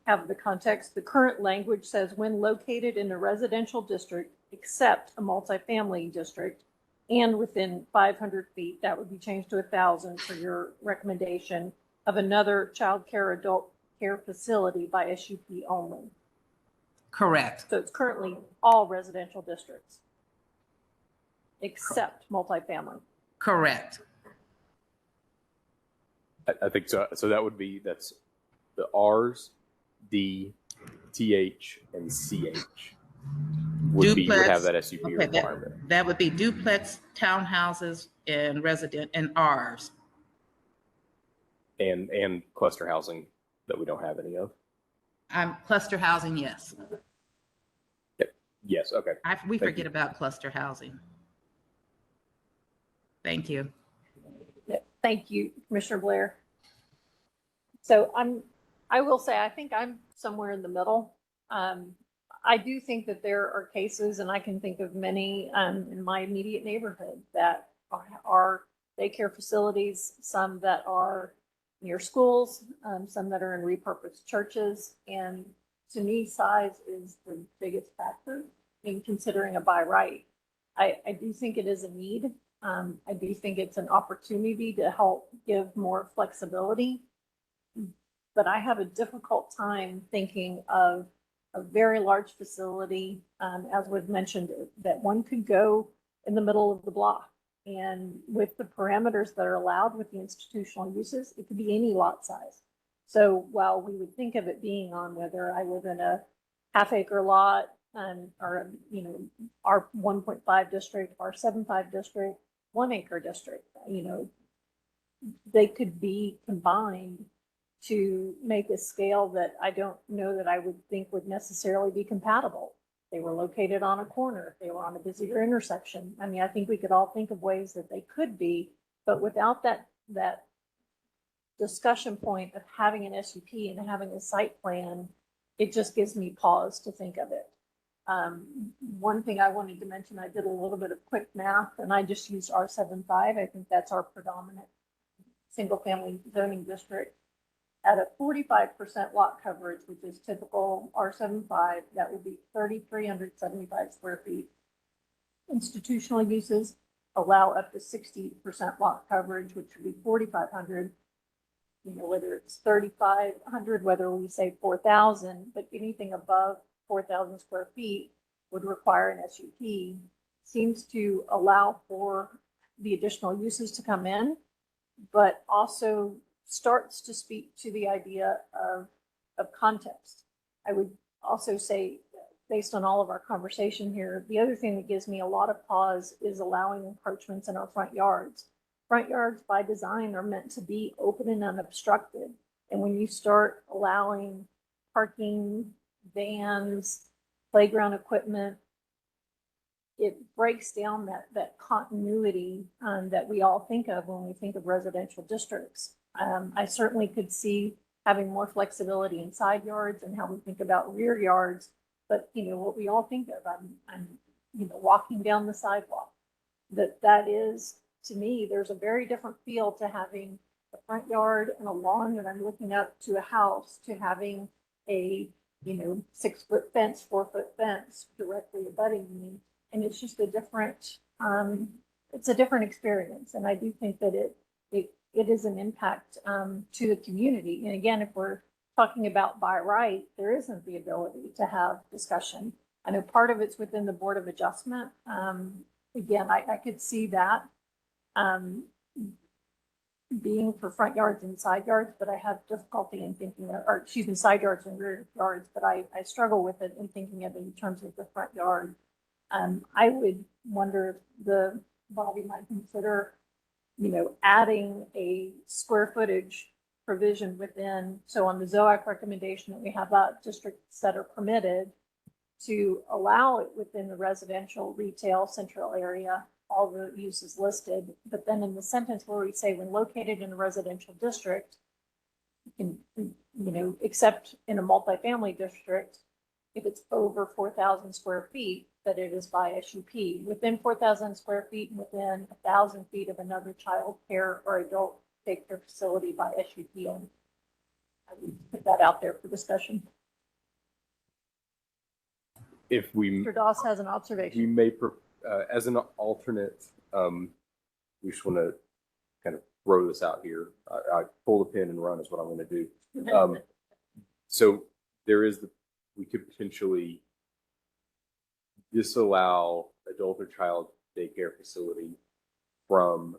have the context. The current language says when located in a residential district, except a multifamily district, and within 500 feet, that would be changed to 1,000 for your recommendation of another child care, adult care facility by SUP only. Correct. So it's currently all residential districts, except multifamily. Correct. I think so. So that would be, that's the R's, D, TH and CH would have Duplex, that SUP okay, requirement. that would be duplex, townhouses, and resident, and Rs. And cluster housing that we don't have any of. Cluster housing, yes. Yes, okay. We Thank forget you. about cluster housing. Thank you. Thank you, Commissioner Blair. So I will say, I think I'm somewhere in the middle. I do think that there are cases, and I can think of many in my immediate neighborhood that are daycare facilities, some that are near schools, some that are in repurposed churches. And to me, size is the biggest factor in considering a by right. I do think it is a need. I do think it's an opportunity to help give more flexibility, but I have a difficult time thinking of a very large facility, as was mentioned, that one could go in the middle of the block. And with the parameters that are allowed with the institutional uses, it could be any lot size. So while we would think of it being on whether I live in a half-acre lot, or, you know, our 1.5 district, our 7.5 district, 1 acre district, you know, they could be combined to make a scale that I don't know that I would think would necessarily be compatible. They were located on a corner, they were on a busier intersection. I mean, I think we could all think of ways that they could be, but without that discussion point of having an SUP and having a site plan, it just gives me pause to think of it. One thing I wanted to mention, I did a little bit of quick math and I just used R75. I think that's our predominant single family zoning district. At a 45% lot coverage, which is typical R75, that would be 3,375 square feet. Institutional uses allow up to 60% lot coverage, which would be 4,500. You know, whether it's 3,500, whether we say 4,000, but anything above 4,000 square feet would require an SUP, seems to allow for the additional uses to come in, but also starts to speak to the idea of context. I would also say, based on all of our conversation here, the other thing that gives me a lot of pause is allowing encroachments in our front yards. Front yards by design are meant to be open and unobstructed. And when you start allowing parking, vans, playground equipment, it breaks down that continuity that we all think of when we think of residential districts. I certainly could see having more flexibility in side yards and how we think about rear yards, but you know what we all think of. I'm you know, walking down the sidewalk. That is, to me, there's a very different feel to having a front yard and a lawn that I'm looking up to a house, to having a, you know, 6-foot fence, 4-foot fence directly abutting me. And it's just a different, it's a different experience. And I do think that it is an impact to the community. And again, if we're talking about by right, there isn't the ability to have discussion. I know part of it's within the Board of Adjustment. Again, I could see that being for front yards and side yards, but I have difficulty in thinking, or excuse me, side yards and rear yards, but I struggle with it in thinking of it in terms of the front yard. I would wonder if the body might consider, you know, adding a square footage provision within, so on the ZOAC recommendation that we have districts that are permitted, to allow it within the residential, retail, central area, all the uses listed. But then in the sentence where we say when located in a residential district, you can, you know, except in a multifamily district, if it's over 4,000 square feet, that it is by SUP. Within 4,000 square feet and within 1,000 feet of another child care or adult daycare facility by SUP. And I would put that out there for discussion. If we, Mr. Doss has an we observation. may, as an alternate, we just want to kind of throw this out here. I pull the pin and run is what I'm going to do. So there is we could potentially disallow adult or child daycare facility from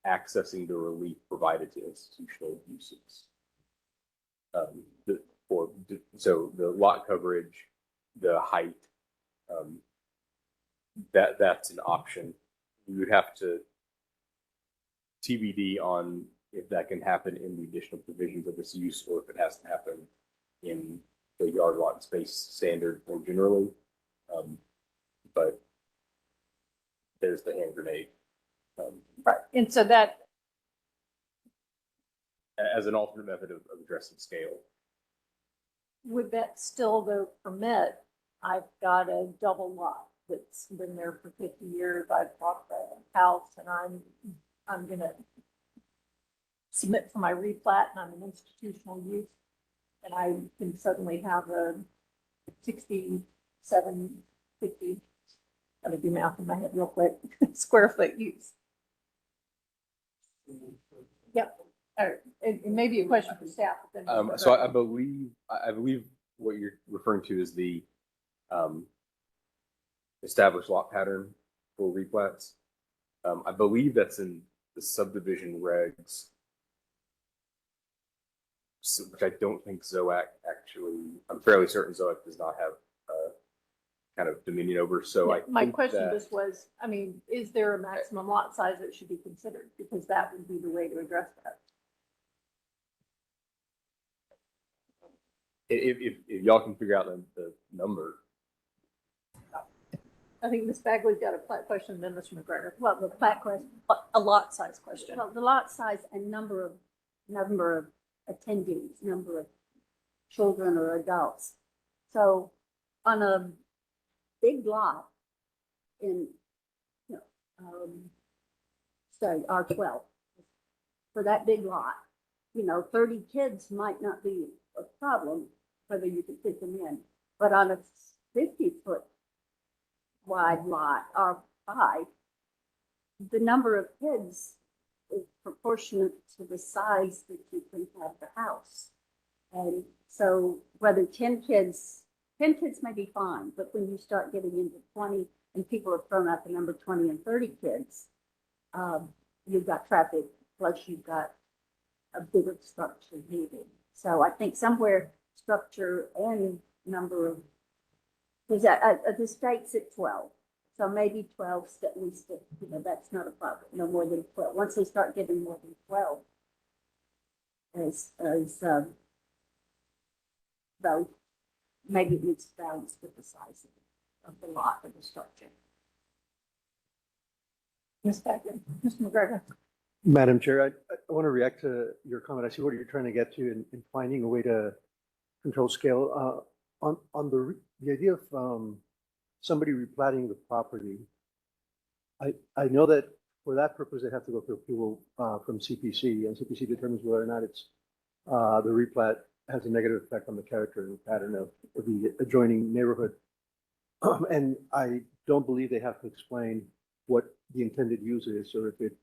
accessing the relief provided to institutional uses. so the lot coverage, the height, that's an option. We would have to TBD on if that can happen in the additional provisions of this use, or if it has to happen in the yard lot space standard more generally. But there's the hand grenade. Right, and so that, As an alternate method of addressing scale. would that still though permit, I've got a double lot that's been there for 50 years, I've bought the house and I'm gonna submit for my replat and I'm an institutional use, and I can suddenly have a 67, 50, gotta do math in my head real quick, square foot use. Yep. It may be a question for staff. But then So I believe what you're referring to is the established lot pattern for replats. I believe that's in the subdivision regs, which I don't think ZOAC actually. I'm fairly certain ZOAC does not have kind of dominion over. So Yeah, I my think question that, just was, I mean, is there a maximum lot size that should be considered? Because that would be the way to address that. if y'all can figure out the number. I think Ms. Bagley's got a plat question, then Mr. McGregor. Well, the plat question, a lot size question. Well, the lot size and number of attendees, number of children or adults. So on a big lot in, say R12, for that big lot, 30 kids might not be a problem, whether you can fit them in. But on a 50-foot wide lot, R5, the number of kids is proportionate to the size that you can have the house. And so whether 10 kids may be fine, but when you start getting into 20 and people have thrown out the number 20 and 30 kids, you've got traffic, plus you've got a bigger structure needed. So I think somewhere structure and number of, because the state's at 12. So maybe 12, at least, that's not a problem, no more than 12. Once they start getting more than 12, though, maybe it needs to balance with the size of the lot of the structure. Ms. Bagley, Mr. McGregor. Madam Chair, I want to react to your comment. I see what you're trying to get to in finding a way to control scale. On the idea of somebody replatting the property, I know that for that purpose, they have to go through approval from CPC, and CPC determines whether or not it's the replat has a negative effect on the character and pattern of the adjoining neighborhood. And I don't believe they have to explain what the intended use is, or if it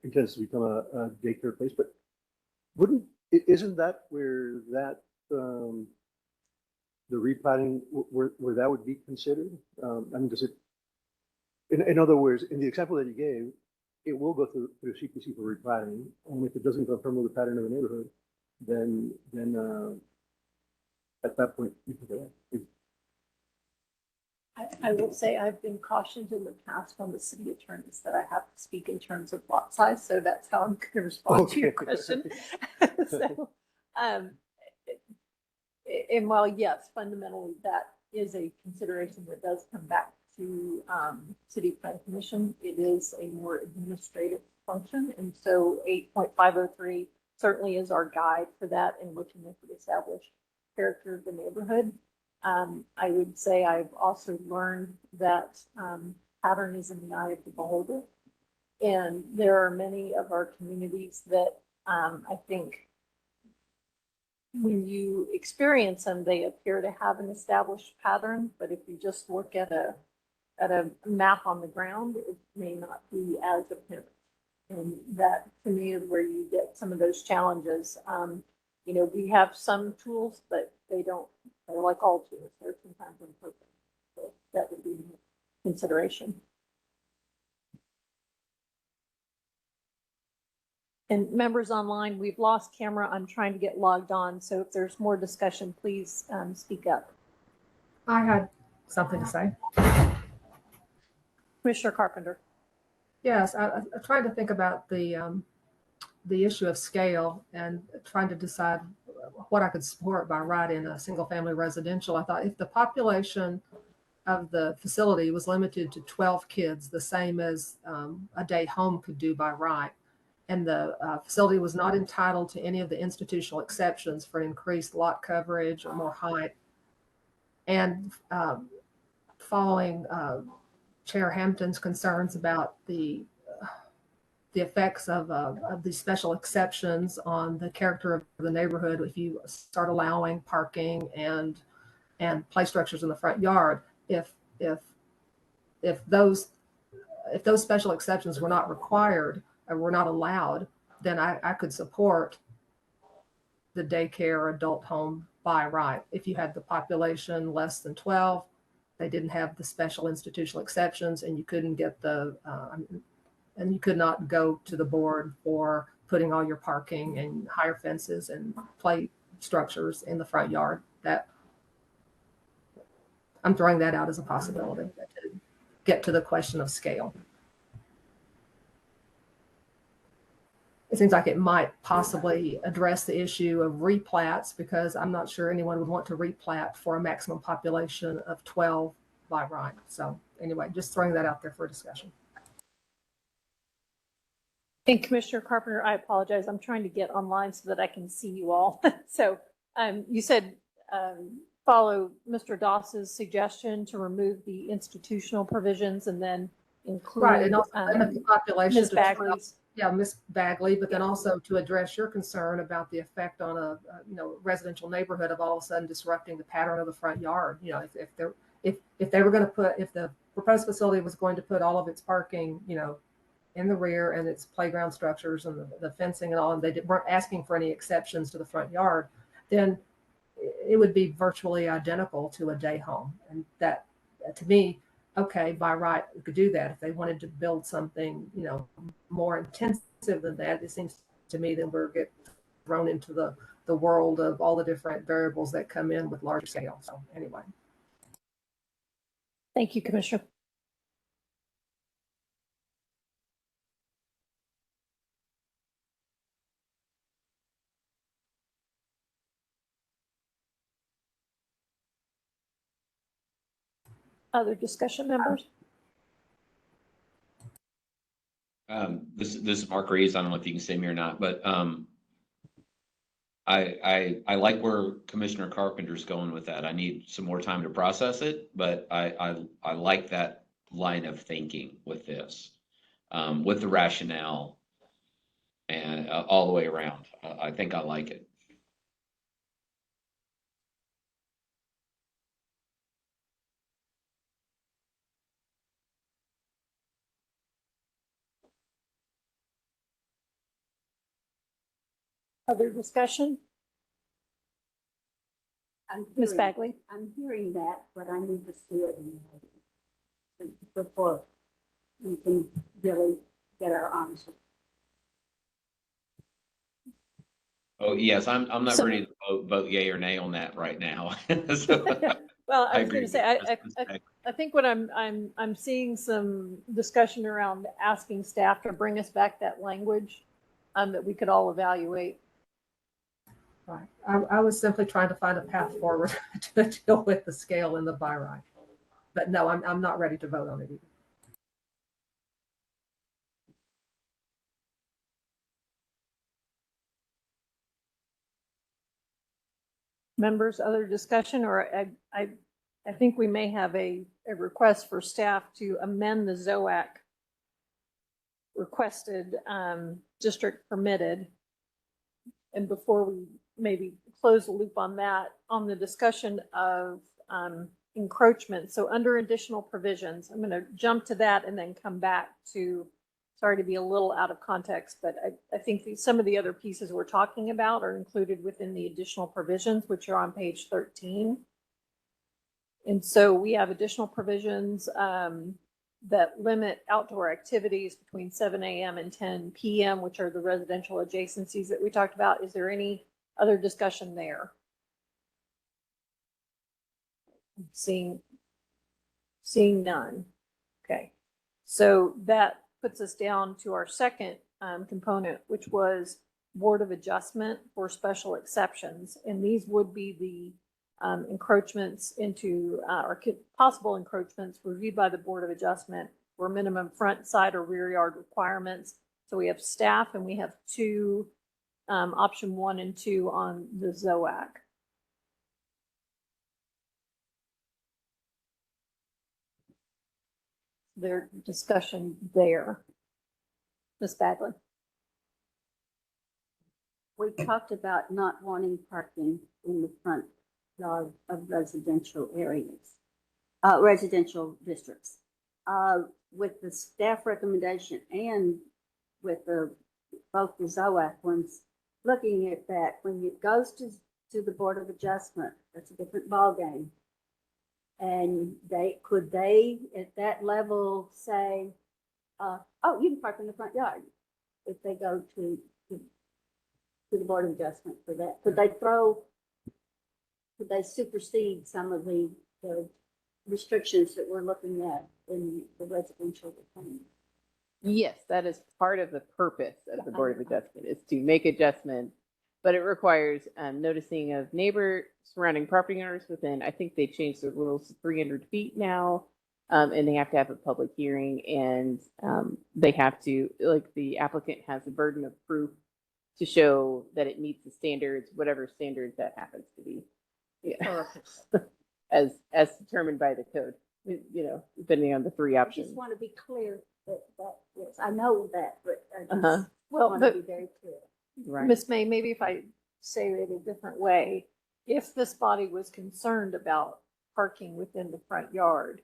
intends to become a daycare place. But isn't that where that the replatting where that would be considered? I mean, does it? In other words, in the example that you gave, it will go through CPC for replatting, and if it doesn't confirm with the pattern of the neighborhood, then at that point you can go ahead. I will say I've been cautioned in the past from the city attorneys that I have to speak in terms of lot size, so that's how I'm going to respond to your question. So, and while yes, fundamentally that is a consideration that does come back to City Planning Commission, it is a more administrative function, and so 8.503 certainly is our guide for that in looking at the established character of the neighborhood. I would say I've also learned that pattern is in the eye of the beholder. And there are many of our communities that I think when you experience them, they appear to have an established pattern. But if you just look at a map on the ground, it may not be as apparent. And that to me is where you get some of those challenges. We have some tools, but they're like all tools. They're sometimes imperfect. So that would be a consideration. And members online, we've lost camera. I'm trying to get logged on. So if there's more discussion, please speak up. I had something to say. Commissioner Carpenter. Yes, I tried to think about the issue of scale and trying to decide what I could support by right in a single family residential. I thought if the population of the facility was limited to 12 kids, the same as a day home could do by right, and the facility was not entitled to any of the institutional exceptions for increased lot coverage or more height, and following Chair Hampton's concerns about the effects of these special exceptions on the character of the neighborhood if you start allowing parking and play structures in the front yard. If those special exceptions were not required or were not allowed, then I could support the daycare or adult home by right. If you had the population less than 12, they didn't have the special institutional exceptions, and you couldn't get and you could not go to the board for putting all your parking and higher fences and play structures in the front yard. That I'm throwing that out as a possibility to get to the question of scale. It seems like it might possibly address the issue of replats, because I'm not sure anyone would want to replat for a maximum population of 12 by right. So anyway, just throwing that out there for discussion. And Commissioner Carpenter, I apologize. I'm trying to get online so that I can see you all. So you said follow Mr. Doss's suggestion to remove the institutional provisions and then include Right, and also the population. Ms. Bagley's. Yeah, Ms. Bagley, but then also to address your concern about the effect on a residential neighborhood of all of a sudden disrupting the pattern of the front yard. If they were going to if the proposed facility was going to put all of its parking, in the rear and its playground structures and the fencing and all, and they weren't asking for any exceptions to the front yard, then it would be virtually identical to a day home. And that, to me, okay, by right, we could do that. If they wanted to build something, more intensive than that, it seems to me then we're get thrown into the world of all the different variables that come in with large scale. So anyway. Thank you, Commissioner. Other discussion, members? This is Mark Reeves. I don't know if you can see me or not, but I like where Commissioner Carpenter's going with that. I need some more time to process it, but I like that line of thinking with this, with the rationale and all the way around. I think I like it. Other discussion? Ms. Bagley? I'm hearing that, but I need to see it before we can really get our arms. Oh yes, I'm not ready to vote yay or nay on that right now. So, Well, I was going agree to say, I think what I'm seeing some discussion around asking staff to bring us back that language that we could all evaluate. Right. I was simply trying to find a path forward to deal with the scale in the by right. But no, I'm not ready to vote on it either. Members, other discussion, or I think we may have a request for staff to amend the ZOAC requested district permitted. And before we maybe close the loop on that, on the discussion of encroachment. So under additional provisions, I'm going to jump to that and then come back to, sorry to be a little out of context, but I think some of the other pieces we're talking about are included within the additional provisions, which are on page 13. And so we have additional provisions that limit outdoor activities between 7 a.m. and 10 p.m., which are the residential adjacencies that we talked about. Is there any other discussion there? Seeing none. Okay. So that puts us down to our second component, which was Board of Adjustment for special exceptions. And these would be the encroachments into or possible encroachments reviewed by the Board of Adjustment for minimum front, side, or rear yard requirements. So we have staff and we have two, option 1 and 2 on the ZOAC. Their discussion there. Ms. Bagley. We talked about not wanting parking in the front yard of residential areas, residential districts. With the staff recommendation and with both the ZOAC ones, looking at that, when it goes to the Board of Adjustment, that's a different ballgame. And could they at that level say, oh, you can park in the front yard if they go to the Board of Adjustment for that? Could they supersede some of the restrictions that we're looking at in the residential requirement? Yes, that is part of the purpose of the Board of Adjustment, is to make adjustments, but it requires noticing of neighbor surrounding property owners within, I think they changed the rules to 300 feet now, and they have to have a public hearing, and they have to, like, the applicant has a burden of proof to show that it meets the standards, whatever standards that happens to be, yeah. as determined by the code, depending on the three I options. just want to be clear that yes, I know that, but I just Well, want to be very clear. Right. Ms. May, maybe if I say it a different way, if this body was concerned about parking within the front yard,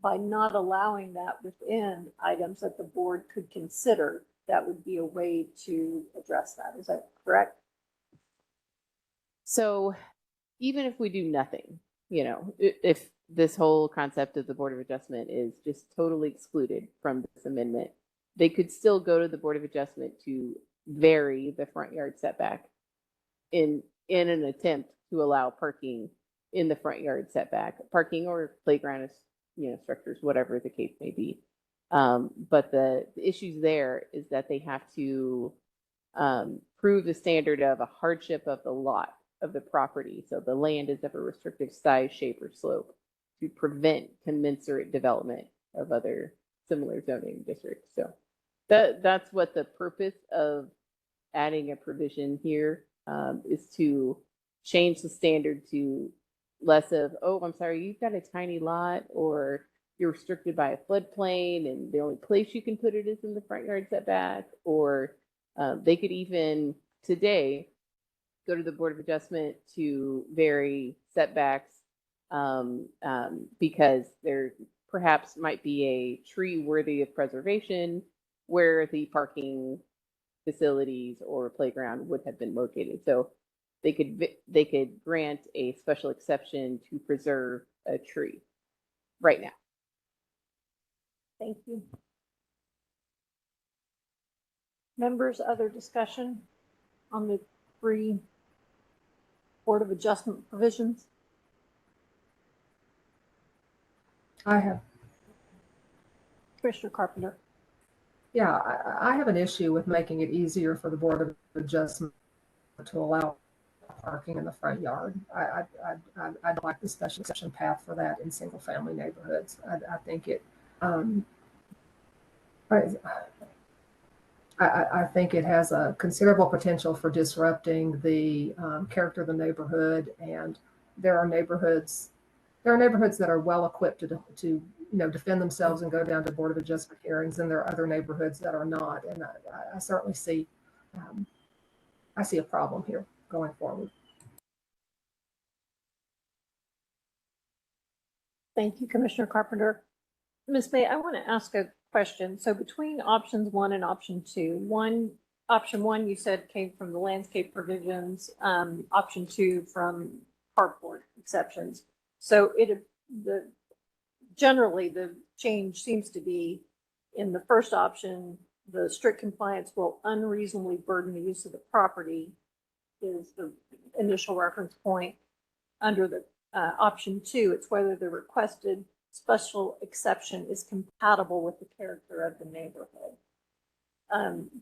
by not allowing that within items that the board could consider, that would be a way to address that. Is that correct? So even if we do nothing, if this whole concept of the Board of Adjustment is just totally excluded from this amendment, they could still go to the Board of Adjustment to vary the front yard setback in an attempt to allow parking in the front yard setback, parking or playground, structures, whatever the case may be. But the issues there is that they have to prove the standard of a hardship of the lot of the property. So the land is of a restrictive size, shape, or slope to prevent commensurate development of other similar zoning districts. So that's what the purpose of adding a provision here is, to change the standard to less of, oh, I'm sorry, you've got a tiny lot, or you're restricted by a floodplain and the only place you can put it is in the front yard setback. Or they could even today go to the Board of Adjustment to vary setbacks because there perhaps might be a tree worthy of preservation where the parking facilities or playground would have been located. So they could grant a special exception to preserve a tree right now. Thank you. Members, other discussion on the three Board of Adjustment provisions? I have, Commissioner Carpenter. yeah, I have an issue with making it easier for the Board of Adjustment to allow parking in the front yard. I'd like the special exception path for that in single family neighborhoods. I think it, I think it has a considerable potential for disrupting the character of the neighborhood, and there are neighborhoods that are well equipped to defend themselves and go down to Board of Adjustment hearings, and there are other neighborhoods that are not. And I certainly see I see a problem here going forward. Thank you, Commissioner Carpenter. Ms. May, I want to ask a question. So between options 1 and option 2, option 1 you said came from the landscape provisions, option 2 from carport exceptions. So the generally, the change seems to be in the first option, the strict compliance will unreasonably burden the use of the property is the initial reference point. Under the option 2, it's whether the requested special exception is compatible with the character of the neighborhood.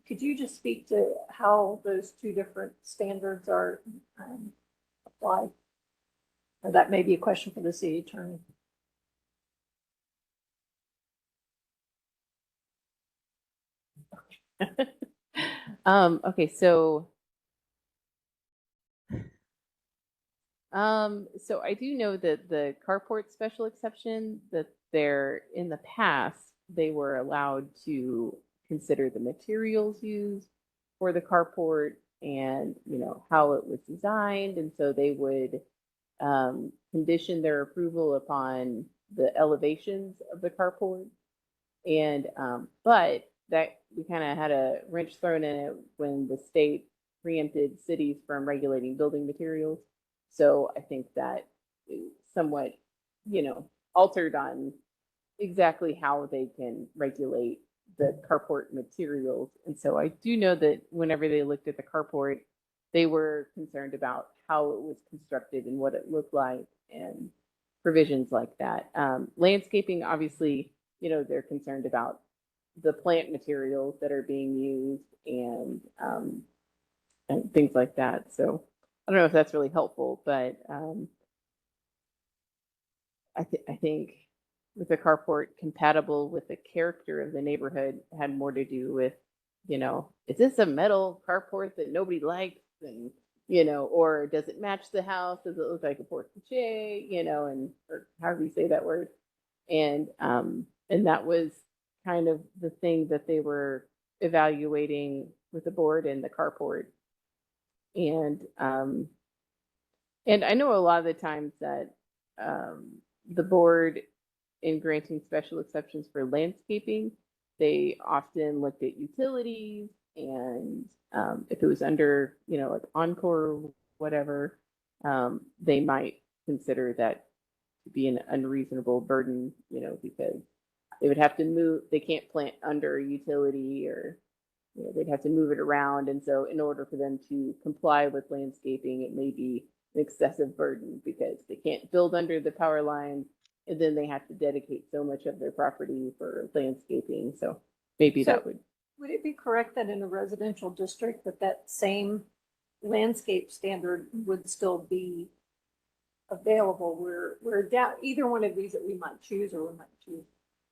Could you just speak to how those two different standards are applied? Or that may be a question for the city attorney. Okay, so I do know that the carport special exception, that they're in the past, they were allowed to consider the materials used for the carport and, you know, how it was designed. And so they would condition their approval upon the elevations of the carport. And, but that we kind of had a wrench thrown in it when the state preempted cities from regulating building materials. So I think that somewhat, you know, altered on exactly how they can regulate the carport materials. And so I do know that whenever they looked at the carport, they were concerned about how it was constructed and what it looked like and provisions like that. Landscaping, obviously, you know, they're concerned about the plant materials that are being used and things like that. So I don't know if that's really helpful, but I think with the carport compatible with the character of the neighborhood had more to do with, you know, is this a metal carport that nobody likes, and you know, or does it match the house? Does it look like a porte-cochere, you know, and or however you say that word, and that was kind of the thing that they were evaluating with the board and the carport. And I know a lot of the times that the board, in granting special exceptions for landscaping, they often looked at utilities and if it was under, you know, like Encore or whatever, they might consider that to be an unreasonable burden, you know, because they would have to move, they can't plant under a utility, or you know, they'd have to move it around. And so in order for them to comply with landscaping, it may be an excessive burden because they can't build under the power lines, and then they have to dedicate so much of their property for landscaping. So maybe So that would. Would it be correct that in a residential district that same landscape standard would still be available? We're down either one of these that we might choose, or we might choose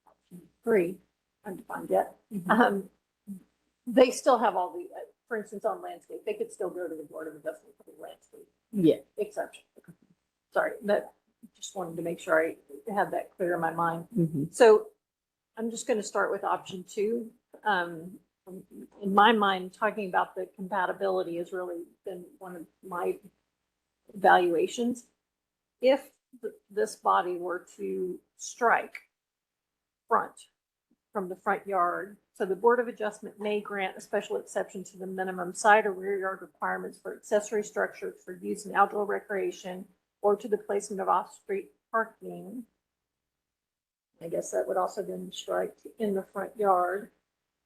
option 3, undefined yet. They still have all the, for instance, on landscape, they could still go to the Board of Adjustment for the landscape. Yeah. Exception. Sorry, that just wanted to make sure I had that clear in my mind. Mm-hmm. So I'm just going to start with option 2. In my mind, talking about the compatibility has really been one of my evaluations. If this body were to strike front from the front yard, so the Board of Adjustment may grant a special exception to the minimum side or rear yard requirements for accessory structures for use in outdoor recreation or to the placement of off-street parking. I guess that would also then strike in the front yard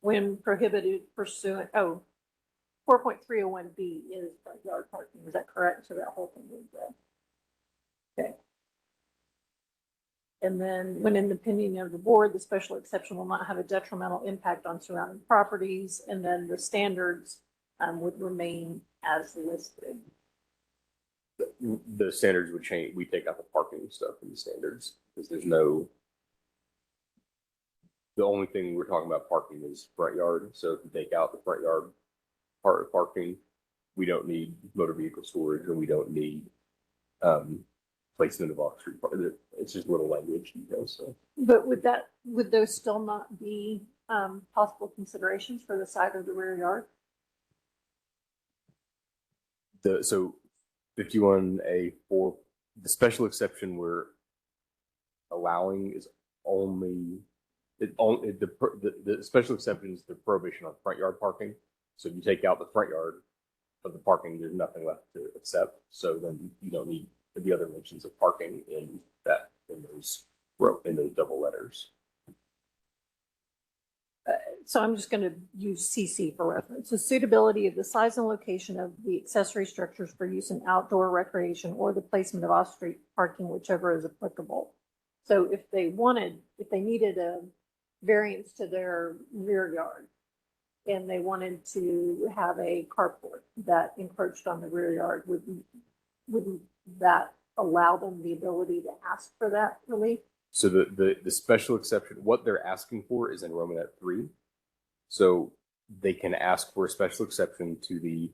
when prohibited pursuant, 4.301B is front yard parking. Is that correct? So that whole thing is there. Okay. And then when in the opinion of the board, the special exception will not have a detrimental impact on surrounding properties. And then the standards would remain as listed. The standards would change. We take out the parking stuff in the standards because there's no, the only thing we're talking about parking is front yard. So if you take out the front yard part of parking, we don't need motor vehicle storage, and we don't need placement of off-street parking. It's just little language details. So. But would those still not be possible considerations for the side or the rear yard? So 51A4, the special exception we're allowing is only the special exception is the prohibition on front yard parking. So if you take out the front yard of the parking, there's nothing left to accept. So then you don't need the other mentions of parking in those with double letters. So I'm just going to use CC for reference. The suitability of the size and location of the accessory structures for use in outdoor recreation or the placement of off-street parking, whichever is applicable. So if they needed a variance to their rear yard and they wanted to have a carport that encroached on the rear yard, wouldn't that allow them the ability to ask for that relief? So the special exception, what they're asking for is in Romanet 3. So they can ask for a special exception to the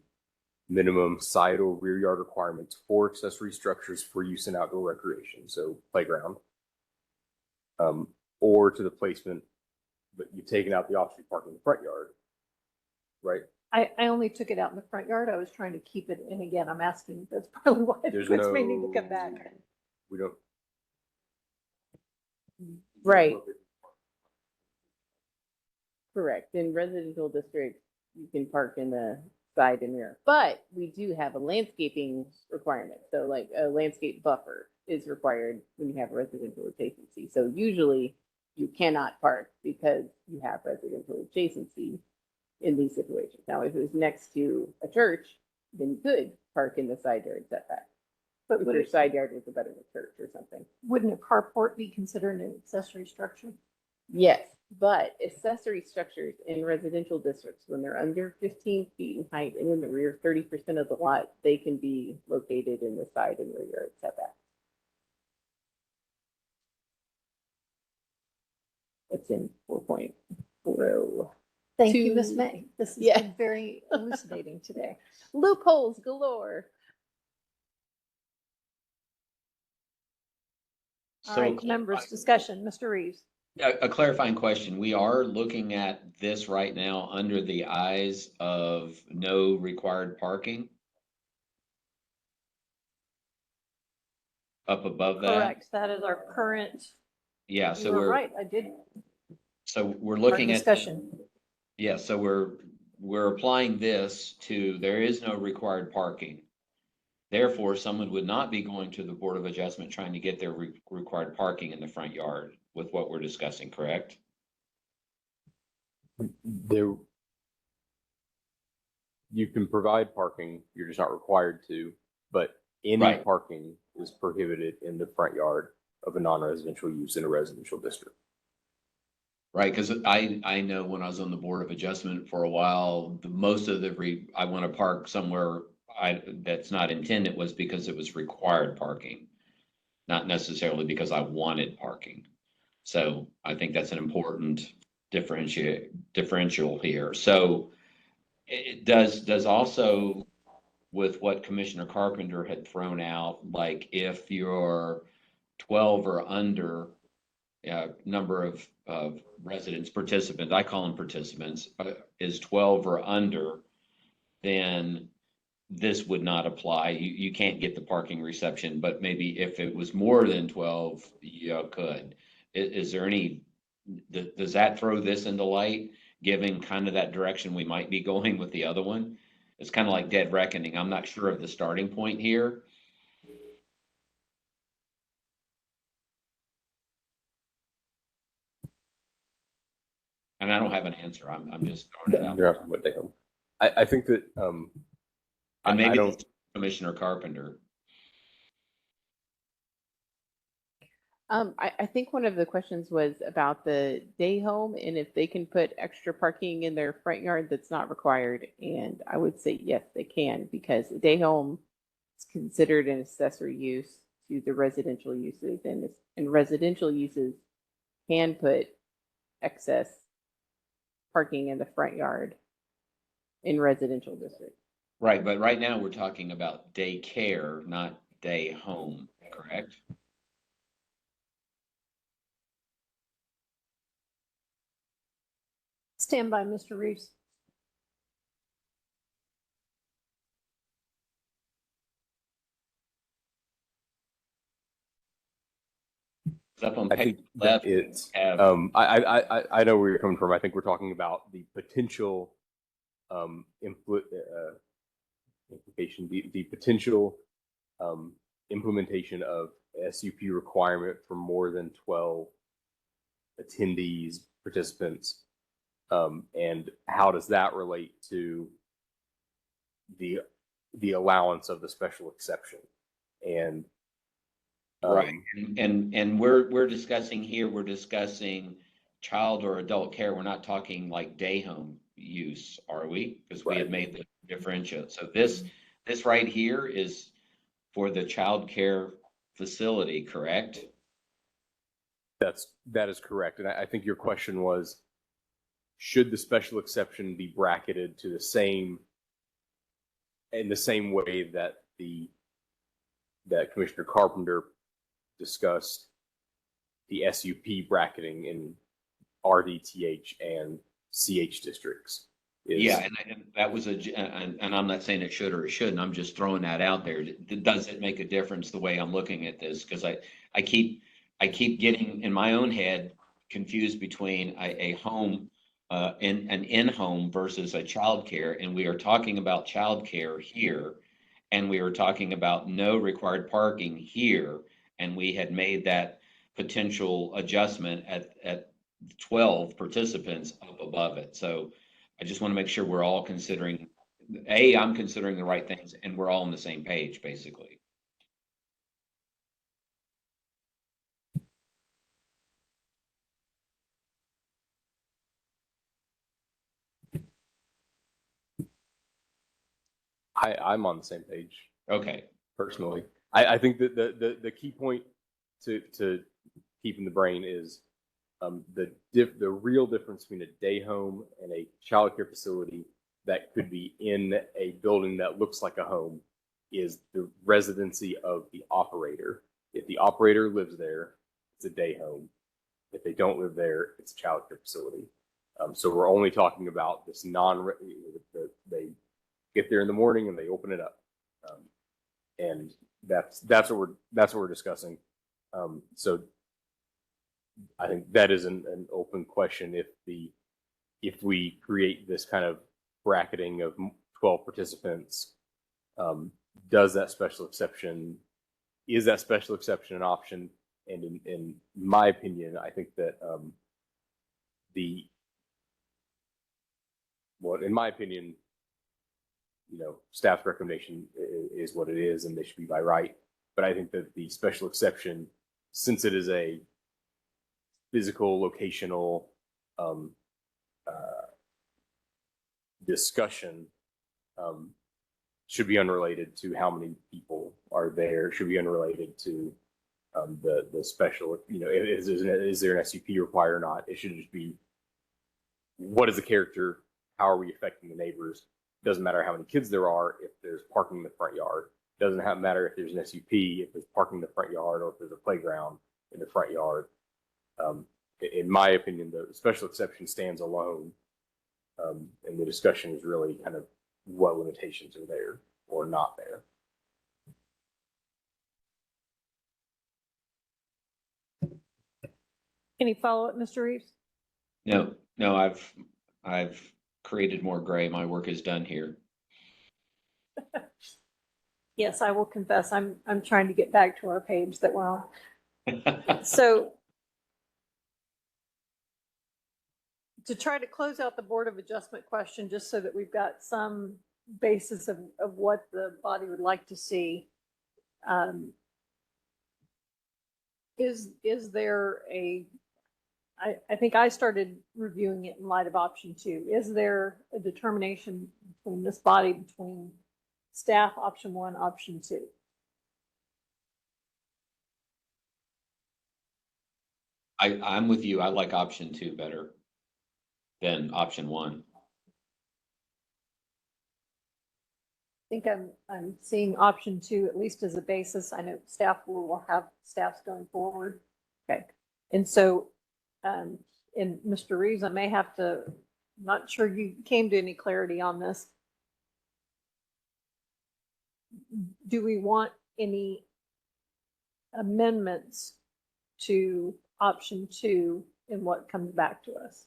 minimum side or rear yard requirements for accessory structures for use in outdoor recreation, so playground, or to the placement, but you've taken out the off-street parking in the front yard, right? I only took it out in the front yard. I was trying to keep it, and again, I'm asking, that's probably why There's it's may need to come back. We don't. Right. Correct. In residential districts, you can park in the side and rear, but we do have a landscaping requirement. So like a landscape buffer is required when you have residential adjacency. So usually you cannot park because you have residential adjacency in these situations. Now, if it was next to a church, then you could park in the side yard setback. But if your side yard was abutting a church or something. Wouldn't a carport be considered an accessory structure? Yes, but accessory structures in residential districts, when they're under 15 feet in height and in the rear 30% of the lot, they can be located in the side and rear yard setback. It's in 4.40. Thank you, Ms. May. This has Yeah. been very elucidating today. Loopholes galore. All So right, members, discussion. Mr. Reeves. a clarifying question. We are looking at this right now under the eyes of no required parking up above that. Correct. That is our current. Yeah, so You were we're right. I did. so we're Our looking at discussion. yeah, so we're applying this to there is no required parking. Therefore, someone would not be going to the Board of Adjustment trying to get their required parking in the front yard with what we're discussing, correct? There, you can provide parking, you're just not required to, but any Right. parking is prohibited in the front yard of a non-residential use in a residential district. Right, because I know when I was on the Board of Adjustment for a while, most of I want to park somewhere that's not intended was because it was required parking, not necessarily because I wanted parking. So I think that's an important differential here. So it does also with what Commissioner Carpenter had thrown out, like if you're 12 or under number of residents, participants, I call them participants, is 12 or under, then this would not apply. You can't get the parking reception, but maybe if it was more than 12, you could. Is there any, does that throw this into light, giving kind of that direction we might be going with the other one? It's kind of like dead reckoning. I'm not sure of the starting point here. And I don't have an answer. I'm just throwing it out. You're asking what they own. I think that, And I maybe don't, it's Commissioner Carpenter. I think one of the questions was about the day home and if they can put extra parking in their front yard that's not required. And I would say, yes, they can, because a day home is considered an accessory use to the residential uses, and residential uses can put excess parking in the front yard in residential districts. Right, but right now we're talking about daycare, not day home, correct? Stand by, Mr. Reeves. It's up on I think page that left. it's, Have, I know where you're coming from. I think we're talking about the potential, implication, the potential, implementation of SUP requirement for more than 12 attendees, participants, and how does that relate to the allowance of the special exception? And Right. And we're discussing here, we're discussing child or adult care. We're not talking like day home use, are we? Because we had made the differential. So this right here is for the child care facility, correct? that is correct. And I think your question was, should the special exception be bracketed to in the same way that that Commissioner Carpenter discussed the SUP bracketing in RDTH and CH districts? Yeah, and that was and I'm not saying it should or it shouldn't. I'm just throwing that out there. Does it make a difference the way I'm looking at this? Because I keep getting in my own head confused between a home, an in-home versus a child care, and we are talking about child care here, and we were talking about no required parking here, and we had made that potential adjustment at 12 participants up above it. So I just want to make sure we're all considering, I'm considering the right things, and we're all on the same page, basically. I'm on the same page. Okay. Personally, I think that the key point to keep in the brain is the real difference between a day home and a child care facility that could be in a building that looks like a home is the residency of the operator. If the operator lives there, it's a day home. If they don't live there, it's a child care facility. So we're only talking about this they get there in the morning and they open it up. And that's what we're discussing. So I think that is an open question. If we create this kind of bracketing of 12 participants, is that special exception an option? And in my opinion, I think that in my opinion, staff's recommendation is what it is, and they should be by right. But I think that the special exception, since it is a physical, locational discussion, should be unrelated to how many people are there, should be unrelated to the special, is there an SUP required or not? It should just be, what is the character? How are we affecting the neighbors? Doesn't matter how many kids there are if there's parking in the front yard. Doesn't matter if there's an SUP, if there's parking in the front yard, or if there's a playground in the front yard. In my opinion, the special exception stands alone, and the discussion is really kind of what limitations are there or not there. Any follow-up, Mr. Reeves? No, I've created more gray. My work is done here. Yes, I will confess, I'm trying to get back to our page that we're on. So to try to close out the Board of Adjustment question, just so that we've got some basis of what the body would like to see, is there I think I started reviewing it in light of option 2. Is there a determination between this body, between staff, option 1, option 2? I'm with you. I like option 2 better than option 1. I think I'm seeing option 2 at least as a basis. I know staff will have staffs going forward. Okay. And so, and Mr. Reeves, I may have to, I'm not sure you came to any clarity on this. Do we want any amendments to option 2 in what comes back to us?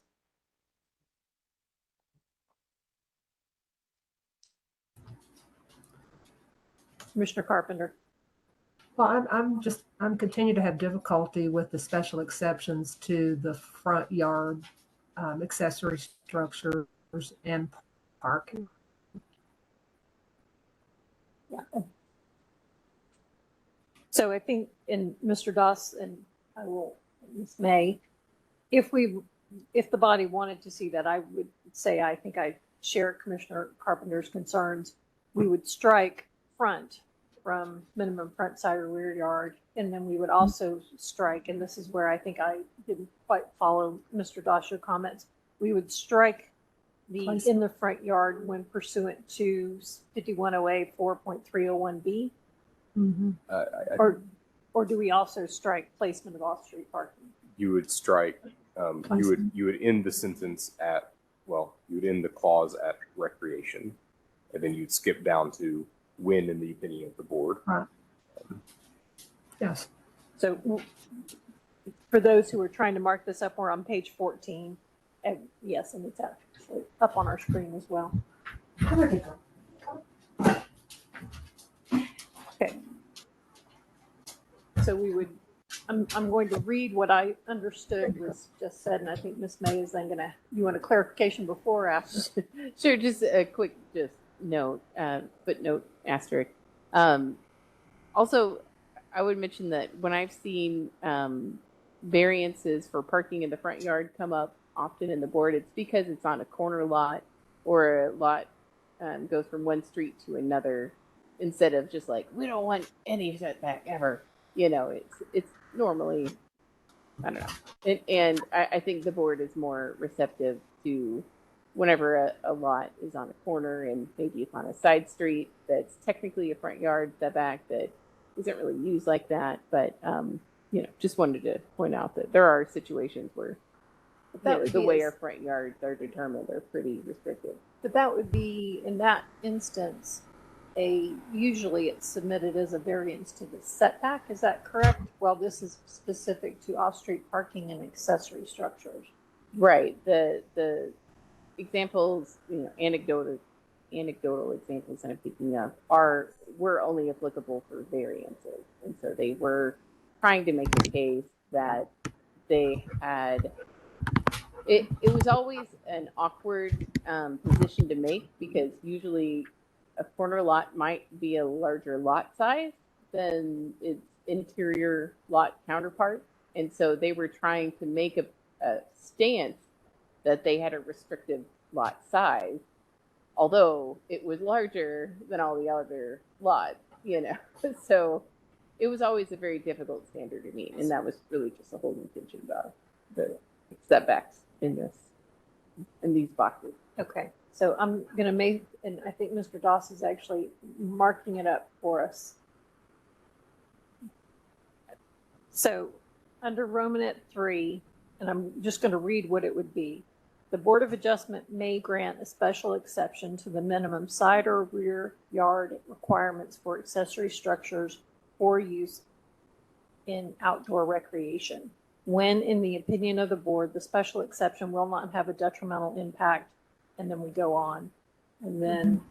Commissioner Carpenter. Well, I'm continue to have difficulty with the special exceptions to the front yard accessory structures and parking. So I think, and Mr. Doss and I will, Ms. May, if the body wanted to see that, I would say, I think I share Commissioner Carpenter's concerns. We would strike front from minimum front, side, or rear yard. And then we would also strike, and this is where I think I didn't quite follow Mr. Doss' your comments. We would strike the in the front yard when pursuant to 5108 4.301B. Mm-hmm. Or do we also strike placement of off-street parking? You would strike, you would end the sentence at, well, you would end the clause at recreation, and then you'd skip down to when in the opinion of the board. Right. Yes. So for those who are trying to mark this up, we're on page 14. And yes, and it's actually up on our screen as well. Okay. So we would, I'm going to read what I understood was just said, and I think Ms. May is then going to, you want a clarification before or after? Sure, just a quick note, footnote, asterisk. Also, I would mention that when I've seen variances for parking in the front yard come up often in the board, it's because it's on a corner lot or a lot goes from one street to another, instead of just like, we don't want any setback ever. You know, it's normally, I don't know. And I think the board is more receptive to whenever a lot is on a corner and maybe it's on a side street that's technically a front yard setback that isn't really used like that. But, you know, just wanted to point out that there are situations where the way our front yards are determined are pretty restrictive. But that would be, in that instance, usually it's submitted as a variance to the setback. Is that correct? Well, this is specific to off-street parking and accessory structures. Right. The examples, you know, anecdotal examples I'm picking up were only applicable for variances. And so they were trying to make a case that they had, it was always an awkward position to make, because usually a corner lot might be a larger lot size than its interior lot counterpart. And so they were trying to make a stance that they had a restrictive lot size, although it was larger than all the other lots, you know. So it was always a very difficult standard to meet. And that was really just the whole intention about the setbacks in these boxes. Okay. So I'm going to make, and I think Mr. Doss is actually marking it up for us. So under Romanet 3, and I'm just going to read what it would be. The Board of Adjustment may grant a special exception to the minimum side or rear yard requirements for accessory structures for use in outdoor recreation, when, in the opinion of the board, the special exception will not have a detrimental impact. And then we go on. And then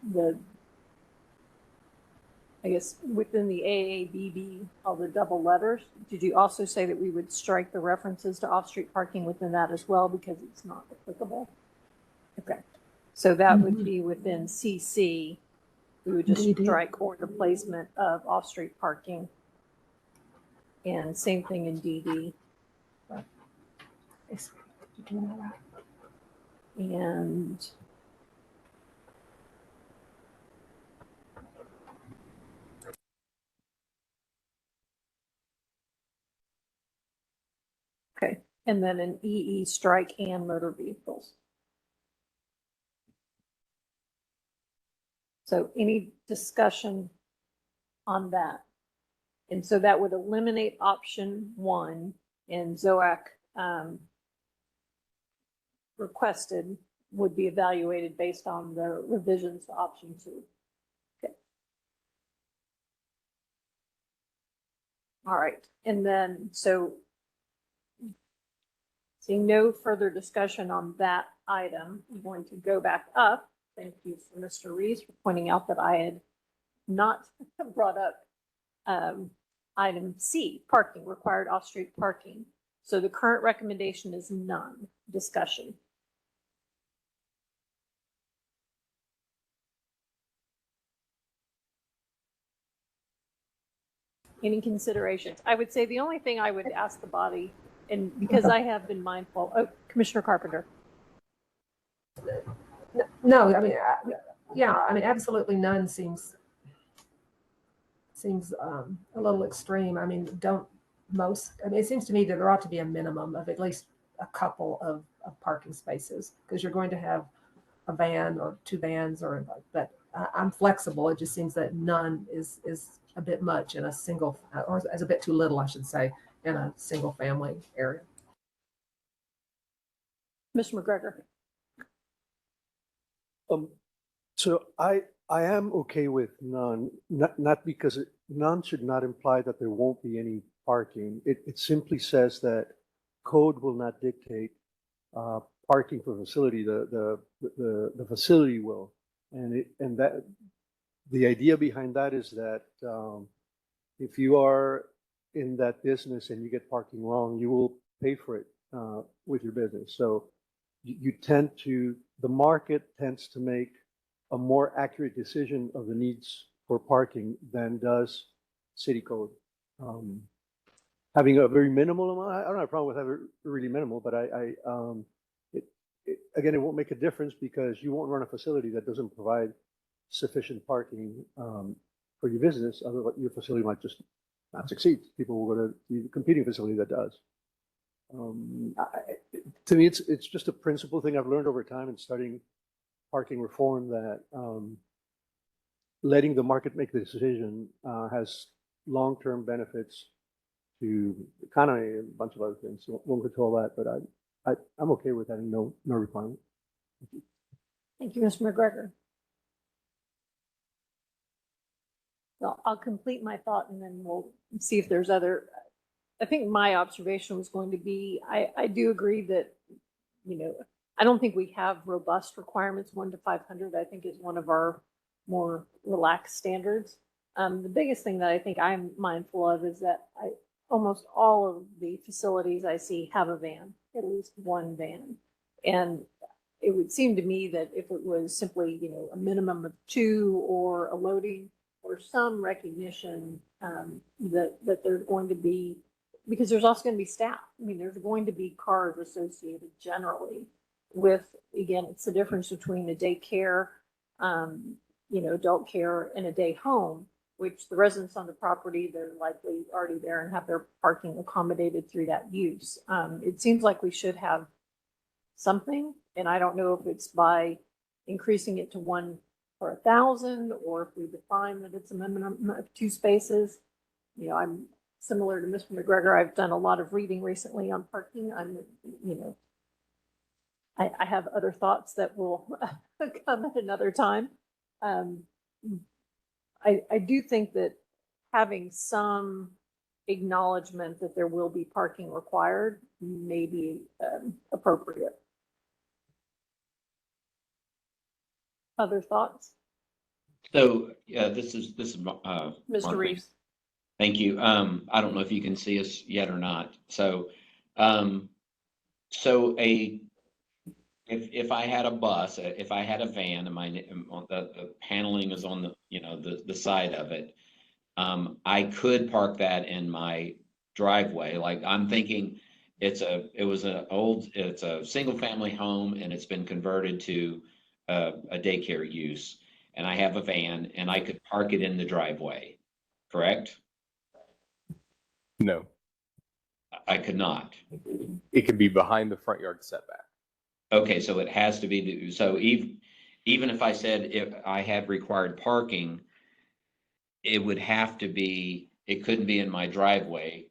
I guess within the AABB, all the double letters, did you also say that we would strike the references to off-street parking within that as well, because it's not applicable? Okay. So that would be within CC. We would just strike or the placement of off-street parking. And same thing in DD. And okay, and then an EE strike and motor vehicles. So any discussion on that? And so that would eliminate option 1, and ZOAC requested would be evaluated based on the revisions to option 2. Okay. All right. And then, so seeing no further discussion on that item, I'm going to go back up. Thank you for Mr. Rees for pointing out that I had not brought up Item C, parking, required off-street parking. So the current recommendation is none. Discussion. Any considerations? I would say the only thing I would ask the body, and because I have been mindful, oh, Commissioner Carpenter. No, I mean, yeah, I mean, absolutely none seems a little extreme. I mean, I mean, it seems to me that there ought to be a minimum of at least a couple of parking spaces, because you're going to have a van or two vans, but I'm flexible. It just seems that none is a bit much in a single, or as a bit too little, I should say, in a single family area. Mr. McGregor. So I am okay with none, not because none should not imply that there won't be any parking. It simply says that code will not dictate parking for facility. The facility will, and that the idea behind that is that if you are in that business and you get parking wrong, you will pay for it with your business. So the market tends to make a more accurate decision of the needs for parking than does city code. Having a very minimal amount, I don't have a problem with having really minimal, but again, it won't make a difference because you won't run a facility that doesn't provide sufficient parking for your business. Otherwise, your facility might just not succeed. People will go to the competing facility that does. To me, it's just a principle thing I've learned over time in studying parking reform, that letting the market make the decision has long-term benefits to the economy and a bunch of other things. So won't control that, but I'm okay with having no requirement. Thank you, Mr. McGregor. Well, I'll complete my thought and then we'll see if there's other. I think my observation was going to be, I do agree that, I don't think we have robust requirements. 1 to 500, I think, is one of our more relaxed standards. The biggest thing that I think I'm mindful of is that almost all of the facilities I see have a van, at least one van. And it would seem to me that if it was simply, a minimum of 2 or a loading or some recognition that there's going to be, because there's also going to be staff. I mean, there's going to be cars associated generally with, again, it's the difference between a daycare, adult care and a day home, which the residents on the property, they're likely already there and have their parking accommodated through that use. It seems like we should have something, and I don't know if it's by increasing it to 1 for 1,000 or if we define that it's a minimum of 2 spaces. I'm similar to Mr. McGregor. I've done a lot of reading recently on parking. I have other thoughts that will come at another time. I do think that having some acknowledgement that there will be parking required may be appropriate. Other thoughts? So, yeah, this is Mr. Mark. Reeves. Thank you. I don't know if you can see us yet or not. So, if I had a bus, if I had a van, and the paneling is on the side of it, I could park that in my driveway. Like, I'm thinking it's a single family home and it's been converted to a daycare use, and I have a van and I could park it in the driveway, correct? No, I could not. it could be behind the front yard setback. Okay, so it has to be, so even if I said if I had required parking, it would have to be, it couldn't be in my driveway.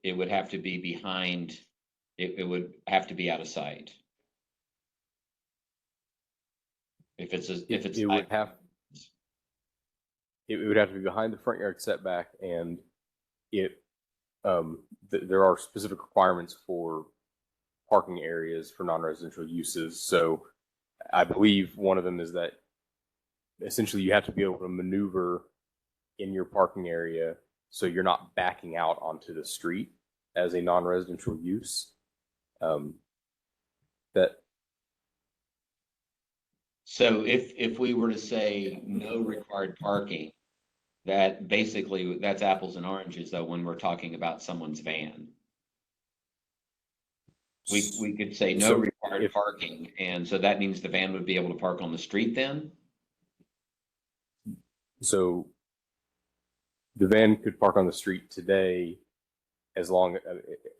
It would have to be behind, it would have to be out of sight. If it's It would have to be behind the front yard setback, and there are specific requirements for parking areas for non-residential uses. So I believe one of them is that essentially you have to be able to maneuver in your parking area So you're not backing out onto the street as a non-residential use. That So if we were to say no required parking, that basically, that's apples and oranges though, when we're talking about someone's van. We could say no So required if- parking, and so that means the van would be able to park on the street then? So the van could park on the street today as long,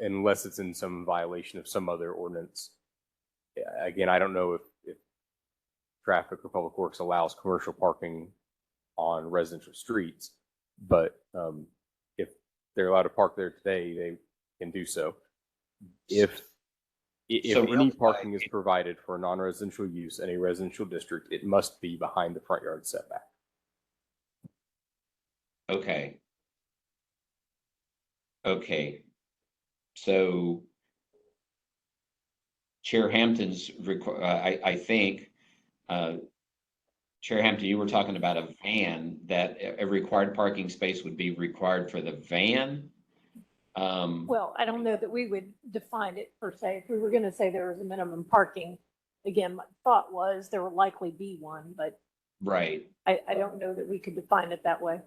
unless it's in some violation of some other ordinance. Again, I don't know if traffic or public works allows commercial parking on residential streets, but if they're allowed to park there today, they can do so. If So any really, parking is provided for a non-residential use in a residential district, it must be behind the front yard setback. Okay. Okay. So Chair Hampton's, I think, Chair Hampton, you were talking about a van, that a required parking space would be required for the van. Well, I don't know that we would define it per se. If we were going to say there was a minimum parking, again, my thought was there would likely be one, but Right. I don't know that we could define it that way.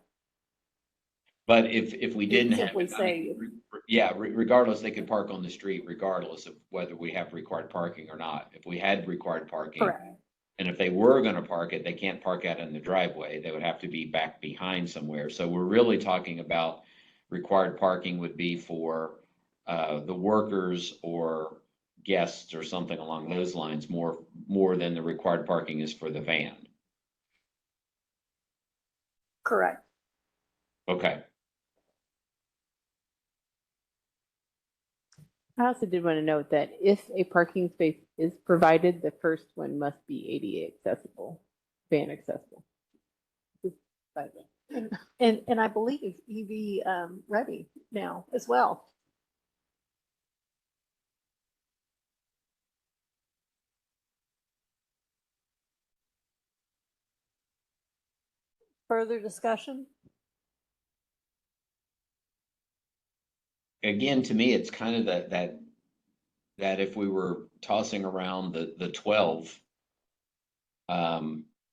But if we didn't have simply it, I say- mean, yeah, regardless, they could park on the street regardless of whether we have required parking or not. If we had required parking, Correct. and if they were going to park it, they can't park out in the driveway. They would have to be back behind somewhere. So we're really talking about required parking would be for the workers or guests or something along those lines, more than the required parking is for the van. Correct. Okay. I also did want to note that if a parking space is provided, the first one must be ADA accessible, van accessible. Just by the way. And I believe EV ready now as well. Further discussion? Again, to me, it's kind of that if we were tossing around the 12,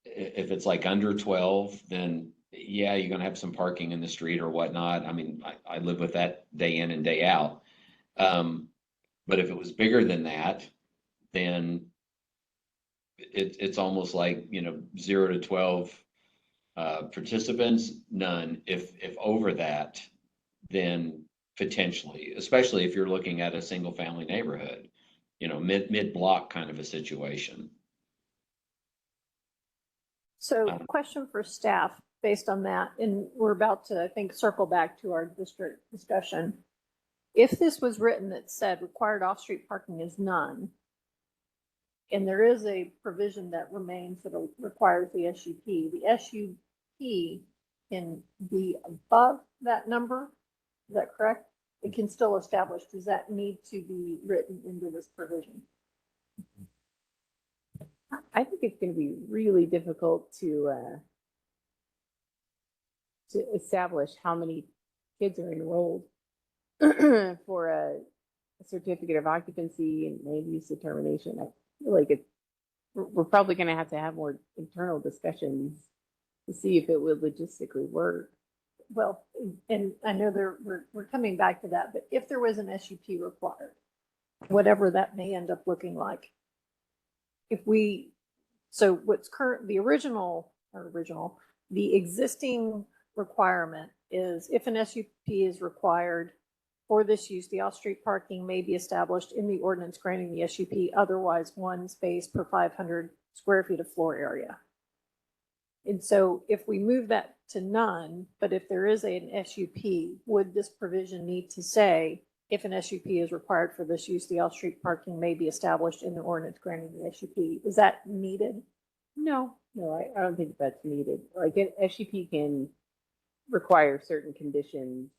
if it's like under 12, then yeah, you're gonna have some parking in the street or whatnot. I mean, I live with that day in and day out. But if it was bigger than that, then it's almost like, 0 to 12 participants, none. If over that, then potentially, especially if you're looking at a single family neighborhood, mid block kind of a situation. So question for staff based on that, and we're about to, I think, circle back to our district discussion. If this was written that said required off-street parking is none, and there is a provision that remains that requires the SUP can be above that number. Is that correct? It can still establish. Does that need to be written into this provision? I think it's going to be really difficult to establish how many kids are enrolled for a certificate of occupancy and land use determination. I feel like we're probably going to have more internal discussions to see if it would logistically work. Well, and I know we're coming back to that, but if there was an SUP required, whatever that may end up looking like, so what's the existing requirement is if an SUP is required for this use, the off-street parking may be established in the ordinance granting the SUP, otherwise one space per 500 square feet of floor area. And so if we move that to none, but if there is an SUP, would this provision need to say, if an SUP is required for this use, the off-street parking may be established in the ordinance granting the SUP? Is that needed? No, I don't think that's needed. Like an SUP can require certain conditions,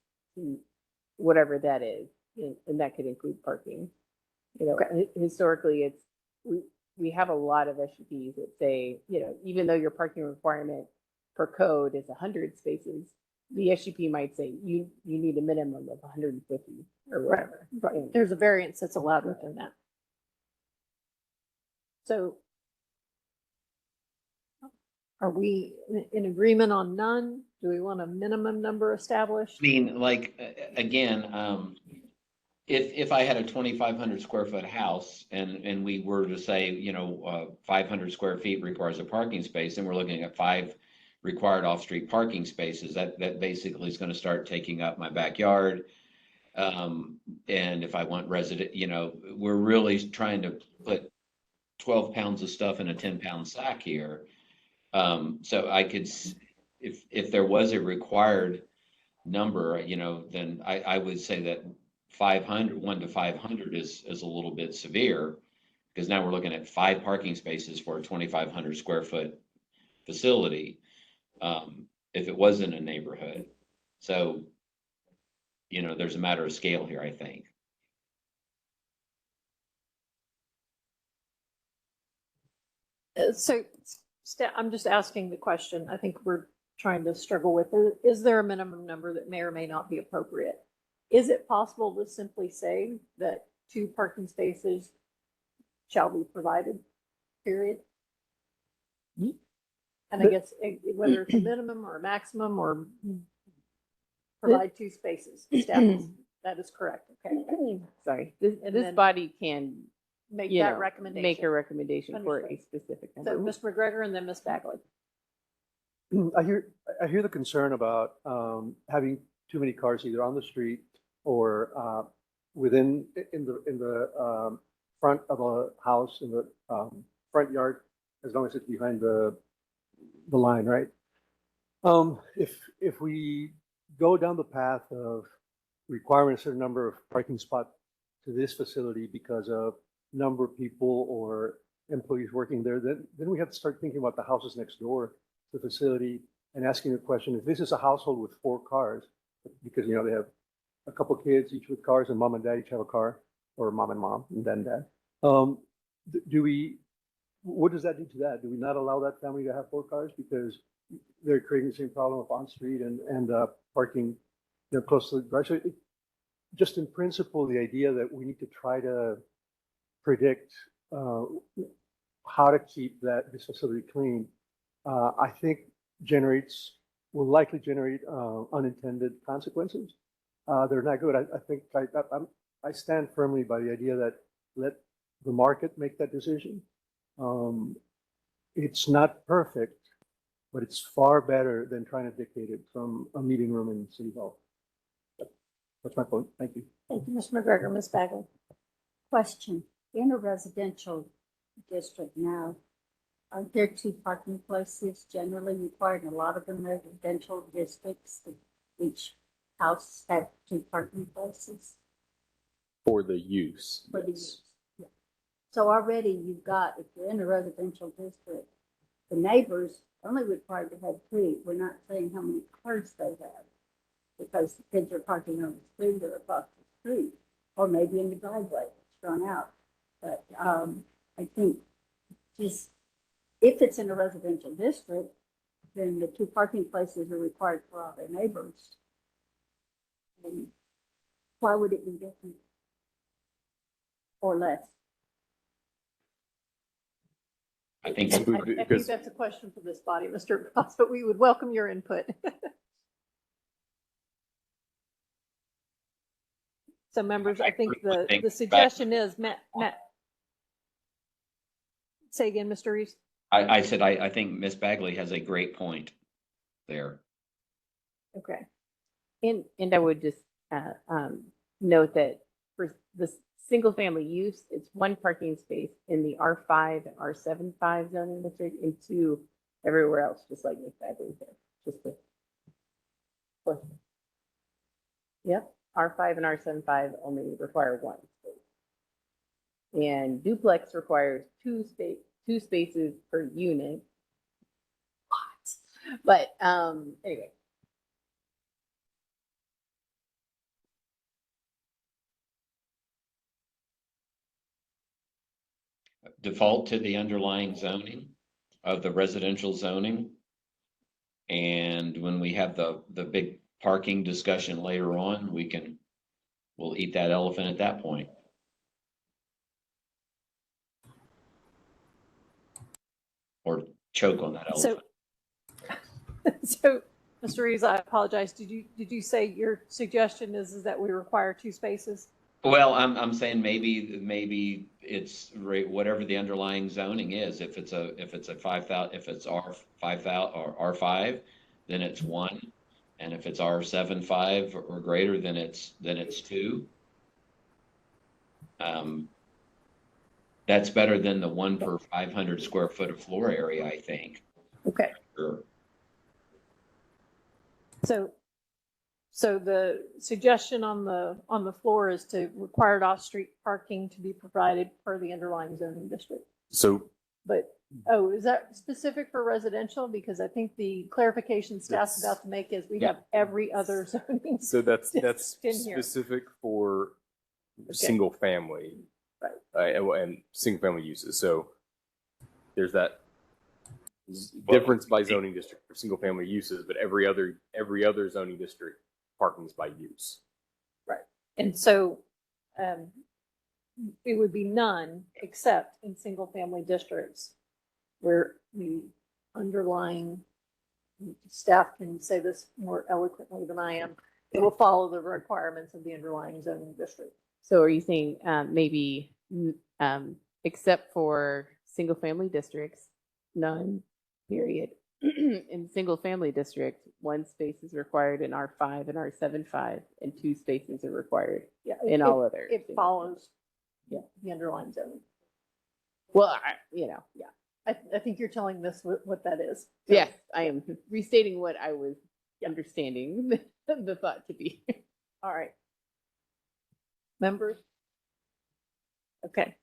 whatever that is, and that could include parking. Historically, we have a lot of SUPs that say, even though your parking requirement per code is 100 spaces, the SUP might say you need a minimum of 150 or whatever. Right. There's a variance that's allowed within that. So are we in agreement on none? Do we want a minimum number established? I mean, like, again, if I had a 2,500 square foot house and we were to say, 500 square feet requires a parking space, and we're looking at 5 required off-street parking spaces, that basically is going to start taking up my backyard. And if I want resident, we're really trying to put 12 pounds of stuff in a 10-pound sack here. So I could, if there was a required number, then I would say that 1 to 500 is a little bit severe, because now we're looking at 5 parking spaces for a 2,500 square foot facility, if it was in a neighborhood. So, there's a matter of scale here, I think. So I'm just asking the question. I think we're trying to struggle with, is there a minimum number that may or may not be appropriate? Is it possible to simply say that 2 parking spaces shall be provided, period? And I guess whether it's a minimum or a maximum or provide 2 spaces, established. That is correct. Okay. Sorry, And this then body can make you that know, recommendation. make a recommendation for a Understood. specific So number. Ms. McGregor and then Ms. Bagley. I hear the concern about having too many cars either on the street or within in the front of a house, in the front yard, as long as it's behind the line, right? If we go down the path of requiring a certain number of parking spots to this facility because of number of people or employees working there, then we have to start thinking about the houses next door to the facility and asking the question, if this is a household with 4 cars, because they have a couple kids each with cars, and mom and dad each have a car, or mom and mom and then dad. What does that do to that? Do we not allow that family to have 4 cars because they're creating the same problem of on street and parking close to the garage? So just in principle, the idea that we need to try to predict how to keep this facility clean, I think will likely generate unintended consequences. They're not good. I think I stand firmly by the idea that let the market make that decision. It's not perfect, but it's far better than trying to dictate it from a meeting room in City Hall. That's my point. Thank you. Thank you, Ms. McGregor. Ms. Bagley. Question, in a residential district now, are there 2 parking places generally required in a lot of the residential districts? Each house have 2 parking places For the use. for the yes. use. Yeah. So already you've got, if you're in a residential district, the neighbors only required to have 3. We're not saying how many cars they have, because the kids are parking on the street or across the street, or maybe in the driveway, it's thrown out. But I think just if it's in a residential district, then the 2 parking places are required for all their neighbors. And why would it be different? Or less? I think I think Because that's a question for this body, Mr. Ross, but we would welcome your input. So members, I think the suggestion is, Matt, say again, Mr. Reeves. I said, I think Miss Bagley has a great point there. Okay. And I would just note that for the single family use, it's 1 parking space in the R5 and R75 zoning district and 2 everywhere else, just like Ms. Bagley said. Just a question. Yep, R5 and R75 only require 1 space. And duplex requires 2 spaces per unit. But anyway. Default to the underlying zoning of the residential zoning. And when we have the big parking discussion later on, we'll eat that elephant at that point. Or choke on that elephant. So, Mr. Reeves, I apologize. Did you say your suggestion is that we require 2 spaces? Well, I'm saying maybe it's whatever the underlying zoning is. If it's a 5,000, if it's R5,000 or R5, then it's 1, and if it's R75 or greater, then it's 2. That's better than the 1 per 500 square foot of floor area, I think. Okay. Sure. So the suggestion on the floor is to require off-street parking to be provided per the underlying zoning district. So But, is that specific for residential? Because I think the clarification staff's about to make is we have every other zoning. so that's in here. specific for Okay. single family, Right. and single family uses. So there's that difference by zoning district for single family uses, but every other zoning district parking's by use. Right. And so it would be none except in single family districts where the underlying staff can say this more eloquently than I am. It will follow the requirements of the underlying zoning district. So are you saying maybe except for single family districts, none, period. In single family district, 1 space is required in R5 and R75, and 2 spaces are required in all other. It follows Yeah. the underlying zoning. Well, I think you're telling this what that is. yes, I am restating what I was understanding the thought to be. All right. Members? Okay.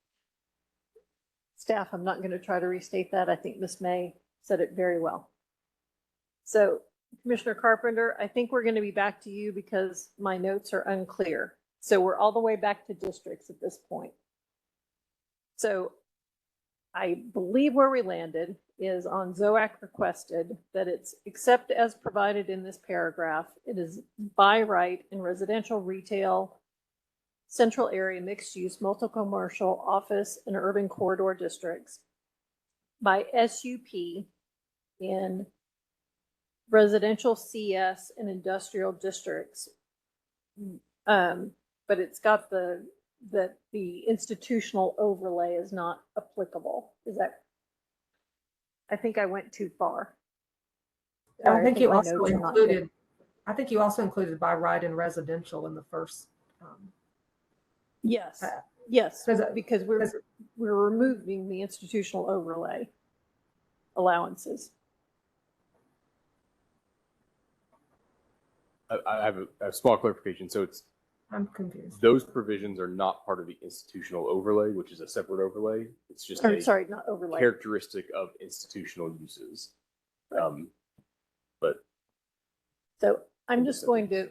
Staff, I'm not going to try to restate that. I think Ms. May said it very well. So, Commissioner Carpenter, I think we're going to be back to you because my notes are unclear. So we're all the way back to districts at this point. So I believe where we landed is on ZOAC requested that it's except as provided in this paragraph, it is by right in residential, retail, central area, mixed use, multi-commercial, office, and urban corridor districts, by SUP in residential CS and industrial districts. But it's got that the institutional overlay is not applicable. Is that? I think I went too far. I think you my also notes are not good. included, I think you also included by right in residential in the first. Yes, Uh, yes, Does it- because does we're removing the institutional overlay allowances. I have a small clarification. So I'm confused. those provisions are not part of the institutional overlay, which is a separate overlay. It's just Or, a sorry, not overlay. characteristic of institutional uses. But So I'm just going to,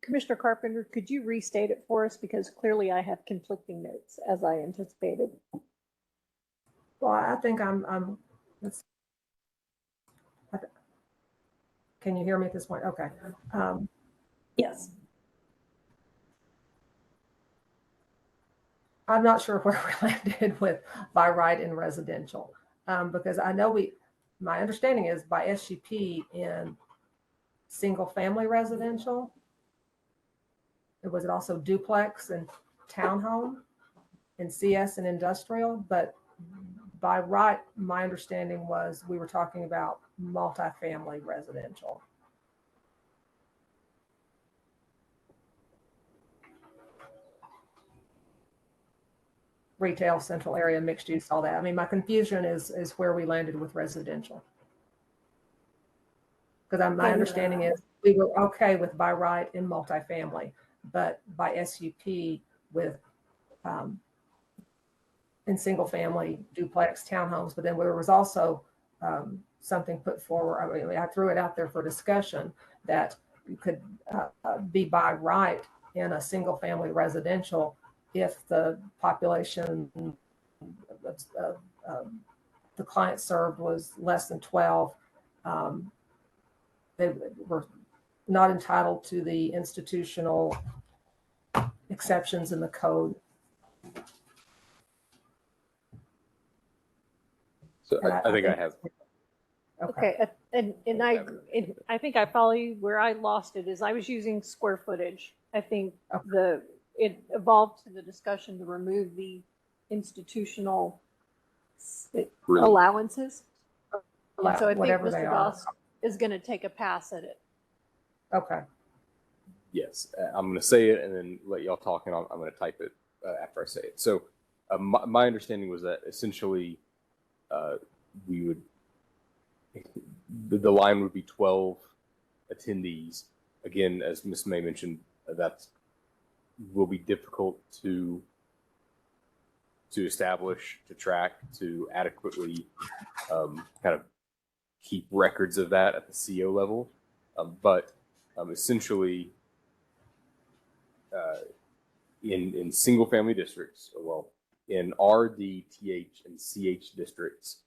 Commissioner Carpenter, could you restate it for us? Because clearly I have conflicting notes as I anticipated. Well, I think can you hear me at this point? Okay. Yes. I'm not sure where we landed with by right in residential, because I know my understanding is by SUP in single family residential. Was it also duplex and townhome in CS and industrial? But by right, my understanding was we were talking about multifamily residential. Retail, central area, mixed use, all that. I mean, my confusion is where we landed with residential. Because my understanding is we were okay with by right in multifamily, but by SUP with in single family duplex townhomes. But then there was also something put forward. I mean, I threw it out there for discussion that you could be by right in a single family residential if the population the client served was less than 12, they were not entitled to the institutional exceptions in the code. So And I think I have. Okay. Okay, and I think I follow you. Where I lost it is I was using square footage. I think Okay. it evolved to the discussion to remove the institutional allowances. And so I think Whatever they Mr. are. Goss is going to take a pass at it. Okay. Yes, I'm going to say it and then let y'all talk, and I'm going to type it after I say it. So my understanding was that essentially we would, the line would be 12 attendees. Again, as Ms. May mentioned, that will be difficult to establish, to track, to adequately kind of keep records of that at the CO level. But essentially, in single family districts, or well, in RD, TH, and CH districts,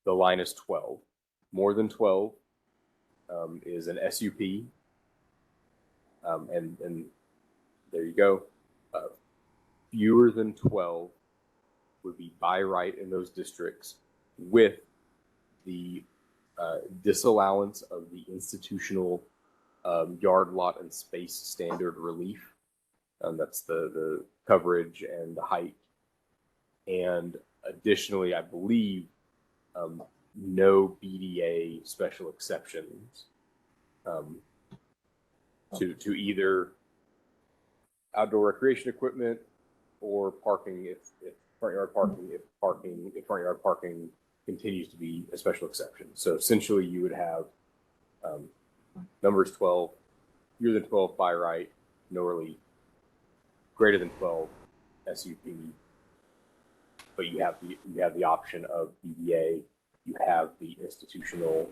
the line is 12. More than 12 is an SUP, and there you go. Fewer than 12 would be by right in those districts, with the disallowance of the institutional yard, lot, and space standard relief. That's the coverage and the height. And additionally, I believe no BDA special exceptions to either outdoor recreation equipment or parking if front yard parking, if front yard parking continues to be a special exception. So essentially you would have numbers 12, fewer than 12 by right, no relief, greater than 12 SUP, but you have the option of BDA, you have the institutional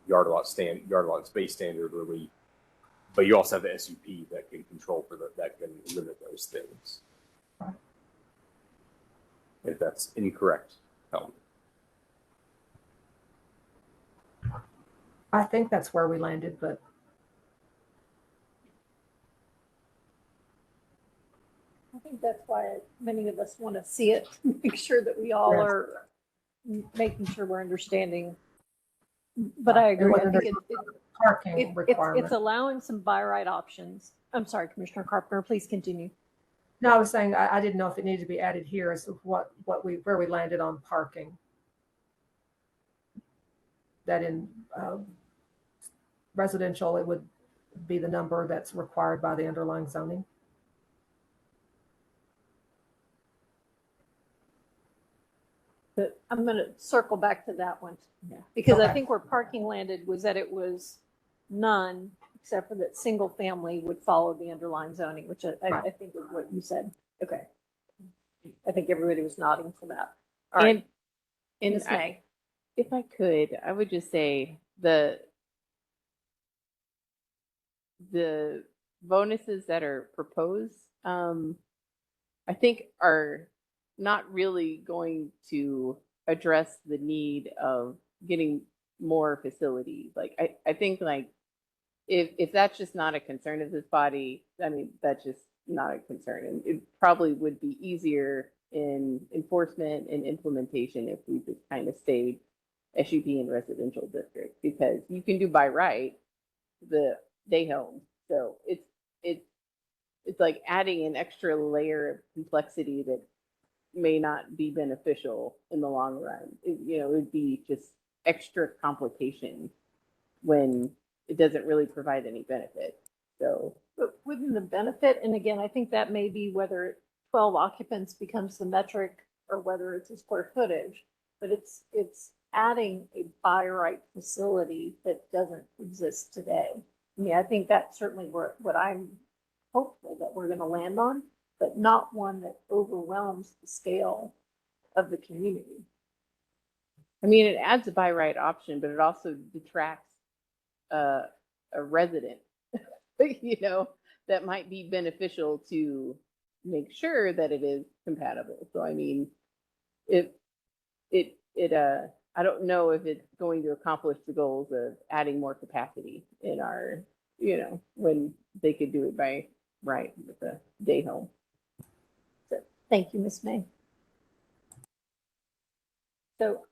yard lot and space standard relief, but you also have the SUP that can control that can limit those things. If that's incorrect, tell me. I think that's where we landed, but I think that's why many of us want to see it, make sure that we all are making sure we're understanding. But I agree. I think parking requirement. it's allowing some by right options. I'm sorry, Commissioner Carpenter, please continue. No, I was saying I didn't know if it needed to be added here as to where we landed on parking. That in residential, it would be the number that's required by the underlying zoning. But I'm going to circle back to that one. Yeah. Because Okay. I think where parking landed was that it was none, except for that single family would follow the underlying zoning, which I think is what you said. Okay. I think everybody was nodding for that. All right. And Ms. May. If I could, I would just say the bonuses that are proposed, I think are not really going to address the need of getting more facilities. Like, I think like if that's just not a concern of this body, I mean, that's just not a concern. And it probably would be easier in enforcement and implementation if we just kind of stayed SUP in residential districts, because you can do by right the day home. So it's like adding an extra layer of complexity that may not be beneficial in the long run. It would be just extra complication when it doesn't really provide any benefit. So, but wouldn't the benefit, and again, I think that may be whether 12 occupants becomes the metric or whether it's a square footage, but it's adding a by right facility that doesn't exist today. I mean, I think that's certainly what I'm hopeful that we're going to land on, but not one that overwhelms the scale of the community. I mean, it adds a by right option, but it also detracts a resident, that might be beneficial to make sure that it is compatible. So, I mean, it I don't know if it's going to accomplish the goals of adding more capacity in our, when they could do it by right with a day home. So, thank you, Ms. May. So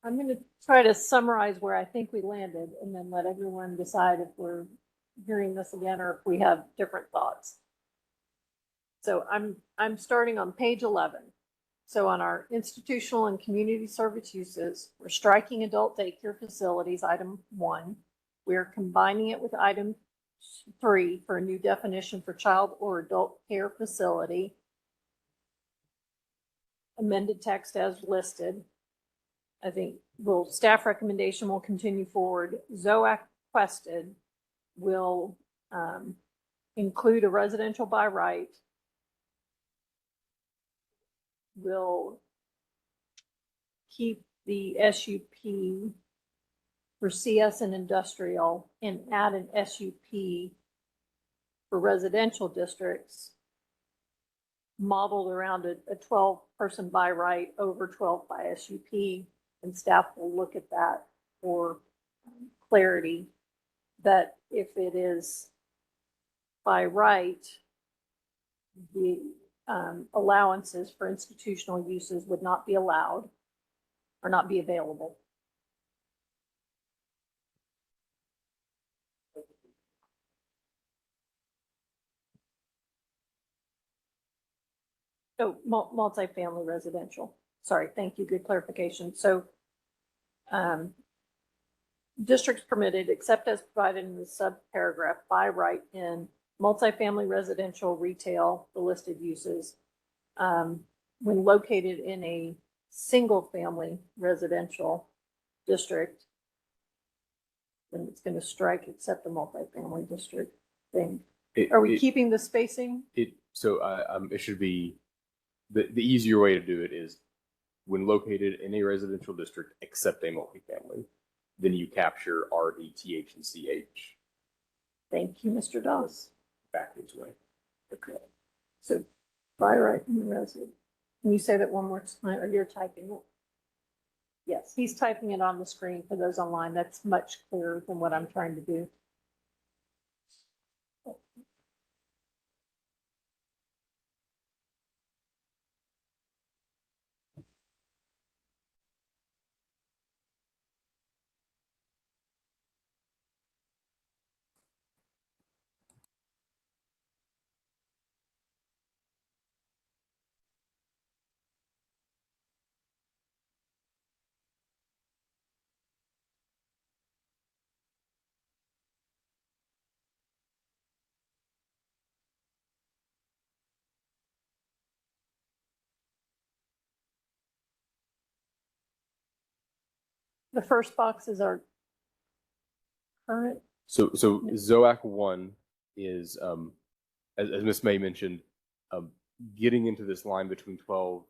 I'm going to try to summarize where I think we landed and then let everyone decide if we're hearing this again or if we have different thoughts. So I'm starting on page 11. So on our institutional and community service uses, we're striking adult daycare facilities, item 1. We're combining it with item 3 for a new definition for child or adult care facility. Amended text as listed. I think staff recommendation will continue forward. ZOAC requested will include a residential by right. Will keep the SUP for CS and industrial and add an SUP for residential districts modeled around a 12-person by right over 12 by SUP, and staff will look at that for clarity that if it is by right, the allowances for institutional uses would not be allowed or not be available. Oh, multifamily residential. Sorry, thank you. Good clarification. So districts permitted, except as provided in the subparagraph by right in multifamily residential, retail, the listed uses, when located in a single family residential district, then it's going to strike except the multifamily district thing. Are we keeping the spacing? It should be, the easier way to do it is when located in a residential district except a multifamily, then you capture RD, TH, and CH. Thank you, Mr. Dawes. Backwards way. Okay. So by right in the resident. Can you say that one more time, or you're typing it? Yes, he's typing it on the screen for those online. That's much clearer than what I'm trying to do. The first box is our current. So ZOAC 1 is, as Ms. May mentioned, getting into this line between 12,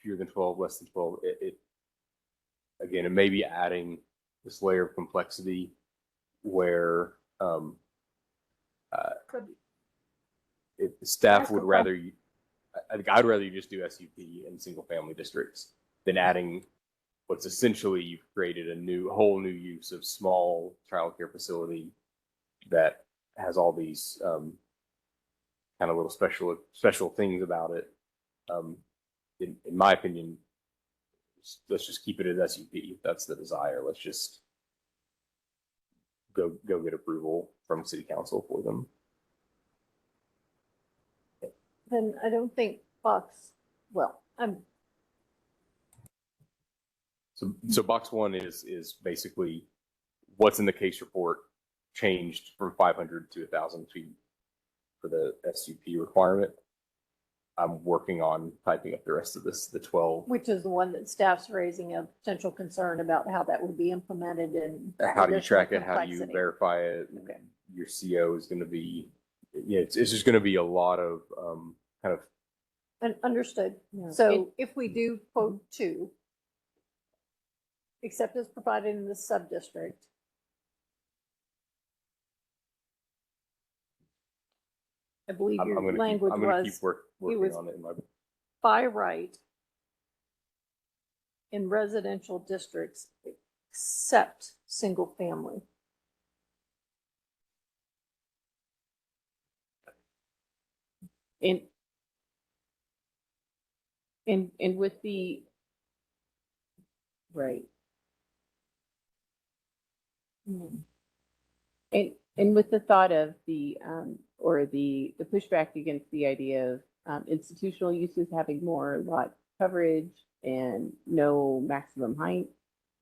fewer than 12, less than 12, it may be adding this layer of complexity where staff would rather you, I'd rather you just do SUP in single family districts than adding what's essentially you've created a whole new use of small childcare facility that has all these kind of little special things about it. In my opinion, let's just keep it as SUP. If that's the desire. Let's just go get approval from City Council for them. Then I don't think box. Well, So box 1 is basically what's in the case report changed from 500 to 1,000 feet for the SUP requirement. I'm working on typing up the rest of this, the 12. which is the one that staff's raising a potential concern about how that would be implemented and How do you track it? How do you complexity. verify it? Okay. Your CO is going to be, it's just going to be a lot of kind of. And understood. Yeah. So if we do quote 2, except as provided in the sub-district, I believe I'm your going language to was keep working was on it in my. by right in residential districts except single family. And with the, right. And with the thought of the, or the pushback against the idea of institutional uses having more lot coverage and no maximum height,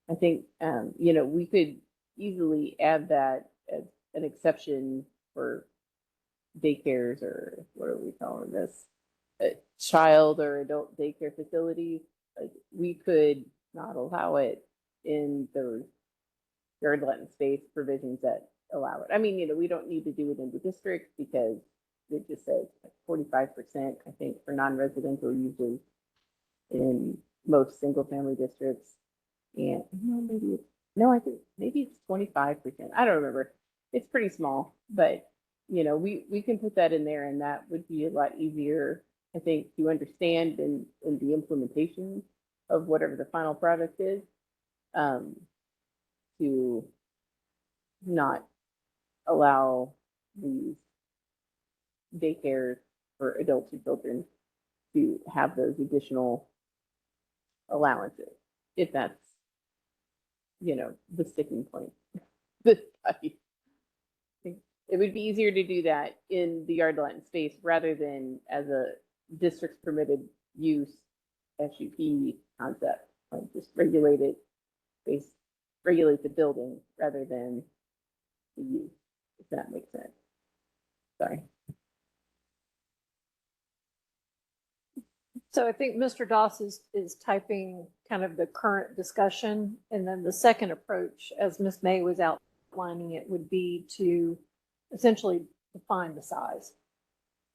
I think, we could easily add that as an exception for daycares, or what are we calling this? Child or adult daycare facilities. Like, we could not allow it in those yard lot and space provisions that allow it. I mean, we don't need to do it in the district because it just says like 45%, I think, for non-residential uses in most single family districts. And I think maybe it's 25%. I don't remember. It's pretty small, but we can put that in there, and that would be a lot easier, I think, to understand in the implementation of whatever the final product is, to not allow these daycares for adults and children to have those additional allowances, if that's, the sticking point. I think it would be easier to do that in the yard lot and space rather than as a district permitted use SUP concept. Like, just regulate the building rather than the use, if that makes sense. Sorry. So I think Mr. Doss is typing kind of the current discussion, and then the second approach, as Ms. May was outlining it, would be to essentially define the size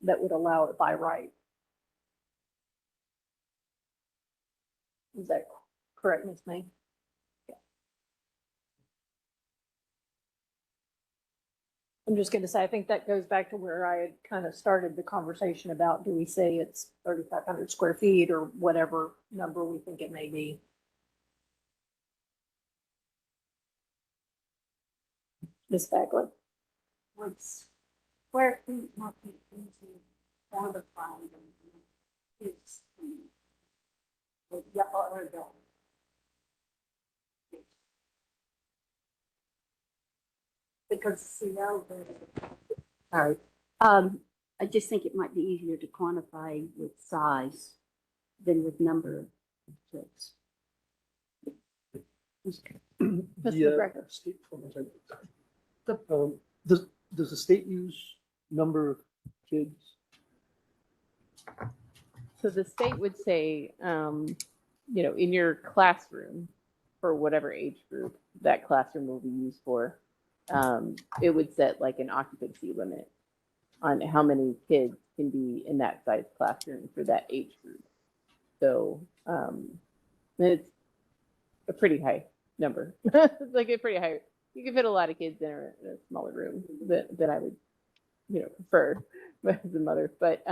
that would allow it by right. Is that correct, Ms. May? I'm just going to say, I think that goes back to where I had kind of started the conversation about, do we say it's 3,500 square feet or whatever number we think it may be? Ms. Bagley? What's square feet not be easy quantifying is or adult. Because sorry, I just think it might be easier to quantify with size than with number of kids. Mr. McGregor. State, does the state use number of kids? So the state would say, in your classroom, for whatever age group that classroom will be used for, it would set like an occupancy limit on how many kids can be in that size classroom for that age group. So it's a pretty high number. It's like a pretty high. You can fit a lot of kids in a smaller room that I would, prefer as a mother. But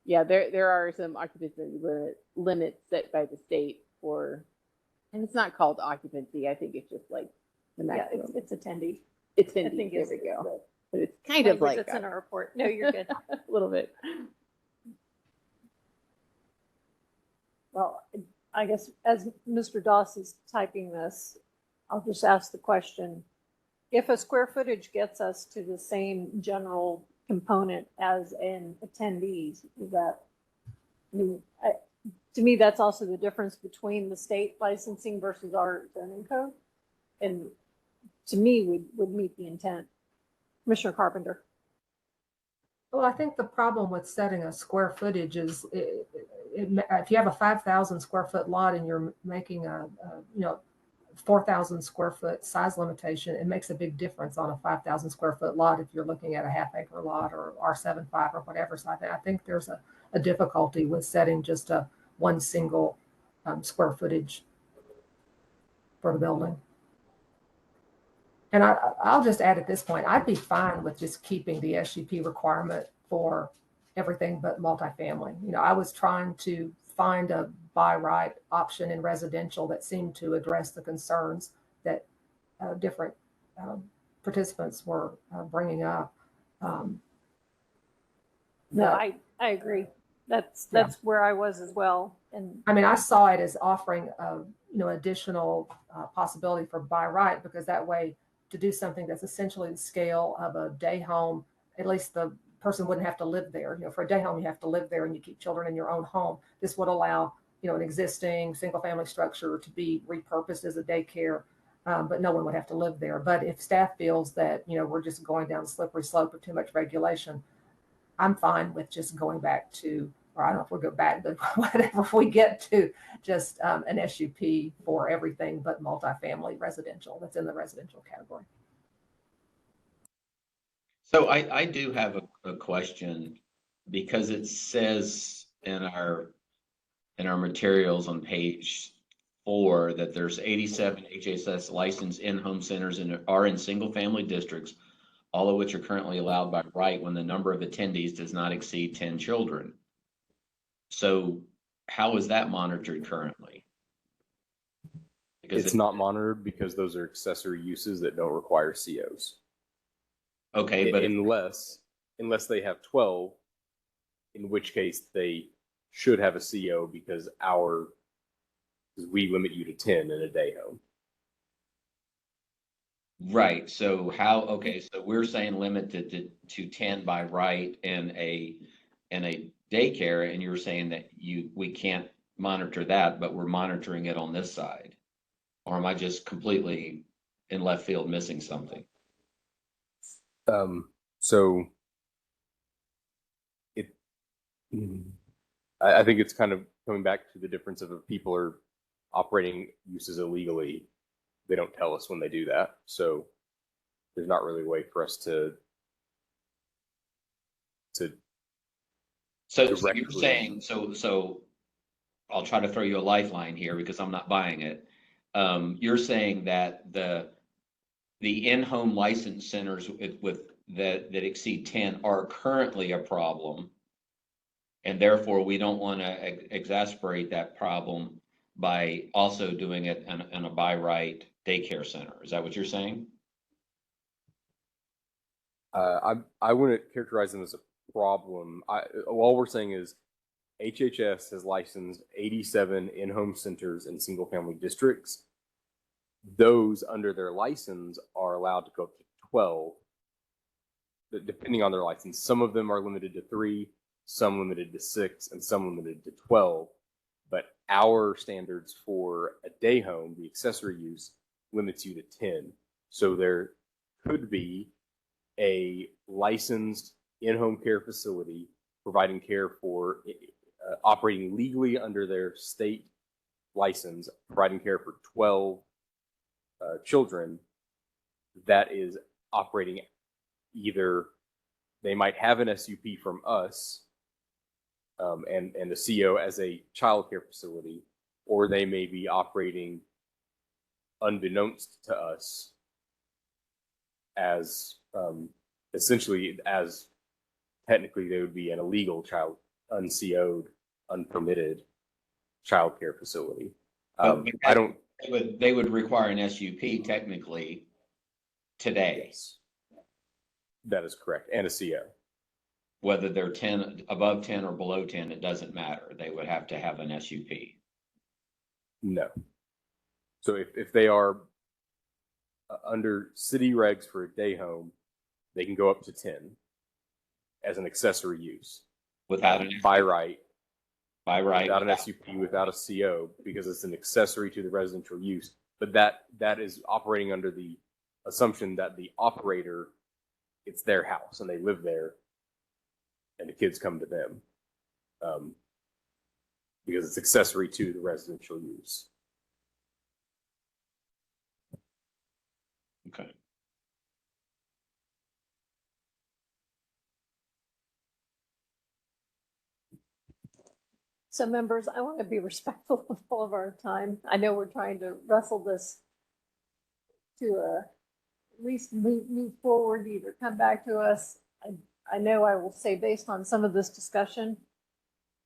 yeah, there are some occupancy limits set by the state for, and it's not called occupancy. I think it's just like the maximum. Yeah, it's attendee. It's I attendee. think There it's we go. the But it's kind of language like that's in our report. No, you're good. a little bit. Well, I guess as Mr. Doss is typing this, I'll just ask the question. If a square footage gets us to the same general component as an attendees, is that, to me, that's also the difference between the state licensing versus our zoning code. And to me, would meet the intent. Commissioner Carpenter. Well, I think the problem with setting a square footage is if you have a 5,000 square foot lot and you're making a 4,000 square foot size limitation, it makes a big difference on a 5,000 square foot lot if you're looking at a half acre lot or R75 or whatever. So I think there's a difficulty with setting just a one single square footage for the building. And I'll just add at this point, I'd be fine with just keeping the SUP requirement for everything but multifamily. You know, I was trying to find a by right option in residential that seemed to address the concerns that different participants were bringing up. No, but- I agree. That's where I was as well. And I mean, I saw it as offering additional possibility for by right, because that way to do something that's essentially the scale of a day home, at least the person wouldn't have to live there. You know, for a day home, you have to live there and you keep children in your own home. This would allow, an existing single family structure to be repurposed as a daycare, but no one would have to live there. But if staff feels that, we're just going down the slippery slope of too much regulation, I'm fine with just going back to, or I don't know if we'll go back, but whatever we get to, just an SUP for everything but multifamily residential that's in the residential category. So I do have a question, because it says in our materials on page 4 that there's 87 HHS licensed in-home centers are in single family districts, all of which are currently allowed by right when the number of attendees does not exceed 10 children. So how is that monitored currently? Because It's not monitored because those are accessory uses that don't require COs. Okay, but unless they have 12, in which case they should have a CO because we limit you to 10 in a day home. right. So so we're saying limited to 10 by right in a daycare, and you're saying that we can't monitor that, but we're monitoring it on this side. Or am I just completely in left field missing something? So I think it's kind of coming back to the difference of if people are operating uses illegally, they don't tell us when they do that. So there's not really a way for us to So directly. you're saying, so I'll try to throw you a lifeline here because I'm not buying it. You're saying that the in-home license centers that exceed 10 are currently a problem, and therefore we don't want to exacerbate that problem by also doing it in a by right daycare center. Is that what you're saying? I wouldn't characterize them as a problem. All we're saying is HHS has licensed 87 in-home centers in single-family districts. Those under their license are allowed to go up to 12, depending on their license. Some of them are limited to 3, some limited to 6, and some limited to 12. But our standards for a day home, the accessory use, limits you to 10. So there could be a licensed in-home care facility providing care for operating legally under their state license, providing care for 12 children that is operating either they might have an SUP from us and a CO as a child care facility, or they may be operating unbeknownst to us as essentially as technically they would be an illegal child, unCO'd, unpermitted child care facility. I don't. They would require an SUP technically today. Yes, that is correct, and a CO. Whether they're 10 above 10 or below 10, it doesn't matter. They would have to have an SUP. No. So if they are under city regs for a day home, they can go up to 10 as an accessory use Without by right, without an SUP, without a CO, because it's an accessory to the residential use. But that is operating under the assumption that the operator, it's their house and they live there, and the kids come to them, because it's accessory to the residential use. Okay. so members, I want to be respectful of all of our time. I know we're trying to wrestle this to at least move forward, either come back to us. I know I will say based on some of this discussion,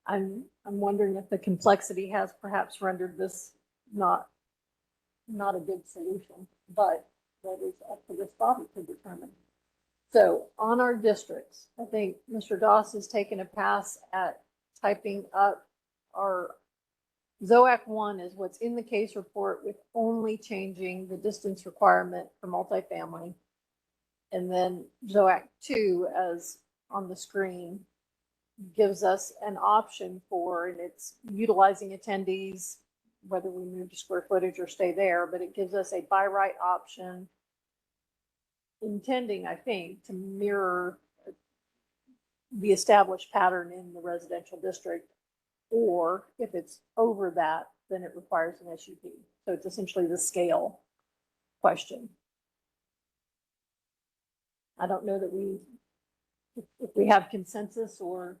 I'm wondering if the complexity has perhaps rendered this not a good solution, but that is up to this body to determine. So on our districts, I think Mr. Doss has taken a pass at typing up our ZOAC 1 is what's in the case report with only changing the distance requirement for multifamily. And then ZOAC 2, as on the screen, gives us an option for, and it's utilizing attendees, whether we move to square footage or stay there, but it gives us a by right option, intending, I think, to mirror the established pattern in the residential district. Or if it's over that, then it requires an SUP. So it's essentially the scale question. I don't know that if we have consensus or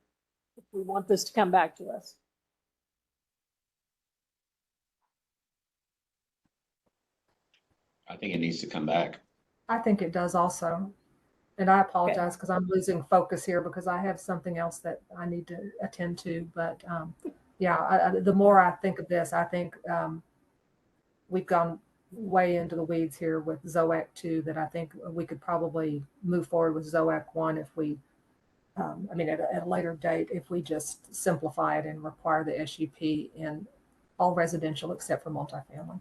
if we want this to come back to us. I think it needs to come back. I think it does also. And I apologize because I'm losing focus here because I have something else that I need to attend to. But yeah, the more I think of this, I think we've gone way into the weeds here with ZOAC 2 that I think we could probably move forward with ZOAC 1 if we, I mean, at a later date, if we just simplify it and require the SUP in all residential except for multifamily.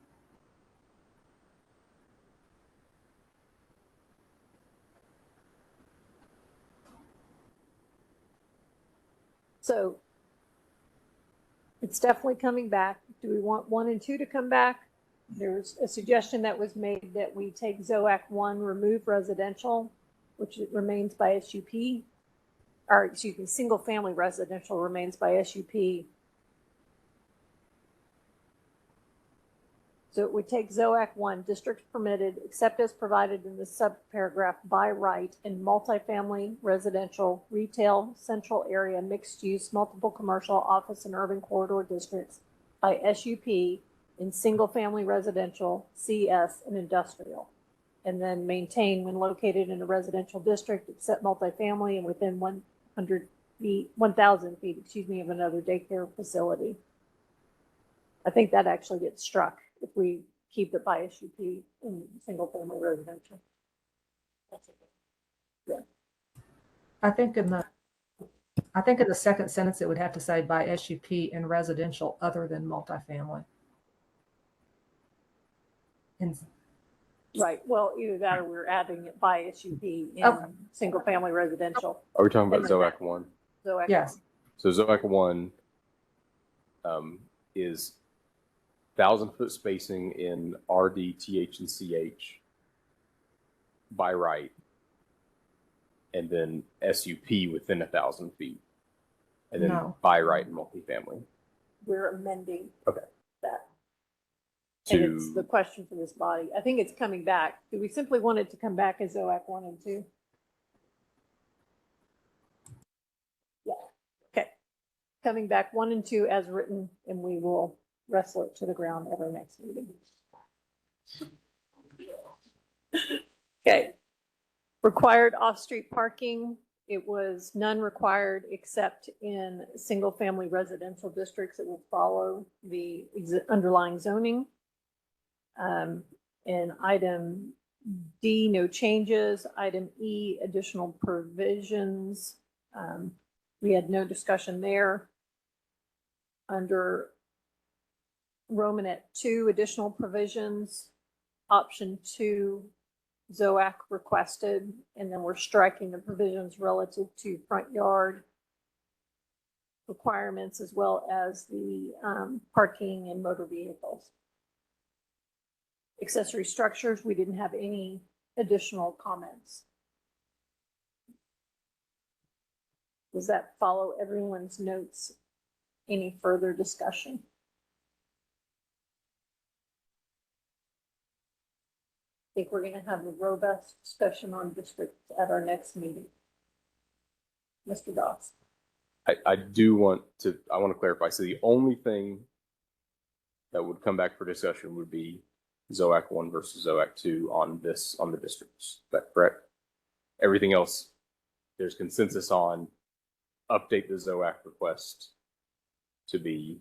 So it's definitely coming back. Do we want 1 and 2 to come back? There's a suggestion that was made that we take ZOAC 1, remove residential, which it remains by SUP, or excuse me, single family residential remains by SUP. So it would take ZOAC 1, districts permitted, except as provided in the subparagraph by right in multifamily, residential, retail, central area, mixed use, multiple commercial, office, and urban corridor districts by SUP in single family residential, CS, and industrial. And then maintain when located in a residential district, except multifamily and within 1,000 feet, excuse me, of another daycare facility. I think that actually gets struck if we keep it by SUP in single family residential. That's it. Yeah. I think in the second sentence, it would have to say by SUP in residential other than multifamily. And Right. Well, either that or we're adding it by SUP in single family residential. Are we talking about And then ZOAC 1? ZOAC yes, So ZOAC 1 is 1,000-foot spacing in RD, TH, and CH by right, and then SUP within 1,000 feet, and then No. by right in multifamily. we're amending Okay. that. And it's To the question for this body. I think it's coming back. Do we simply want it to come back as ZOAC 1 and 2? Yeah. Okay. Coming back 1 and 2 as written, and we will wrestle it to the ground at our next meeting. Okay. Required off-street parking. It was none required except in single-family residential districts. It will follow the underlying zoning. And item D, no changes. Item E, additional provisions. We had no discussion there. Under Romanet 2, additional provisions. Option 2, ZOAC requested, and then we're striking the provisions relative to front yard requirements as well as the parking and motor vehicles. Accessory structures, we didn't have any additional comments. Does that follow everyone's notes? Any further discussion? I think we're going to have a robust discussion on districts at our next meeting. Mr. Doss. I want to clarify. So the only thing that would come back for discussion would be ZOAC 1 versus ZOAC 2 on the districts. Is that correct? Everything else there's consensus on update the ZOAC request to be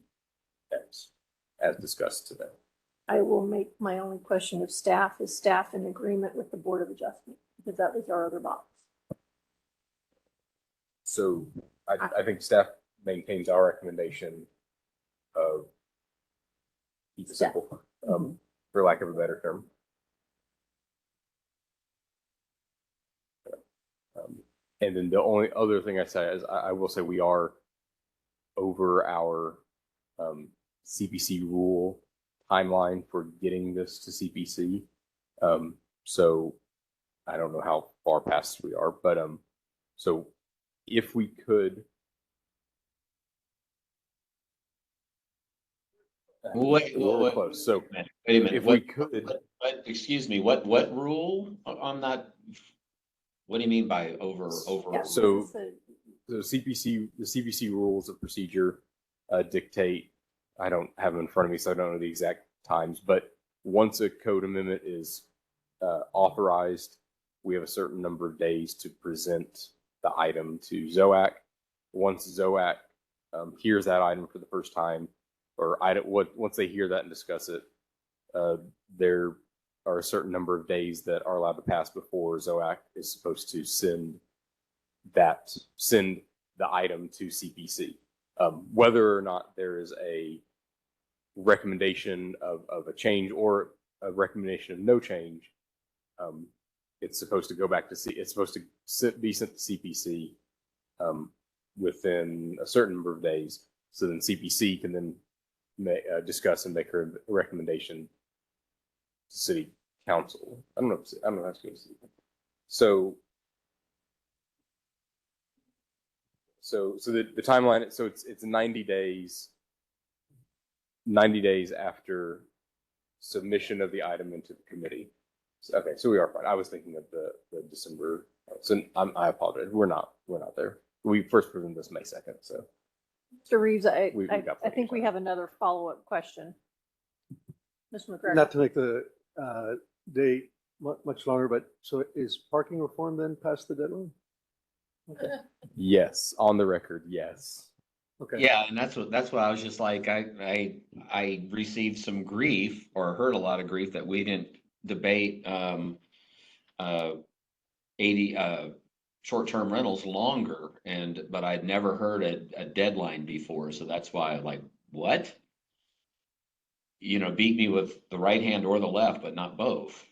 as discussed today. I will make my only question of staff. Is staff in agreement with the Board of Adjustment? Because that was our other box. So I think staff maintains our recommendation of keep it simple, for lack of a better term. And then the only other thing I say is I will say we are over our CPC rule timeline for getting this to CPC. So I don't know how far past we are, but so if we could. We're close. So Wait a minute. if we could. Excuse me, what rule? I'm not, what do you mean by over? Yeah, So the CPC rules of procedure dictate, I don't have them in front of me, so I don't know the exact times, but once a code amendment is authorized, we have a certain number of days to present the item to ZOAC. Once ZOAC hears that item for the first time, or once they hear that and discuss it, there are a certain number of days that are allowed to pass before ZOAC is supposed to send the item to CPC. Whether or not there is a recommendation of a change or a recommendation of no change, it's supposed to go back to it's supposed to be sent to CPC within a certain number of days. So then CPC can then discuss and make a recommendation to City Council. I don't know if that's going to City Council. So the timeline. So it's 90 days. 90 days after submission of the item into the committee. So, okay, so we are fine. I was thinking of the December. So I apologize. We're not there. We first presented this May 2nd. So, Mr. Reeves, I got think we have another follow-up question. Mr. McGregor. Not to make the date much longer, but so is parking reform then past the deadline? Okay. yes, on the record, yes. Okay. Yeah, and that's what I was just like, I received some grief or heard a lot of grief that we didn't debate 80 short-term rentals longer, but I'd never heard a deadline before, so that's why I'm like, what? Beat me with the right hand or the left, but not both.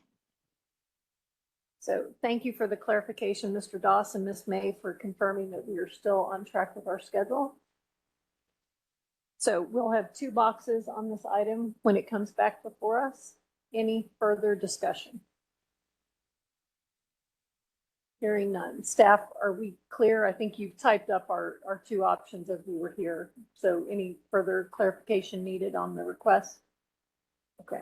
So thank you for the clarification, Mr. Doss and Ms. May, for confirming that we are still on track with our schedule. So we'll have 2 boxes on this item when it comes back before us. Any further discussion? Hearing none. Staff, are we clear? I think you've typed up our 2 options as we were here. So any further clarification needed on the request? Okay.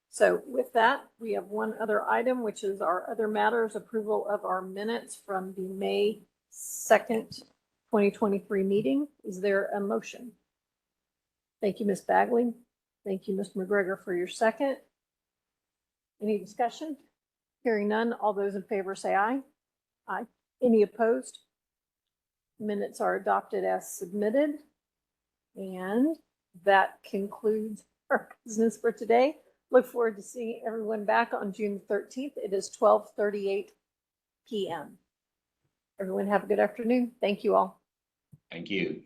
So with that, we have one other item, which is our other matters, approval of our minutes from the May 2nd, 2023 meeting. Is there a motion? Thank you, Ms. Bagley. Thank you, Mr. McGregor, for your second. Any discussion? Hearing none, all those in favor say aye. Aye. Any opposed? Minutes are adopted as submitted. And that concludes our business for today. Look forward to seeing everyone back on June 13th. It is 12:38 p.m. Everyone have a good afternoon. Thank you all. Thank you.